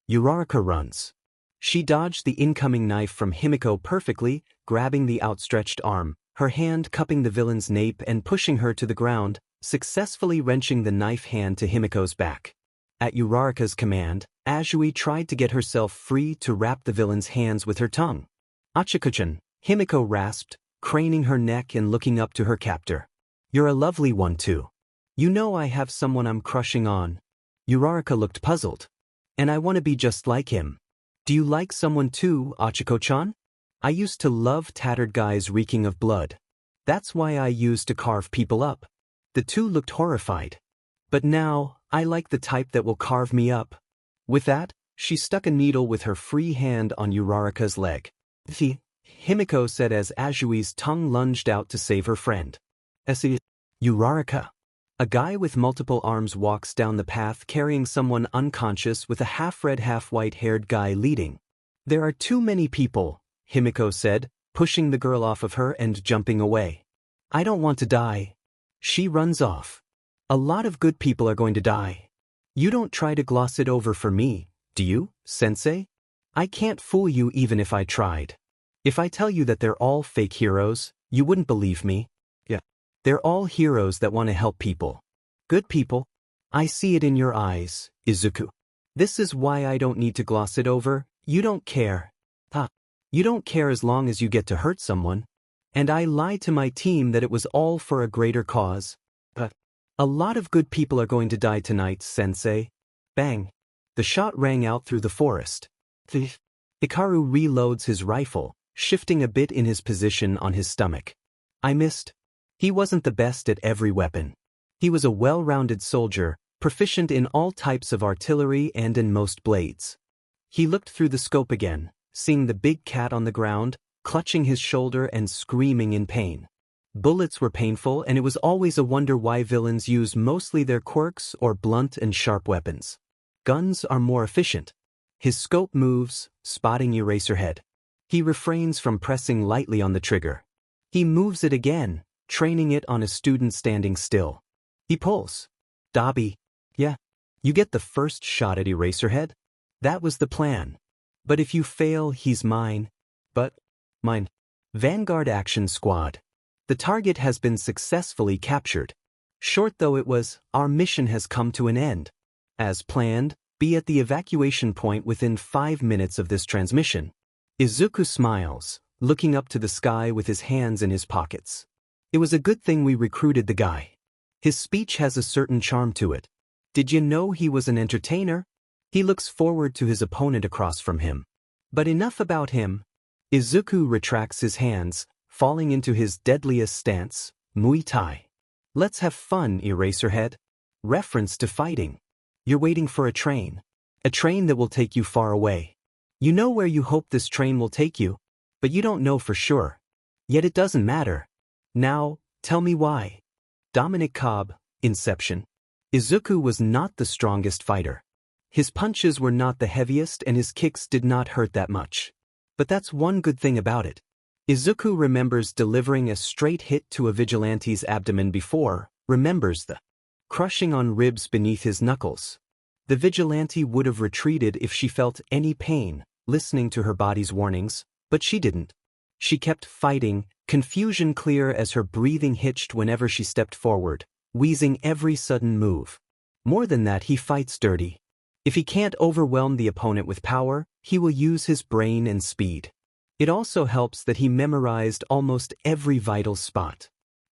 Uraraka runs. She dodged the incoming knife from Himiko perfectly, grabbing the outstretched arm, her hand cupping the villain's nape and pushing her to the ground, successfully wrenching the knife hand to Himiko's back. At Uraraka's command, Azui tried to get herself free to wrap the villain's hands with her tongue. Achiko-chan, Himiko rasped, craning her neck and looking up to her captor. You're a lovely one too. You know I have someone I'm crushing on. Uraraka looked puzzled. And I want to be just like him. Do you like someone too, Achiko-chan? I used to love tattered guys reeking of blood. That's why I used to carve people up. The two looked horrified. But now, I like the type that will carve me up. With that, she stuck a needle with her free hand on Uraraka's leg. Himiko said as Azui's tongue lunged out to save her friend. Uraraka. A guy with multiple arms walks down the path carrying someone unconscious with a half-red half-white-haired guy leading. There are too many people, Himiko said, pushing the girl off of her and jumping away. I don't want to die. She runs off. A lot of good people are going to die. You don't try to gloss it over for me, do you, sensei? I can't fool you even if I tried. If I tell you that they're all fake heroes, you wouldn't believe me. Yeah. They're all heroes that want to help people. Good people. I see it in your eyes, Izuku. This is why I don't need to gloss it over. You don't care. You don't care as long as you get to hurt someone. And I lied to my team that it was all for a greater cause. But a lot of good people are going to die tonight, sensei. Bang. The shot rang out through the forest. Hikaru reloads his rifle, shifting a bit in his position on his stomach. I missed. He wasn't the best at every weapon. He was a well-rounded soldier, proficient in all types of artillery and in most blades. He looked through the scope again, seeing the big cat on the ground, clutching his shoulder and screaming in pain. Bullets were painful, and it was always a wonder why villains use mostly their quirks or blunt and sharp weapons. Guns are more efficient. His scope moves, spotting Eraserhead. He refrains from pressing lightly on the trigger. He moves it again, training it on a student standing still. He pulls. Dobby. Yeah. You get the first shot at Eraserhead? That was the plan. But if you fail, he's mine. But mine. Vanguard Action Squad. The target has been successfully captured. Short though it was, our mission has come to an end. As planned, be at the evacuation point within 5 minutes of this transmission. Izuku smiles, looking up to the sky with his hands in his pockets. It was a good thing we recruited the guy. His speech has a certain charm to it. Did you know he was an entertainer? He looks forward to his opponent across from him. But enough about him. Izuku retracts his hands, falling into his deadliest stance, Muay Thai. Let's have fun, Eraserhead. Reference to fighting. You're waiting for a train. A train that will take you far away. You know where you hope this train will take you, but you don't know for sure. Yet it doesn't matter. Now, tell me why. Dominic Cobb, Inception. Izuku was not the strongest fighter. His punches were not the heaviest and his kicks did not hurt that much. But that's one good thing about it. Izuku remembers delivering a straight hit to a vigilante's abdomen before, remembers the crushing on ribs beneath his knuckles. The vigilante would have retreated if she felt any pain, listening to her body's warnings, but she didn't. She kept fighting, confusion clear as her breathing hitched whenever she stepped forward, wheezing every sudden move. More than that, he fights dirty. If he can't overwhelm the opponent with power, he will use his brain and speed. It also helps that he memorized almost every vital spot.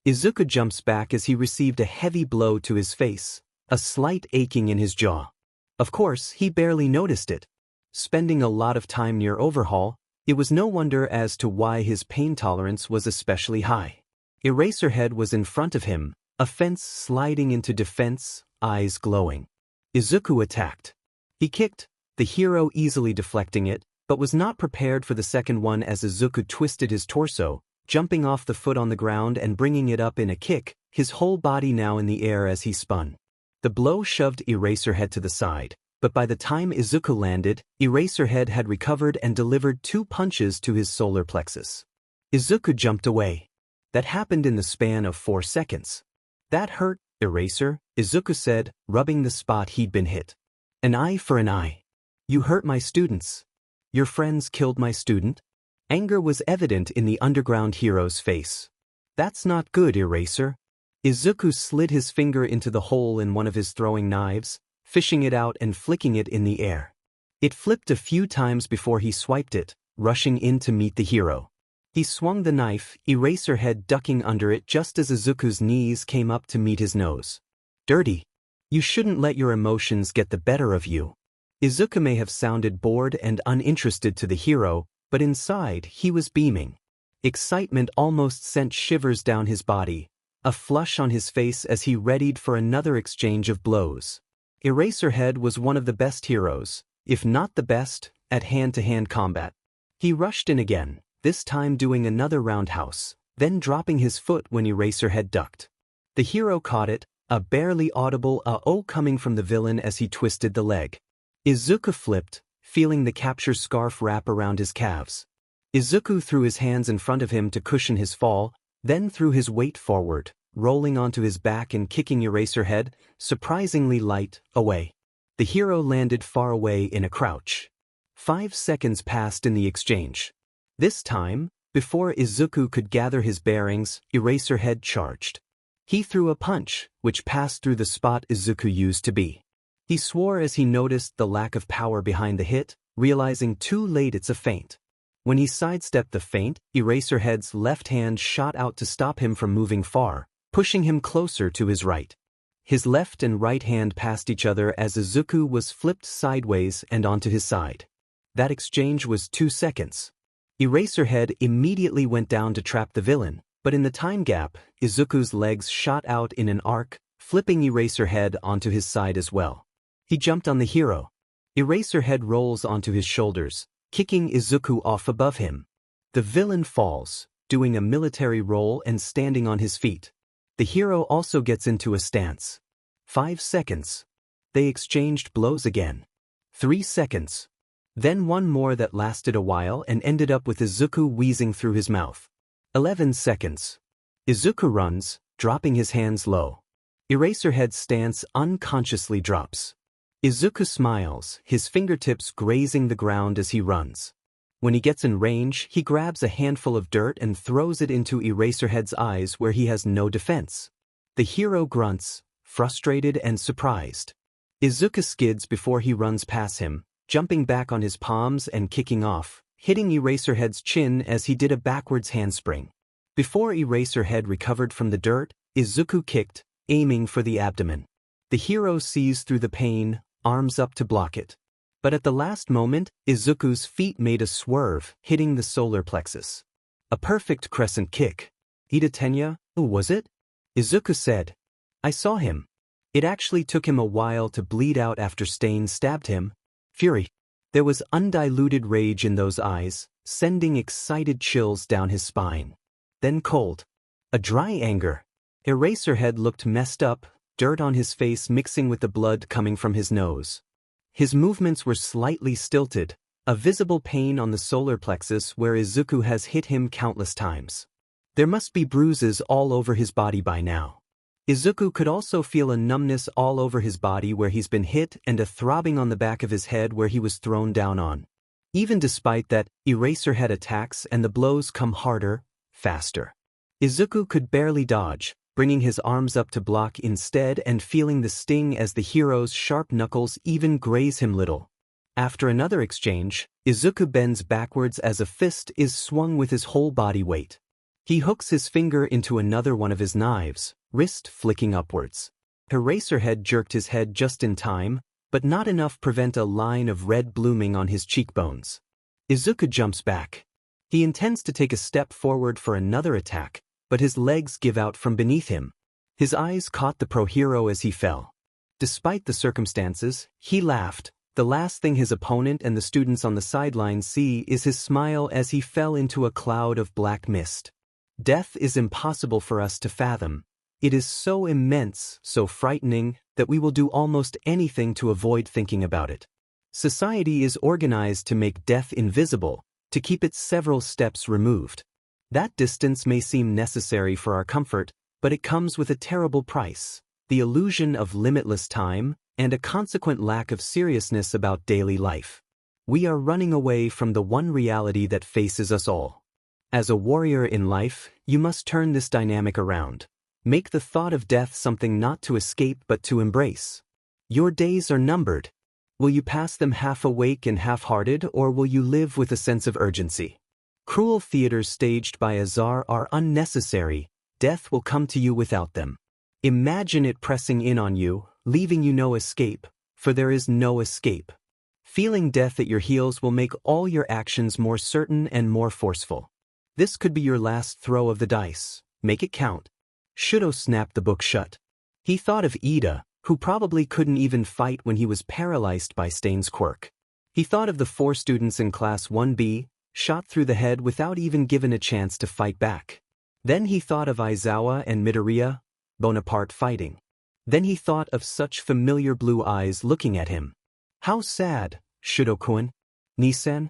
Izuku jumps back as he received a heavy blow to his face, a slight aching in his jaw. Of course, he barely noticed it. Spending a lot of time near Overhaul, it was no wonder as to why his pain tolerance was especially high. Eraserhead was in front of him, a fence sliding into defense, eyes glowing. Izuku attacked. He kicked, the hero easily deflecting it, but was not prepared for the second one as Izuku twisted his torso, jumping off the foot on the ground and bringing it up in a kick, his whole body now in the air as he spun. The blow shoved Eraserhead to the side, but by the time Izuku landed, Eraserhead had recovered and delivered 2 punches to his solar plexus. Izuku jumped away. That happened in the span of 4 seconds. That hurt, Eraser, Izuku said, rubbing the spot he'd been hit. An eye for an eye. You hurt my students. Your friends killed my student? Anger was evident in the underground hero's face. That's not good, Eraser. Izuku slid his finger into the hole in one of his throwing knives, fishing it out and flicking it in the air. It flipped a few times before he swiped it, rushing in to meet the hero. He swung the knife, Eraserhead ducking under it just as Izuku's knees came up to meet his nose. Dirty. You shouldn't let your emotions get the better of you. Izuku may have sounded bored and uninterested to the hero, but inside he was beaming. Excitement almost sent shivers down his body, a flush on his face as he readied for another exchange of blows. Eraserhead was one of the best heroes, if not the best, at hand-to-hand combat. He rushed in again, this time doing another roundhouse, then dropping his foot when Eraserhead ducked. The hero caught it, a barely audible "uh-oh" coming from the villain as he twisted the leg. Izuku flipped, feeling the capture scarf wrap around his calves. Izuku threw his hands in front of him to cushion his fall, then threw his weight forward, rolling onto his back and kicking Eraserhead, surprisingly light, away. The hero landed far away in a crouch. 5 seconds passed in the exchange. This time, before Izuku could gather his bearings, Eraserhead charged. He threw a punch, which passed through the spot Izuku used to be. He swore as he noticed the lack of power behind the hit, realizing too late it's a feint. When he sidestepped the feint, Eraserhead's left hand shot out to stop him from moving far, pushing him closer to his right. His left and right hand passed each other as Izuku was flipped sideways and onto his side. That exchange was 2 seconds. Eraserhead immediately went down to trap the villain, but in the time gap, Izuku's legs shot out in an arc, flipping Eraserhead onto his side as well. He jumped on the hero. Eraserhead rolls onto his shoulders, kicking Izuku off above him. The villain falls, doing a military roll and standing on his feet. The hero also gets into a stance. 5 seconds. They exchanged blows again. 3 seconds. Then one more that lasted a while and ended up with Izuku wheezing through his mouth. 11 seconds. Izuku runs, dropping his hands low. Eraserhead's stance unconsciously drops. Izuku smiles, his fingertips grazing the ground as he runs. When he gets in range, he grabs a handful of dirt and throws it into Eraserhead's eyes where he has no defense. The hero grunts, frustrated and surprised. Izuku skids before he runs past him, jumping back on his palms and kicking off, hitting Eraserhead's chin as he did a backwards handspring. Before Eraserhead recovered from the dirt, Izuku kicked, aiming for the abdomen. The hero sees through the pain, arms up to block it. But at the last moment, Izuku's feet made a swerve, hitting the solar plexus. A perfect crescent kick. Ida Tenya, who was it? Izuku said. I saw him. It actually took him a while to bleed out after Stain stabbed him. Fury. There was undiluted rage in those eyes, sending excited chills down his spine. Then cold. A dry anger. Eraserhead looked messed up, dirt on his face mixing with the blood coming from his nose. His movements were slightly stilted, a visible pain on the solar plexus where Izuku has hit him countless times. There must be bruises all over his body by now. Izuku could also feel a numbness all over his body where he's been hit and a throbbing on the back of his head where he was thrown down on. Even despite that, Eraserhead attacks and the blows come harder, faster. Izuku could barely dodge, bringing his arms up to block instead and feeling the sting as the hero's sharp knuckles even graze him little. After another exchange, Izuku bends backwards as a fist is swung with his whole body weight. He hooks his finger into another one of his knives, wrist flicking upwards. Eraserhead jerked his head just in time, but not enough prevent a line of red blooming on his cheekbones. Izuku jumps back. He intends to take a step forward for another attack, but his legs give out from beneath him. His eyes caught the pro-hero as he fell. Despite the circumstances, he laughed. The last thing his opponent and the students on the sidelines see is his smile as he fell into a cloud of black mist. Death is impossible for us to fathom. It is so immense, so frightening, that we will do almost anything to avoid thinking about it. Society is organized to make death invisible, to keep it several steps removed. That distance may seem necessary for our comfort, but it comes with a terrible price, the illusion of limitless time, and a consequent lack of seriousness about daily life. We are running away from the one reality that faces us all. As a warrior in life, you must turn this dynamic around. Make the thought of death something not to escape but to embrace. Your days are numbered. Will you pass them half awake and half-hearted, or will you live with a sense of urgency? Cruel theaters staged by a czar are unnecessary. Death will come to you without them. Imagine it pressing in on you, leaving you no escape, for there is no escape. Feeling death at your heels will make all your actions more certain and more forceful. This could be your last throw of the dice. Make it count. Shudo snapped the book shut. He thought of Ida, who probably couldn't even fight when he was paralyzed by Stain's quirk. He thought of the 4 students in Class 1B, shot through the head without even given a chance to fight back. Then he thought of Aizawa and Midoriya, Bonaparte fighting. Then he thought of such familiar blue eyes looking at him. How sad, Shudo-kun. Nisan?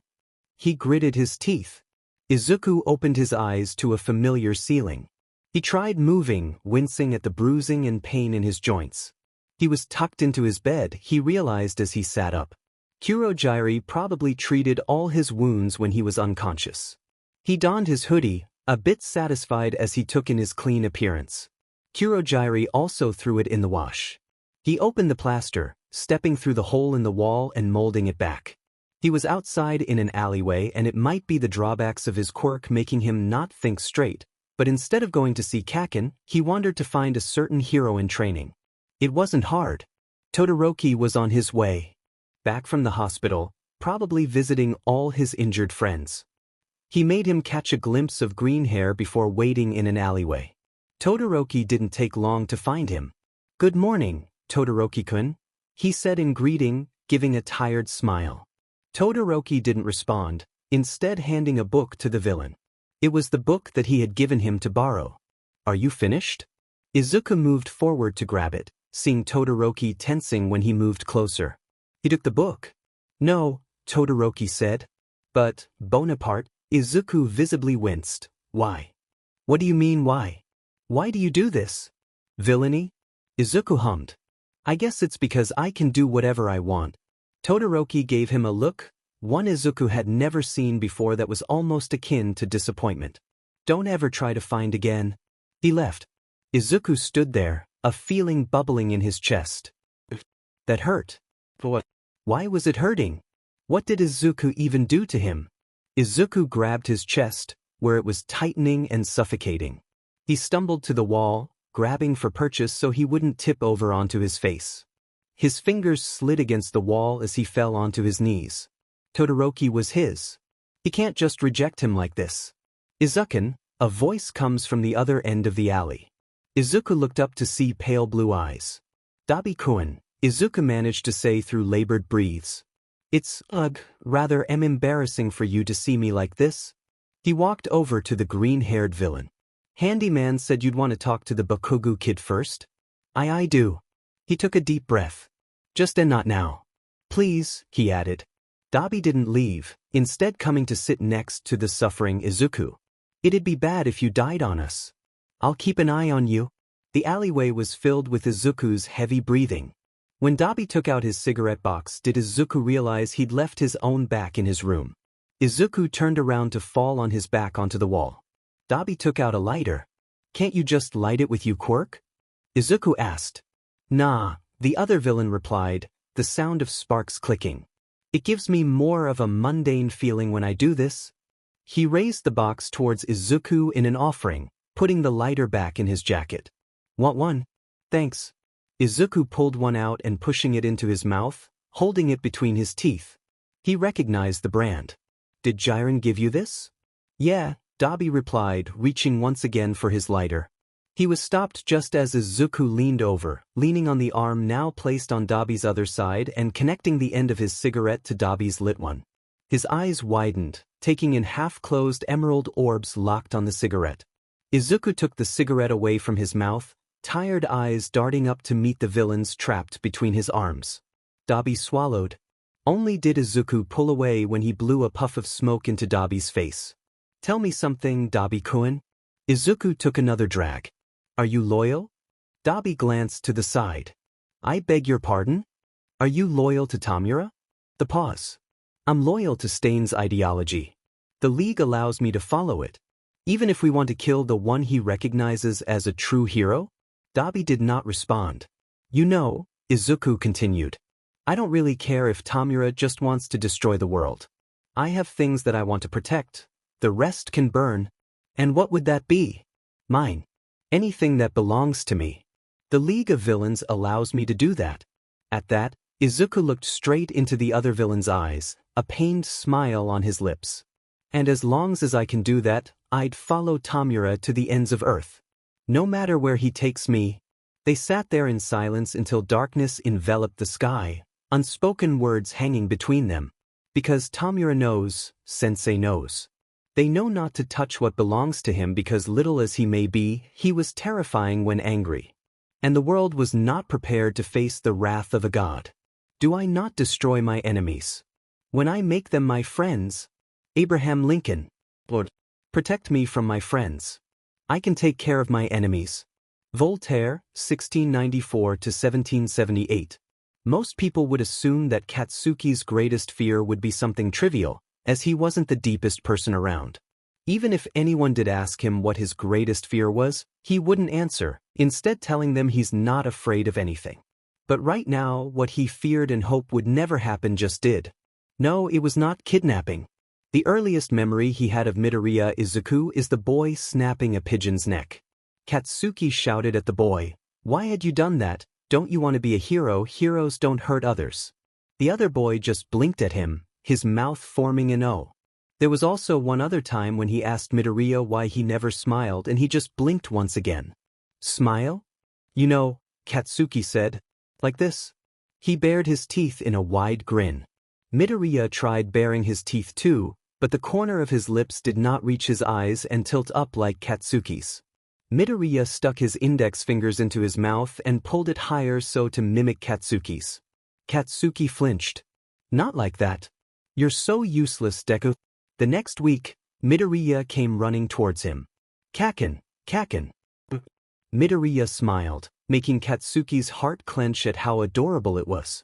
He gritted his teeth. Izuku opened his eyes to a familiar ceiling. He tried moving, wincing at the bruising and pain in his joints. He was tucked into his bed, he realized as he sat up. Kurogyari probably treated all his wounds when he was unconscious. He donned his hoodie, a bit satisfied as he took in his clean appearance. Kurogyari also threw it in the wash. He opened the plaster, stepping through the hole in the wall and molding it back. He was outside in an alleyway, and it might be the drawbacks of his quirk making him not think straight, but instead of going to see Kaken, he wandered to find a certain hero in training. It wasn't hard. Todoroki was on his way. Back from the hospital, probably visiting all his injured friends. He made him catch a glimpse of green hair before waiting in an alleyway. Todoroki didn't take long to find him. "Good morning, Todoroki-kun," he said in greeting, giving a tired smile. Todoroki didn't respond, instead handing a book to the villain. It was the book that he had given him to borrow. "Are you finished?" Izuku moved forward to grab it, seeing Todoroki tensing when he moved closer. He took the book. "No, Todoroki said. But, Bonaparte, Izuku visibly winced. Why? What do you mean why? Why do you do this? Villainy? Izuku hummed. I guess it's because I can do whatever I want. Todoroki gave him a look, one Izuku had never seen before that was almost akin to disappointment. Don't ever try to find again. He left. Izuku stood there, a feeling bubbling in his chest. That hurt. What? Why was it hurting? What did Izuku even do to him? Izuku grabbed his chest, where it was tightening and suffocating. He stumbled to the wall, grabbing for purchase so he wouldn't tip over onto his face. His fingers slid against the wall as he fell onto his knees. Todoroki was his. He can't just reject him like this. Izuku, a voice comes from the other end of the alley. Izuku looked up to see pale blue eyes. Dabi-kun, Izuku managed to say through labored breaths. It's, rather embarrassing for you to see me like this. He walked over to the green-haired villain. Handyman said you'd want to talk to the Bakugo kid first? I do. He took a deep breath. Just and not now. Please, he added. Dabi didn't leave, instead coming to sit next to the suffering Izuku. It'd be bad if you died on us. I'll keep an eye on you. The alleyway was filled with Izuku's heavy breathing. When Dabi took out his cigarette box, did Izuku realize he'd left his own back in his room. Izuku turned around to fall on his back onto the wall. Dabi took out a lighter. Can't you just light it with you, quirk? Izuku asked. Nah, the other villain replied, the sound of sparks clicking. It gives me more of a mundane feeling when I do this. He raised the box towards Izuku in an offering, putting the lighter back in his jacket. Want one? Thanks. Izuku pulled one out and pushing it into his mouth, holding it between his teeth. He recognized the brand. Did Jiren give you this? Yeah, Dabi replied, reaching once again for his lighter. He was stopped just as Izuku leaned over, leaning on the arm now placed on Dabi's other side and connecting the end of his cigarette to Dabi's lit one. His eyes widened, taking in half-closed emerald orbs locked on the cigarette. Izuku took the cigarette away from his mouth, tired eyes darting up to meet the villains trapped between his arms. Dabi swallowed. Only did Izuku pull away when he blew a puff of smoke into Dabi's face. Tell me something, Dabi-kun. Izuku took another drag. Are you loyal? Dabi glanced to the side. I beg your pardon? Are you loyal to Tamura? The pause. I'm loyal to Stain's ideology. The League allows me to follow it. Even if we want to kill the one he recognizes as a true hero? Dabi did not respond. You know, Izuku continued. I don't really care if Tamura just wants to destroy the world. I have things that I want to protect. The rest can burn. And what would that be? Mine. Anything that belongs to me. The League of Villains allows me to do that. At that, Izuku looked straight into the other villain's eyes, a pained smile on his lips. And as long as I can do that, I'd follow Tamura to the ends of Earth. No matter where he takes me. They sat there in silence until darkness enveloped the sky, unspoken words hanging between them. Because Tamura knows, Sensei knows. They know not to touch what belongs to him because little as he may be, he was terrifying when angry. And the world was not prepared to face the wrath of a god. Do I not destroy my enemies? When I make them my friends? Abraham Lincoln. Lord, protect me from my friends. I can take care of my enemies. Voltaire, 1694 to 1778. Most people would assume that Katsuki's greatest fear would be something trivial, as he wasn't the deepest person around. Even if anyone did ask him what his greatest fear was, he wouldn't answer, instead telling them he's not afraid of anything. But right now, what he feared and hoped would never happen just did. No, it was not kidnapping. The earliest memory he had of Midoriya Izuku is the boy snapping a pigeon's neck. Katsuki shouted at the boy, "Why had you done that? Don't you want to be a hero? Heroes don't hurt others." The other boy just blinked at him, his mouth forming an O. There was also one other time when he asked Midoriya why he never smiled and he just blinked once again. Smile? You know, Katsuki said. Like this. He bared his teeth in a wide grin. Midoriya tried baring his teeth too, but the corner of his lips did not reach his eyes and tilt up like Katsuki's. Midoriya stuck his index fingers into his mouth and pulled it higher so to mimic Katsuki's. Katsuki flinched. Not like that. You're so useless, Deku. The next week, Midoriya came running towards him. Kaken, Kaken. Midoriya smiled, making Katsuki's heart clench at how adorable it was.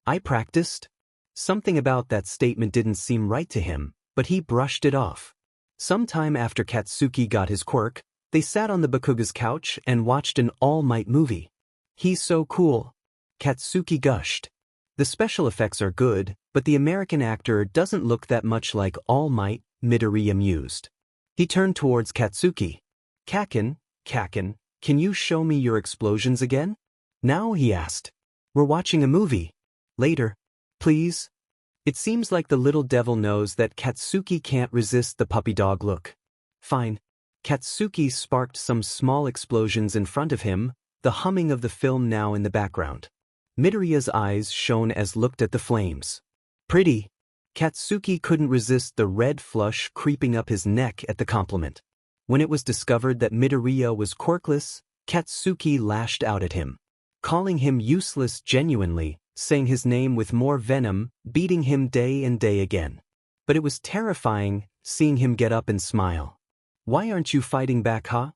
I practiced? Something about that statement didn't seem right to him, but he brushed it off. Sometime after Katsuki got his quirk, they sat on the Bakuga's couch and watched an All Might movie. He's so cool. Katsuki gushed. The special effects are good, but the American actor doesn't look that much like All Might, Midoriya mused. He turned towards Katsuki. Kaken, Kaken, can you show me your explosions again? Now, he asked. We're watching a movie. Later. Please? It seems like the little devil knows that Katsuki can't resist the puppy dog look. Fine. Katsuki sparked some small explosions in front of him, the humming of the film now in the background. Midoriya's eyes shone as looked at the flames. Pretty. Katsuki couldn't resist the red flush creeping up his neck at the compliment. When it was discovered that Midoriya was quirkless, Katsuki lashed out at him. Calling him useless genuinely, saying his name with more venom, beating him day and day again. But it was terrifying, seeing him get up and smile. Why aren't you fighting back, huh?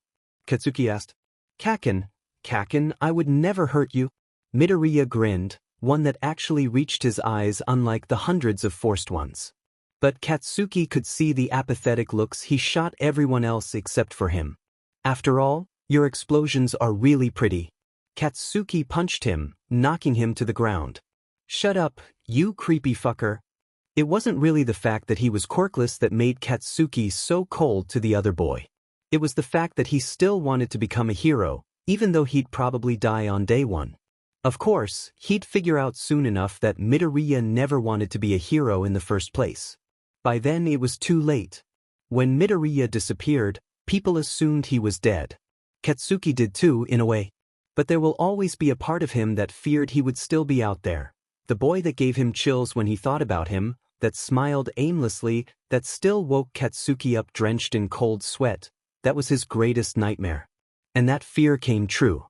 Katsuki asked. Kaken, Kaken, I would never hurt you. Midoriya grinned, one that actually reached his eyes unlike the hundreds of forced ones. But Katsuki could see the apathetic looks he shot everyone else except for him. After all, your explosions are really pretty. Katsuki punched him, knocking him to the ground. Shut up, you creepy fucker. It wasn't really the fact that he was quirkless that made Katsuki so cold to the other boy. It was the fact that he still wanted to become a hero, even though he'd probably die on day one. Of course, he'd figure out soon enough that Midoriya never wanted to be a hero in the first place. By then it was too late. When Midoriya disappeared, people assumed he was dead. Katsuki did too, in a way. But there will always be a part of him that feared he would still be out there. The boy that gave him chills when he thought about him, that smiled aimlessly, that still woke Katsuki up drenched in cold sweat, that was his greatest nightmare. And that fear came true.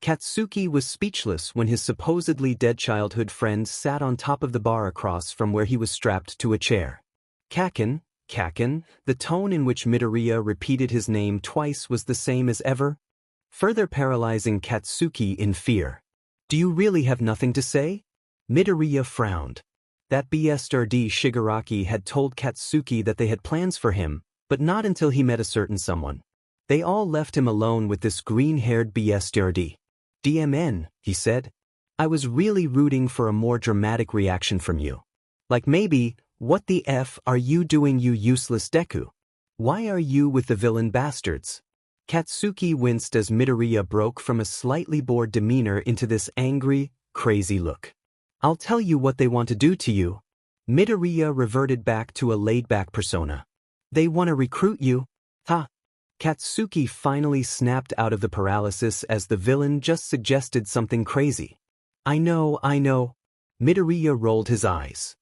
Katsuki was speechless when his supposedly dead childhood friend sat on top of the bar across from where he was strapped to a chair. Kaken, Kaken, the tone in which Midoriya repeated his name twice was the same as ever, further paralyzing Katsuki in fear. Do you really have nothing to say? Midoriya frowned. That BSRD Shigaraki had told Katsuki that they had plans for him, but not until he met a certain someone. They all left him alone with this green-haired BSRD. DMN, he said. I was really rooting for a more dramatic reaction from you. Like maybe, what the F are you doing, you useless Deku? Why are you with the villain bastards? Katsuki winced as Midoriya broke from a slightly bored demeanor into this angry, crazy look. I'll tell you what they want to do to you. Midoriya reverted back to a laid-back persona. They want to recruit you. Ha! Katsuki finally snapped out of the paralysis as the villain just suggested something crazy. I know. Midoriya rolled his eyes.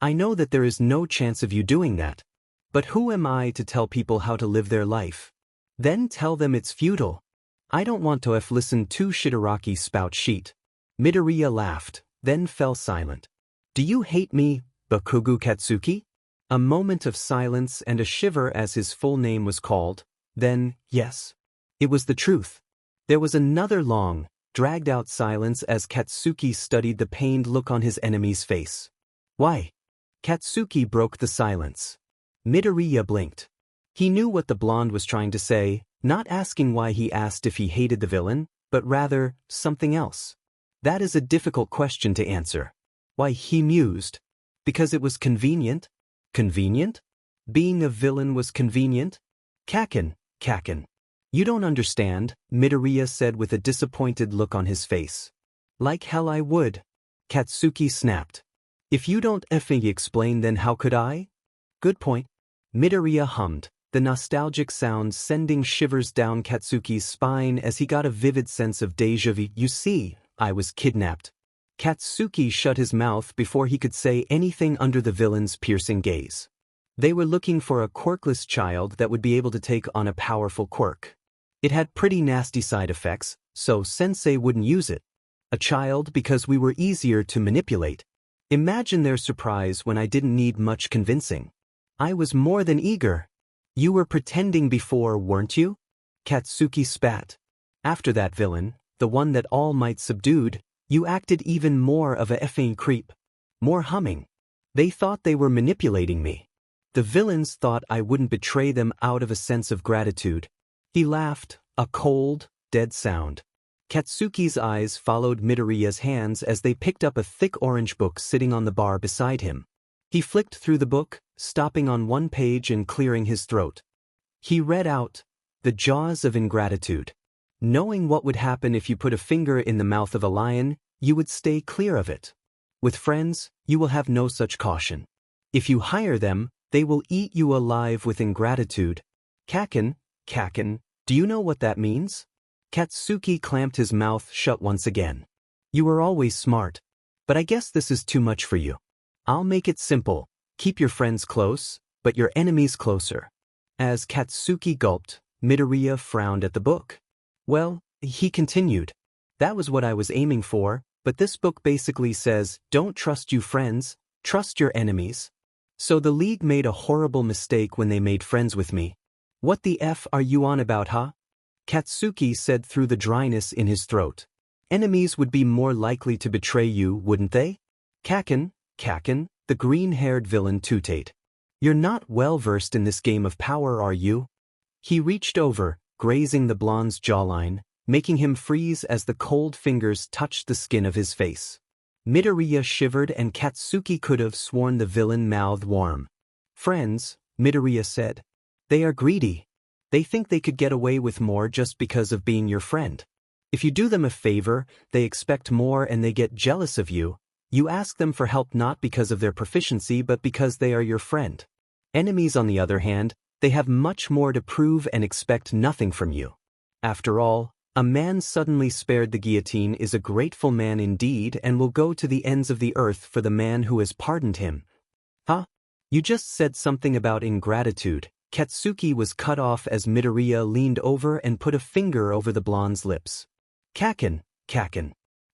I know that there is no chance of you doing that. But who am I to tell people how to live their life? Then tell them it's futile. I don't want to listen to Shigaraki spout shit. Midoriya laughed, then fell silent. Do you hate me, Bakugo Katsuki? A moment of silence and a shiver as his full name was called. Then, yes. It was the truth. There was another long, dragged-out silence as Katsuki studied the pained look on his enemy's face. Why? Katsuki broke the silence. Midoriya blinked. He knew what the blonde was trying to say, not asking why he asked if he hated the villain, but rather, something else. That is a difficult question to answer. Why, he mused. Because it was convenient? Convenient? Being a villain was convenient? Kaken, Kaken. You don't understand, Midoriya said with a disappointed look on his face. Like hell I would. Katsuki snapped. If you don't effing explain, then how could I? Good point. Midoriya hummed, the nostalgic sound sending shivers down Katsuki's spine as he got a vivid sense of déjà vu. You see, I was kidnapped. Katsuki shut his mouth before he could say anything under the villain's piercing gaze. They were looking for a quirkless child that would be able to take on a powerful quirk. It had pretty nasty side effects, so Sensei wouldn't use it. A child because we were easier to manipulate. Imagine their surprise when I didn't need much convincing. I was more than eager. You were pretending before, weren't you? Katsuki spat. After that villain, the one that All Might subdued, you acted even more of a effing creep. More humming. They thought they were manipulating me. The villains thought I wouldn't betray them out of a sense of gratitude. He laughed, a cold, dead sound. Katsuki's eyes followed Midoriya's hands as they picked up a thick orange book sitting on the bar beside him. He flicked through the book, stopping on one page and clearing his throat. He read out, "The Jaws of Ingratitude. Knowing what would happen if you put a finger in the mouth of a lion, you would stay clear of it. With friends, you will have no such caution. If you hire them, they will eat you alive with ingratitude. Kaken, do you know what that means?" Katsuki clamped his mouth shut once again. "You were always smart. But I guess this is too much for you. I'll make it simple. Keep your friends close, but your enemies closer." As Katsuki gulped, Midoriya frowned at the book. "Well," he continued, "that was what I was aiming for, but this book basically says, don't trust you friends, trust your enemies. So the League made a horrible mistake when they made friends with me. What the F are you on about, huh?" Katsuki said through the dryness in his throat. "Enemies would be more likely to betray you, wouldn't they?" Kaken, the green-haired villain tooted. "You're not well-versed in this game of power, are you?" He reached over, grazing the blonde's jawline, making him freeze as the cold fingers touched the skin of his face. Midoriya shivered and Katsuki could have sworn the villain mouthed warm. "Friends," Midoriya said. "They are greedy. They think they could get away with more just because of being your friend. If you do them a favor, they expect more and they get jealous of you. You ask them for help not because of their proficiency but because they are your friend. Enemies, on the other hand, they have much more to prove and expect nothing from you. After all, a man suddenly spared the guillotine is a grateful man indeed and will go to the ends of the earth for the man who has pardoned him." "Huh? You just said something about ingratitude." Katsuki was cut off as Midoriya leaned over and put a finger over the blonde's lips. Kaken,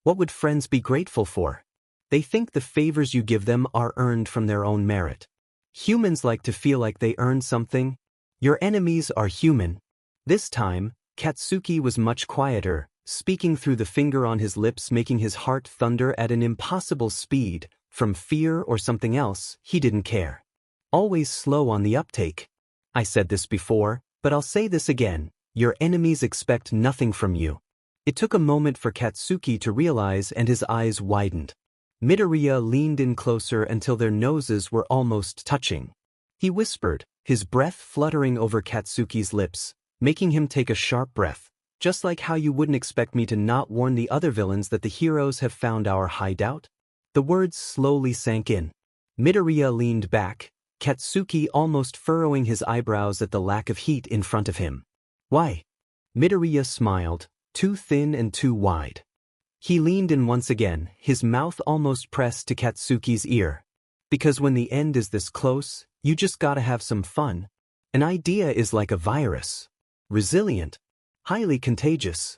what would friends be grateful for? They think the favors you give them are earned from their own merit. Humans like to feel like they earned something. Your enemies are human." This time, Katsuki was much quieter, speaking through the finger on his lips, making his heart thunder at an impossible speed. From fear or something else, he didn't care. Always slow on the uptake. "I said this before, but I'll say this again. Your enemies expect nothing from you." It took a moment for Katsuki to realize and his eyes widened. Midoriya leaned in closer until their noses were almost touching. He whispered, his breath fluttering over Katsuki's lips, making him take a sharp breath. "Just like how you wouldn't expect me to not warn the other villains that the heroes have found our hideout?" The words slowly sank in. Midoriya leaned back, Katsuki almost furrowing his eyebrows at the lack of heat in front of him. "Why?" Midoriya smiled, too thin and too wide. He leaned in once again, his mouth almost pressed to Katsuki's ear. "Because when the end is this close, you just gotta have some fun. An idea is like a virus. Resilient. Highly contagious.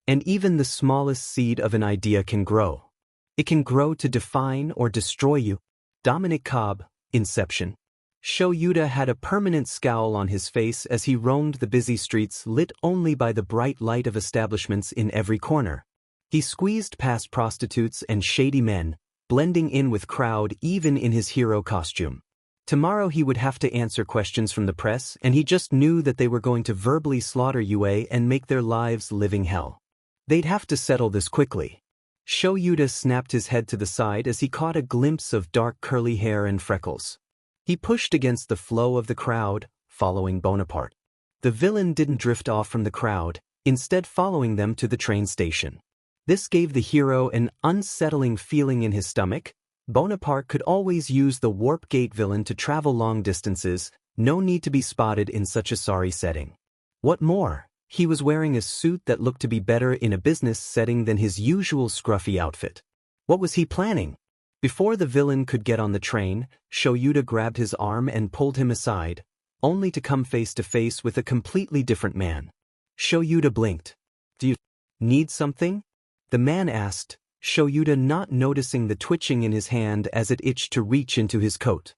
And even the smallest seed of an idea can grow. It can grow to define or destroy you." Dominic Cobb, Inception. Shoyuda had a permanent scowl on his face as he roamed the busy streets lit only by the bright light of establishments in every corner. He squeezed past prostitutes and shady men, blending in with crowd even in his hero costume. Tomorrow he would have to answer questions from the press and he just knew that they were going to verbally slaughter UA and make their lives living hell. They'd have to settle this quickly. Shoyuda snapped his head to the side as he caught a glimpse of dark curly hair and freckles. He pushed against the flow of the crowd, following Bonaparte. The villain didn't drift off from the crowd, instead following them to the train station. This gave the hero an unsettling feeling in his stomach. Bonaparte could always use the warp gate villain to travel long distances, no need to be spotted in such a sorry setting. What more, he was wearing a suit that looked to be better in a business setting than his usual scruffy outfit. What was he planning? Before the villain could get on the train, Shoyuda grabbed his arm and pulled him aside, only to come face to face with a completely different man. Shoyuda blinked. "Do you need something?" The man asked, Shoyuta not noticing the twitching in his hand as it itched to reach into his coat.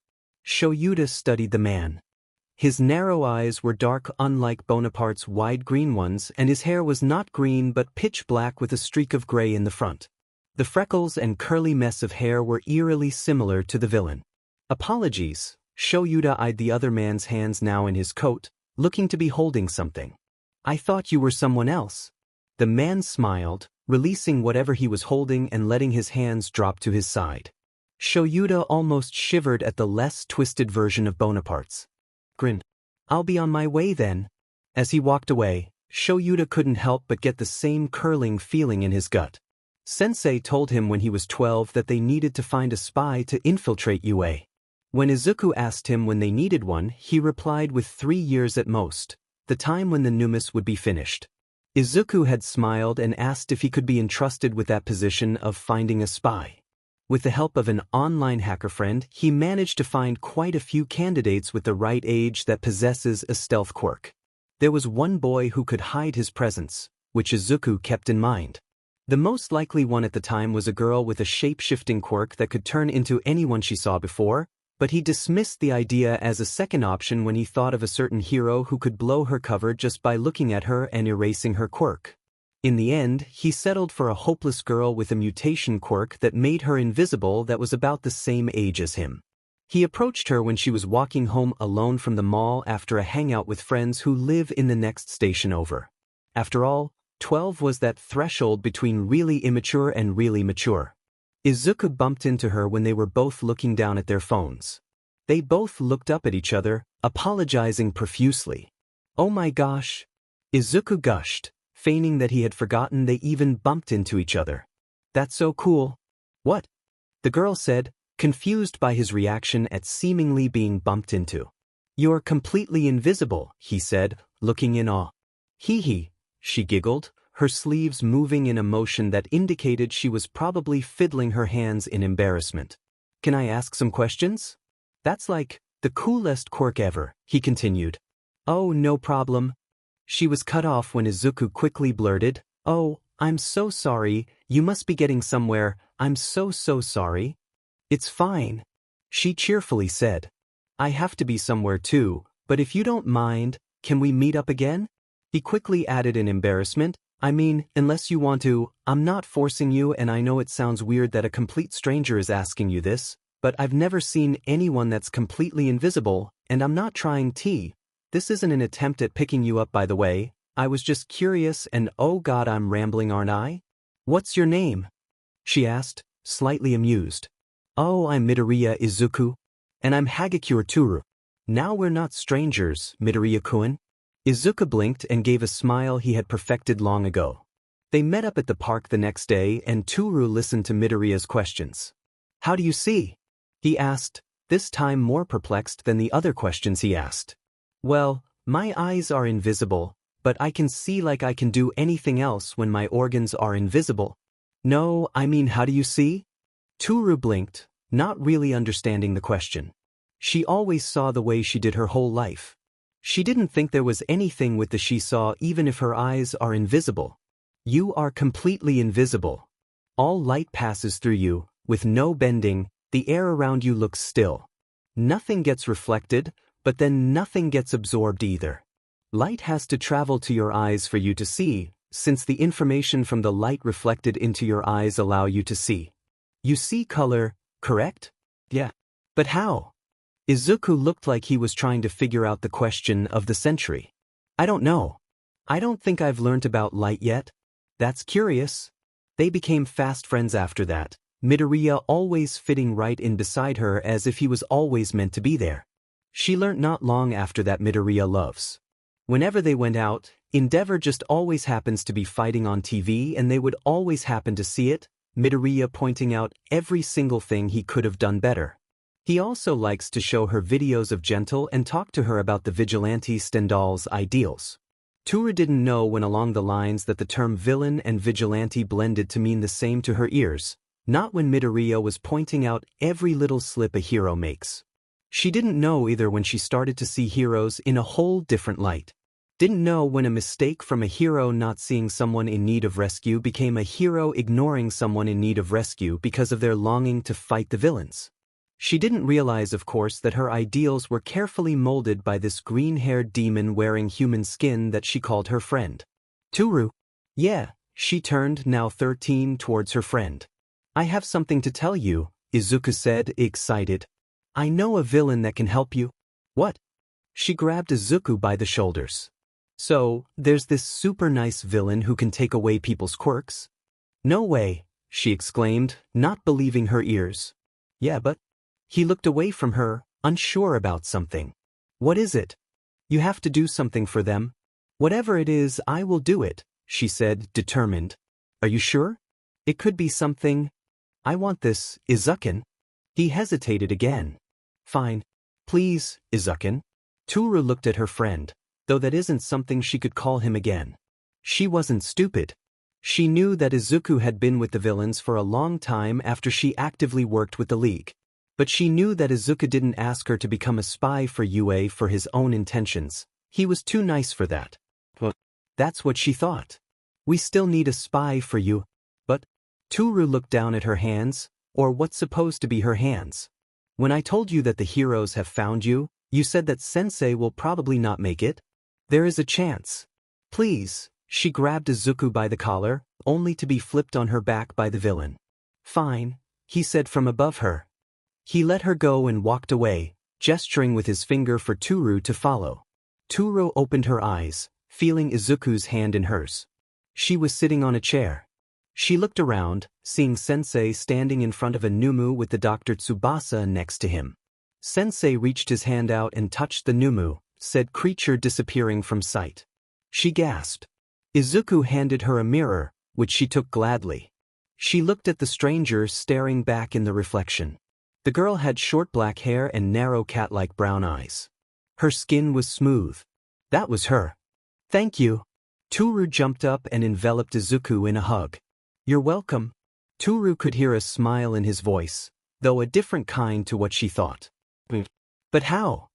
Shoyuta studied the man. His narrow eyes were dark unlike Bonaparte's wide green ones, and his hair was not green but pitch black with a streak of gray in the front. The freckles and curly mess of hair were eerily similar to the villain. Apologies, Shoyuta eyed the other man's hands now in his coat, looking to be holding something. I thought you were someone else. The man smiled, releasing whatever he was holding and letting his hands drop to his side. Shoyuta almost shivered at the less twisted version of Bonaparte's grin. I'll be on my way then. As he walked away, Shoyuta couldn't help but get the same curling feeling in his gut. Sensei told him when he was 12 that they needed to find a spy to infiltrate UA. When Izuku asked him when they needed one, he replied with 3 years at most, the time when the numus would be finished. Izuku had smiled and asked if he could be entrusted with that position of finding a spy. With the help of an online hacker friend, he managed to find quite a few candidates with the right age that possesses a stealth quirk. There was one boy who could hide his presence, which Izuku kept in mind. The most likely one at the time was a girl with a shape-shifting quirk that could turn into anyone she saw before, but he dismissed the idea as a second option when he thought of a certain hero who could blow her cover just by looking at her and erasing her quirk. In the end, he settled for a hopeless girl with a mutation quirk that made her invisible that was about the same age as him. He approached her when she was walking home alone from the mall after a hangout with friends who live in the next station over. After all, 12 was that threshold between really immature and really mature. Izuku bumped into her when they were both looking down at their phones. They both looked up at each other, apologizing profusely. Oh my gosh! Izuku gushed, feigning that he had forgotten they even bumped into each other. That's so cool. What? The girl said, confused by his reaction at seemingly being bumped into. You're completely invisible, he said, looking in awe. Hee hee, she giggled, her sleeves moving in a motion that indicated she was probably fiddling her hands in embarrassment. Can I ask some questions? That's like the coolest quirk ever, he continued. Oh, no problem. She was cut off when Izuku quickly blurted, Oh, I'm so sorry, you must be getting somewhere, I'm so sorry. It's fine, she cheerfully said. I have to be somewhere too, but if you don't mind, can we meet up again? He quickly added in embarrassment, I mean, unless you want to, I'm not forcing you, and I know it sounds weird that a complete stranger is asking you this, but I've never seen anyone that's completely invisible, and I'm not trying to. This isn't an attempt at picking you up, by the way. I was just curious, and oh god, I'm rambling, aren't I? What's your name? She asked, slightly amused. Oh, I'm Midoriya Izuku. And I'm Hagakure Toru. Now we're not strangers, Midoriya-kun. Izuku blinked and gave a smile he had perfected long ago. They met up at the park the next day, and Toru listened to Midoriya's questions. How do you see? He asked, this time more perplexed than the other questions he asked. Well, my eyes are invisible, but I can see like I can do anything else when my organs are invisible. No, I mean, how do you see? Toru blinked, not really understanding the question. She always saw the way she did her whole life. She didn't think there was anything with the she saw even if her eyes are invisible. You are completely invisible. All light passes through you, with no bending, the air around you looks still. Nothing gets reflected, but then nothing gets absorbed either. Light has to travel to your eyes for you to see, since the information from the light reflected into your eyes allow you to see. You see color, correct? Yeah. But how? Izuku looked like he was trying to figure out the question of the century. I don't know. I don't think I've learned about light yet. That's curious. They became fast friends after that, Midoriya always fitting right in beside her as if he was always meant to be there. She learnt not long after that Midoriya loves. Whenever they went out, Endeavor just always happens to be fighting on TV and they would always happen to see it, Midoriya pointing out every single thing he could have done better. He also likes to show her videos of Gentle and talk to her about the vigilante Stendhal's ideals. Toru didn't know when along the lines that the term villain and vigilante blended to mean the same to her ears, not when Midoriya was pointing out every little slip a hero makes. She didn't know either when she started to see heroes in a whole different light. Didn't know when a mistake from a hero not seeing someone in need of rescue became a hero ignoring someone in need of rescue because of their longing to fight the villains. She didn't realize, of course, that her ideals were carefully molded by this green-haired demon wearing human skin that she called her friend. Toru. Yeah, she turned, now 13, towards her friend. I have something to tell you, Izuku said, excited. I know a villain that can help you. What? She grabbed Izuku by the shoulders. So, there's this super nice villain who can take away people's quirks? No way, she exclaimed, not believing her ears. Yeah, but... He looked away from her, unsure about something. What is it? You have to do something for them. Whatever it is, I will do it, she said, determined. Are you sure? It could be something. I want this, Izuku. He hesitated again. Fine. Please, Izuku. Toru looked at her friend, though that isn't something she could call him again. She wasn't stupid. She knew that Izuku had been with the villains for a long time after she actively worked with the League. But she knew that Izuku didn't ask her to become a spy for UA for his own intentions. He was too nice for that. But that's what she thought. We still need a spy for you. But Toru looked down at her hands, or what's supposed to be her hands. When I told you that the heroes have found you, you said that Sensei will probably not make it. There is a chance. Please, she grabbed Izuku by the collar, only to be flipped on her back by the villain. Fine, he said from above her. He let her go and walked away, gesturing with his finger for Toru to follow. Toru opened her eyes, feeling Izuku's hand in hers. She was sitting on a chair. She looked around, seeing Sensei standing in front of a Numu with the Dr. Tsubasa next to him. Sensei reached his hand out and touched the Numu, said creature disappearing from sight. She gasped. Izuku handed her a mirror, which she took gladly. She looked at the stranger staring back in the reflection. The girl had short black hair and narrow cat-like brown eyes. Her skin was smooth. That was her. Thank you. Toru jumped up and enveloped Izuku in a hug. You're welcome. Toru could hear a smile in his voice, though a different kind to what she thought. But how?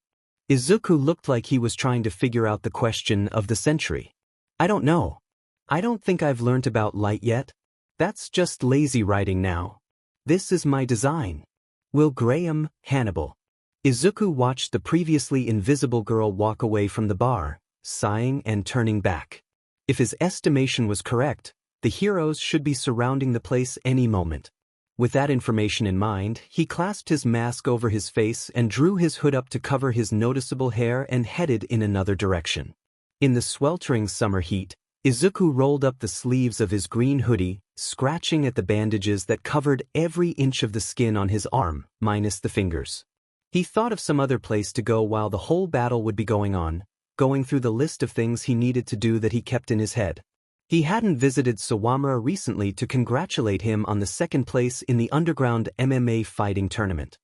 Izuku looked like he was trying to figure out the question of the century. I don't know. I don't think I've learnt about light yet. That's just lazy writing now. This is my design. Will Graham, Hannibal. Izuku watched the previously invisible girl walk away from the bar, sighing and turning back. If his estimation was correct, the heroes should be surrounding the place any moment. With that information in mind, he clasped his mask over his face and drew his hood up to cover his noticeable hair and headed in another direction. In the sweltering summer heat, Izuku rolled up the sleeves of his green hoodie, scratching at the bandages that covered every inch of the skin on his arm, minus the fingers. He thought of some other place to go while the whole battle would be going on, going through the list of things he needed to do that he kept in his head. He hadn't visited Sawamura recently to congratulate him on the second place in the underground MMA fighting tournament.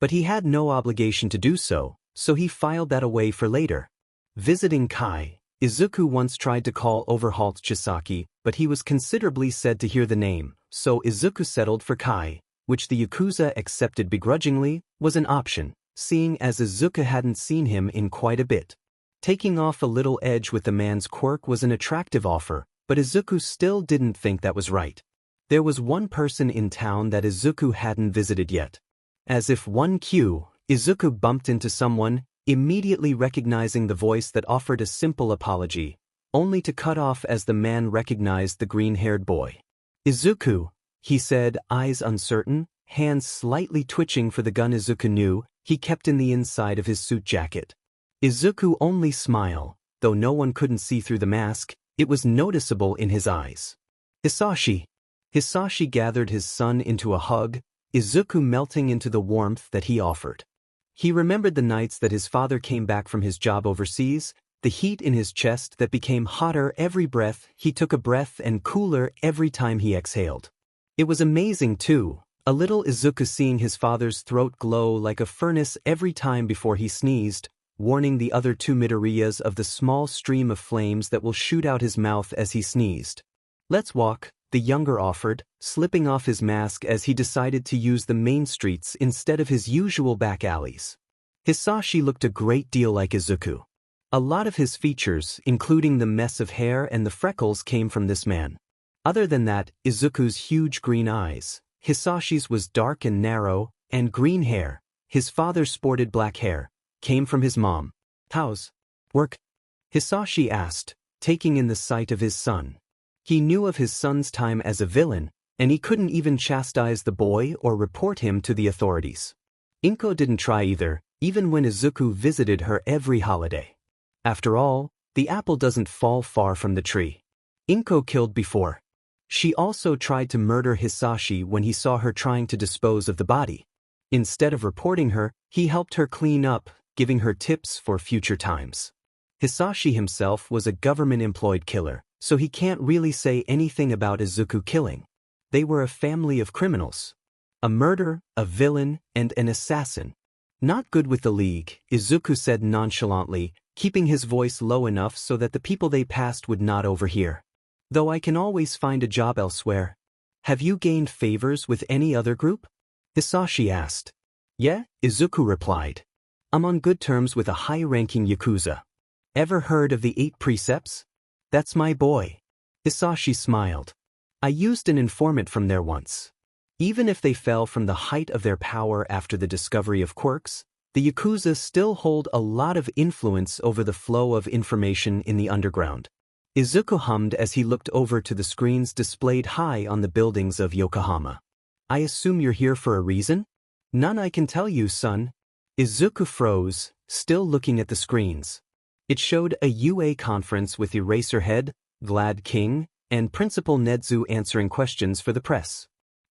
But he had no obligation to do so, so he filed that away for later. Visiting Kai, Izuku once tried to call over Halt Chisaki, but he was considerably said to hear the name, so Izuku settled for Kai, which the Yakuza accepted begrudgingly, was an option, seeing as Izuku hadn't seen him in quite a bit. Taking off a little edge with the man's quirk was an attractive offer, but Izuku still didn't think that was right. There was one person in town that Izuku hadn't visited yet. As if one cue, Izuku bumped into someone, immediately recognizing the voice that offered a simple apology, only to cut off as the man recognized the green-haired boy. Izuku, he said, eyes uncertain, hands slightly twitching for the gun Izuku knew he kept in the inside of his suit jacket. Izuku only smiled, though no one couldn't see through the mask, it was noticeable in his eyes. Hisashi. Hisashi gathered his son into a hug, Izuku melting into the warmth that he offered. He remembered the nights that his father came back from his job overseas, the heat in his chest that became hotter every breath he took a breath and cooler every time he exhaled. It was amazing too, a little Izuku seeing his father's throat glow like a furnace every time before he sneezed, warning the other two Midoriyas of the small stream of flames that will shoot out his mouth as he sneezed. Let's walk, the younger offered, slipping off his mask as he decided to use the main streets instead of his usual back alleys. Hisashi looked a great deal like Izuku. A lot of his features, including the mess of hair and the freckles, came from this man. Other than that, Izuku's huge green eyes. Hisashi's was dark and narrow, and green hair. His father sported black hair. Came from his mom. How's work? Hisashi asked, taking in the sight of his son. He knew of his son's time as a villain, and he couldn't even chastise the boy or report him to the authorities. Inko didn't try either, even when Izuku visited her every holiday. After all, the apple doesn't fall far from the tree. Inko killed before. She also tried to murder Hisashi when he saw her trying to dispose of the body. Instead of reporting her, he helped her clean up, giving her tips for future times. Hisashi himself was a government-employed killer, so he can't really say anything about Izuku killing. They were a family of criminals. A murderer, a villain, and an assassin. Not good with the League, Izuku said nonchalantly, keeping his voice low enough so that the people they passed would not overhear. Though I can always find a job elsewhere. Have you gained favors with any other group? Hisashi asked. Yeah, Izuku replied. I'm on good terms with a high-ranking Yakuza. Ever heard of the 8 Precepts? That's my boy. Hisashi smiled. I used an informant from there once. Even if they fell from the height of their power after the discovery of quirks, the Yakuza still hold a lot of influence over the flow of information in the underground. Izuku hummed as he looked over to the screens displayed high on the buildings of Yokohama. I assume you're here for a reason? None I can tell you, son. Izuku froze, still looking at the screens. It showed a UA conference with Eraserhead, Glad King, and Principal Nedzu answering questions for the press.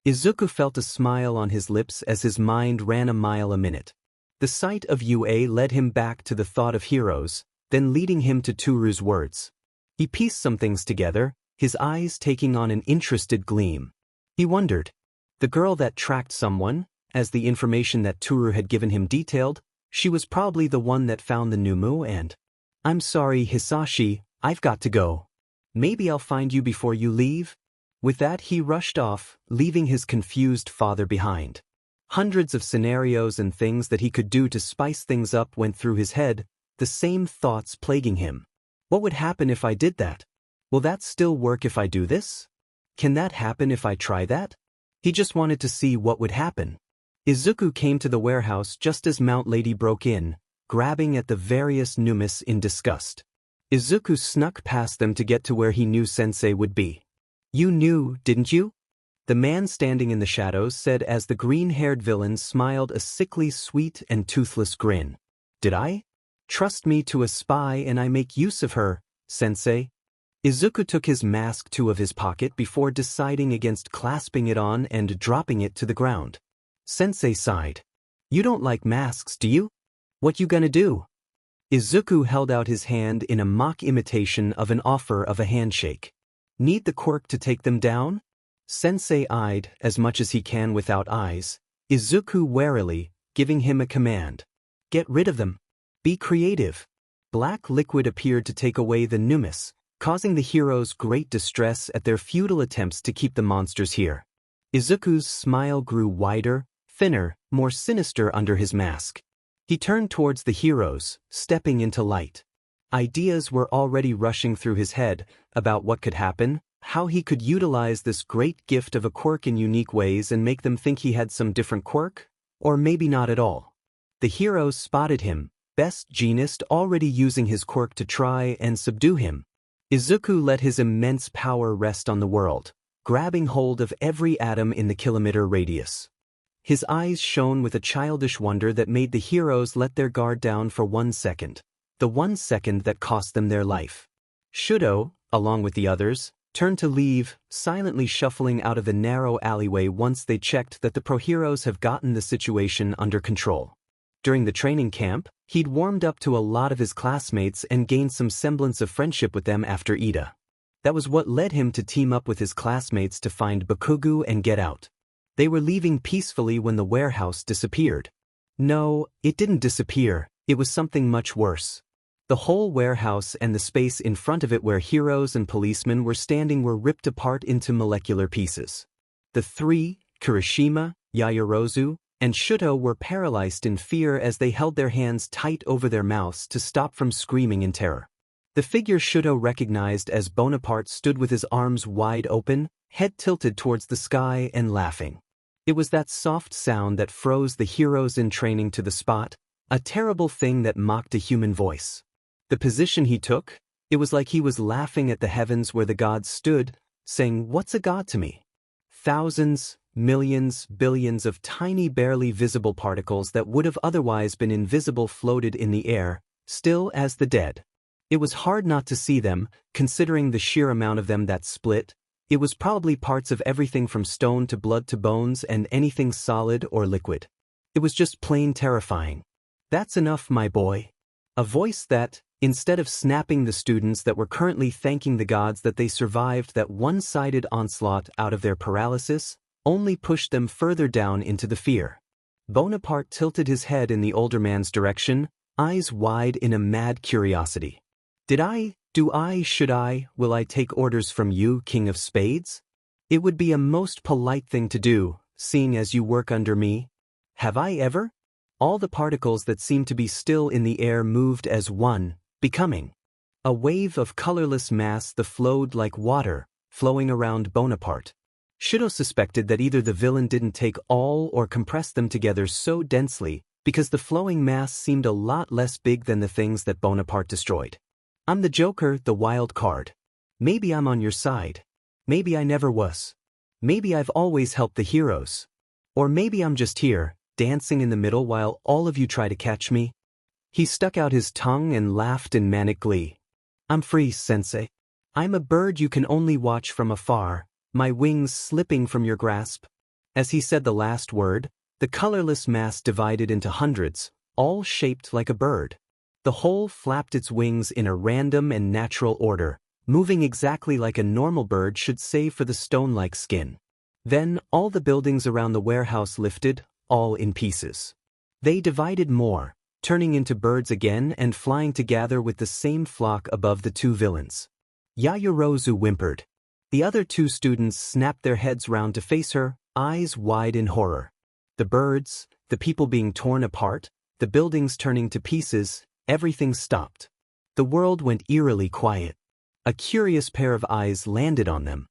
Izuku felt a smile on his lips as his mind ran a mile a minute. The sight of UA led him back to the thought of heroes, then leading him to Turu's words. He pieced some things together, his eyes taking on an interested gleam. He wondered. The girl that tracked someone, as the information that Turu had given him detailed, she was probably the one that found the Numu and… I'm sorry, Hisashi, I've got to go. Maybe I'll find you before you leave? With that he rushed off, leaving his confused father behind. Hundreds of scenarios and things that he could do to spice things up went through his head, the same thoughts plaguing him. What would happen if I did that? Will that still work if I do this? Can that happen if I try that? He just wanted to see what would happen. Izuku came to the warehouse just as Mount Lady broke in, grabbing at the various numis in disgust. Izuku snuck past them to get to where he knew Sensei would be. You knew, didn't you? The man standing in the shadows said as the green-haired villain smiled a sickly sweet and toothless grin. Did I? Trust me to a spy and I make use of her, Sensei. Izuku took his mask out of his pocket before deciding against clasping it on and dropping it to the ground. Sensei sighed. You don't like masks, do you? What you gonna do? Izuku held out his hand in a mock imitation of an offer of a handshake. Need the quirk to take them down? Sensei eyed, as much as he can without eyes, Izuku warily, giving him a command. Get rid of them. Be creative. Black liquid appeared to take away the numis, causing the heroes great distress at their futile attempts to keep the monsters here. Izuku's smile grew wider, thinner, more sinister under his mask. He turned towards the heroes, stepping into light. Ideas were already rushing through his head about what could happen, how he could utilize this great gift of a quirk in unique ways and make them think he had some different quirk, or maybe not at all. The heroes spotted him, Best Genist already using his quirk to try and subdue him. Izuku let his immense power rest on the world, grabbing hold of every atom in the kilometer radius. His eyes shone with a childish wonder that made the heroes let their guard down for 1 second. The 1 second that cost them their life. Shudo, along with the others, turned to leave, silently shuffling out of the narrow alleyway once they checked that the pro-heroes have gotten the situation under control. During the training camp, he'd warmed up to a lot of his classmates and gained some semblance of friendship with them after Ida. That was what led him to team up with his classmates to find Bakugu and get out. They were leaving peacefully when the warehouse disappeared. No, it didn't disappear, it was something much worse. The whole warehouse and the space in front of it where heroes and policemen were standing were ripped apart into molecular pieces. The 3, Kirishima, Yaoyorozu, and Shuto were paralyzed in fear as they held their hands tight over their mouths to stop from screaming in terror. The figure Shuto recognized as Bonaparte stood with his arms wide open, head tilted towards the sky and laughing. It was that soft sound that froze the heroes in training to the spot, a terrible thing that mocked a human voice. The position he took, it was like he was laughing at the heavens where the gods stood, saying, "What's a god to me?" Thousands, millions, billions of tiny barely visible particles that would have otherwise been invisible floated in the air, still as the dead. It was hard not to see them, considering the sheer amount of them that split. It was probably parts of everything from stone to blood to bones and anything solid or liquid. It was just plain terrifying. "That's enough, my boy." A voice that, instead of snapping the students that were currently thanking the gods that they survived that one-sided onslaught out of their paralysis, only pushed them further down into the fear. Bonaparte tilted his head in the older man's direction, eyes wide in a mad curiosity. Will I take orders from you, King of Spades? It would be a most polite thing to do, seeing as you work under me. Have I ever? All the particles that seemed to be still in the air moved as one, becoming a wave of colorless mass that flowed like water, flowing around Bonaparte. Shuto suspected that either the villain didn't take all or compress them together so densely, because the flowing mass seemed a lot less big than the things that Bonaparte destroyed. "I'm the Joker, the wild card. Maybe I'm on your side. Maybe I never was. Maybe I've always helped the heroes. Or maybe I'm just here, dancing in the middle while all of you try to catch me." He stuck out his tongue and laughed in manic glee. "I'm free, sensei. I'm a bird you can only watch from afar, my wings slipping from your grasp." As he said the last word, the colorless mass divided into hundreds, all shaped like a bird. The whole flapped its wings in a random and natural order, moving exactly like a normal bird should save for the stone-like skin. Then, all the buildings around the warehouse lifted, all in pieces. They divided more, turning into birds again and flying to gather with the same flock above the two villains. Yayorozu whimpered. The other two students snapped their heads round to face her, eyes wide in horror. The birds, the people being torn apart, the buildings turning to pieces, everything stopped. The world went eerily quiet. A curious pair of eyes landed on them.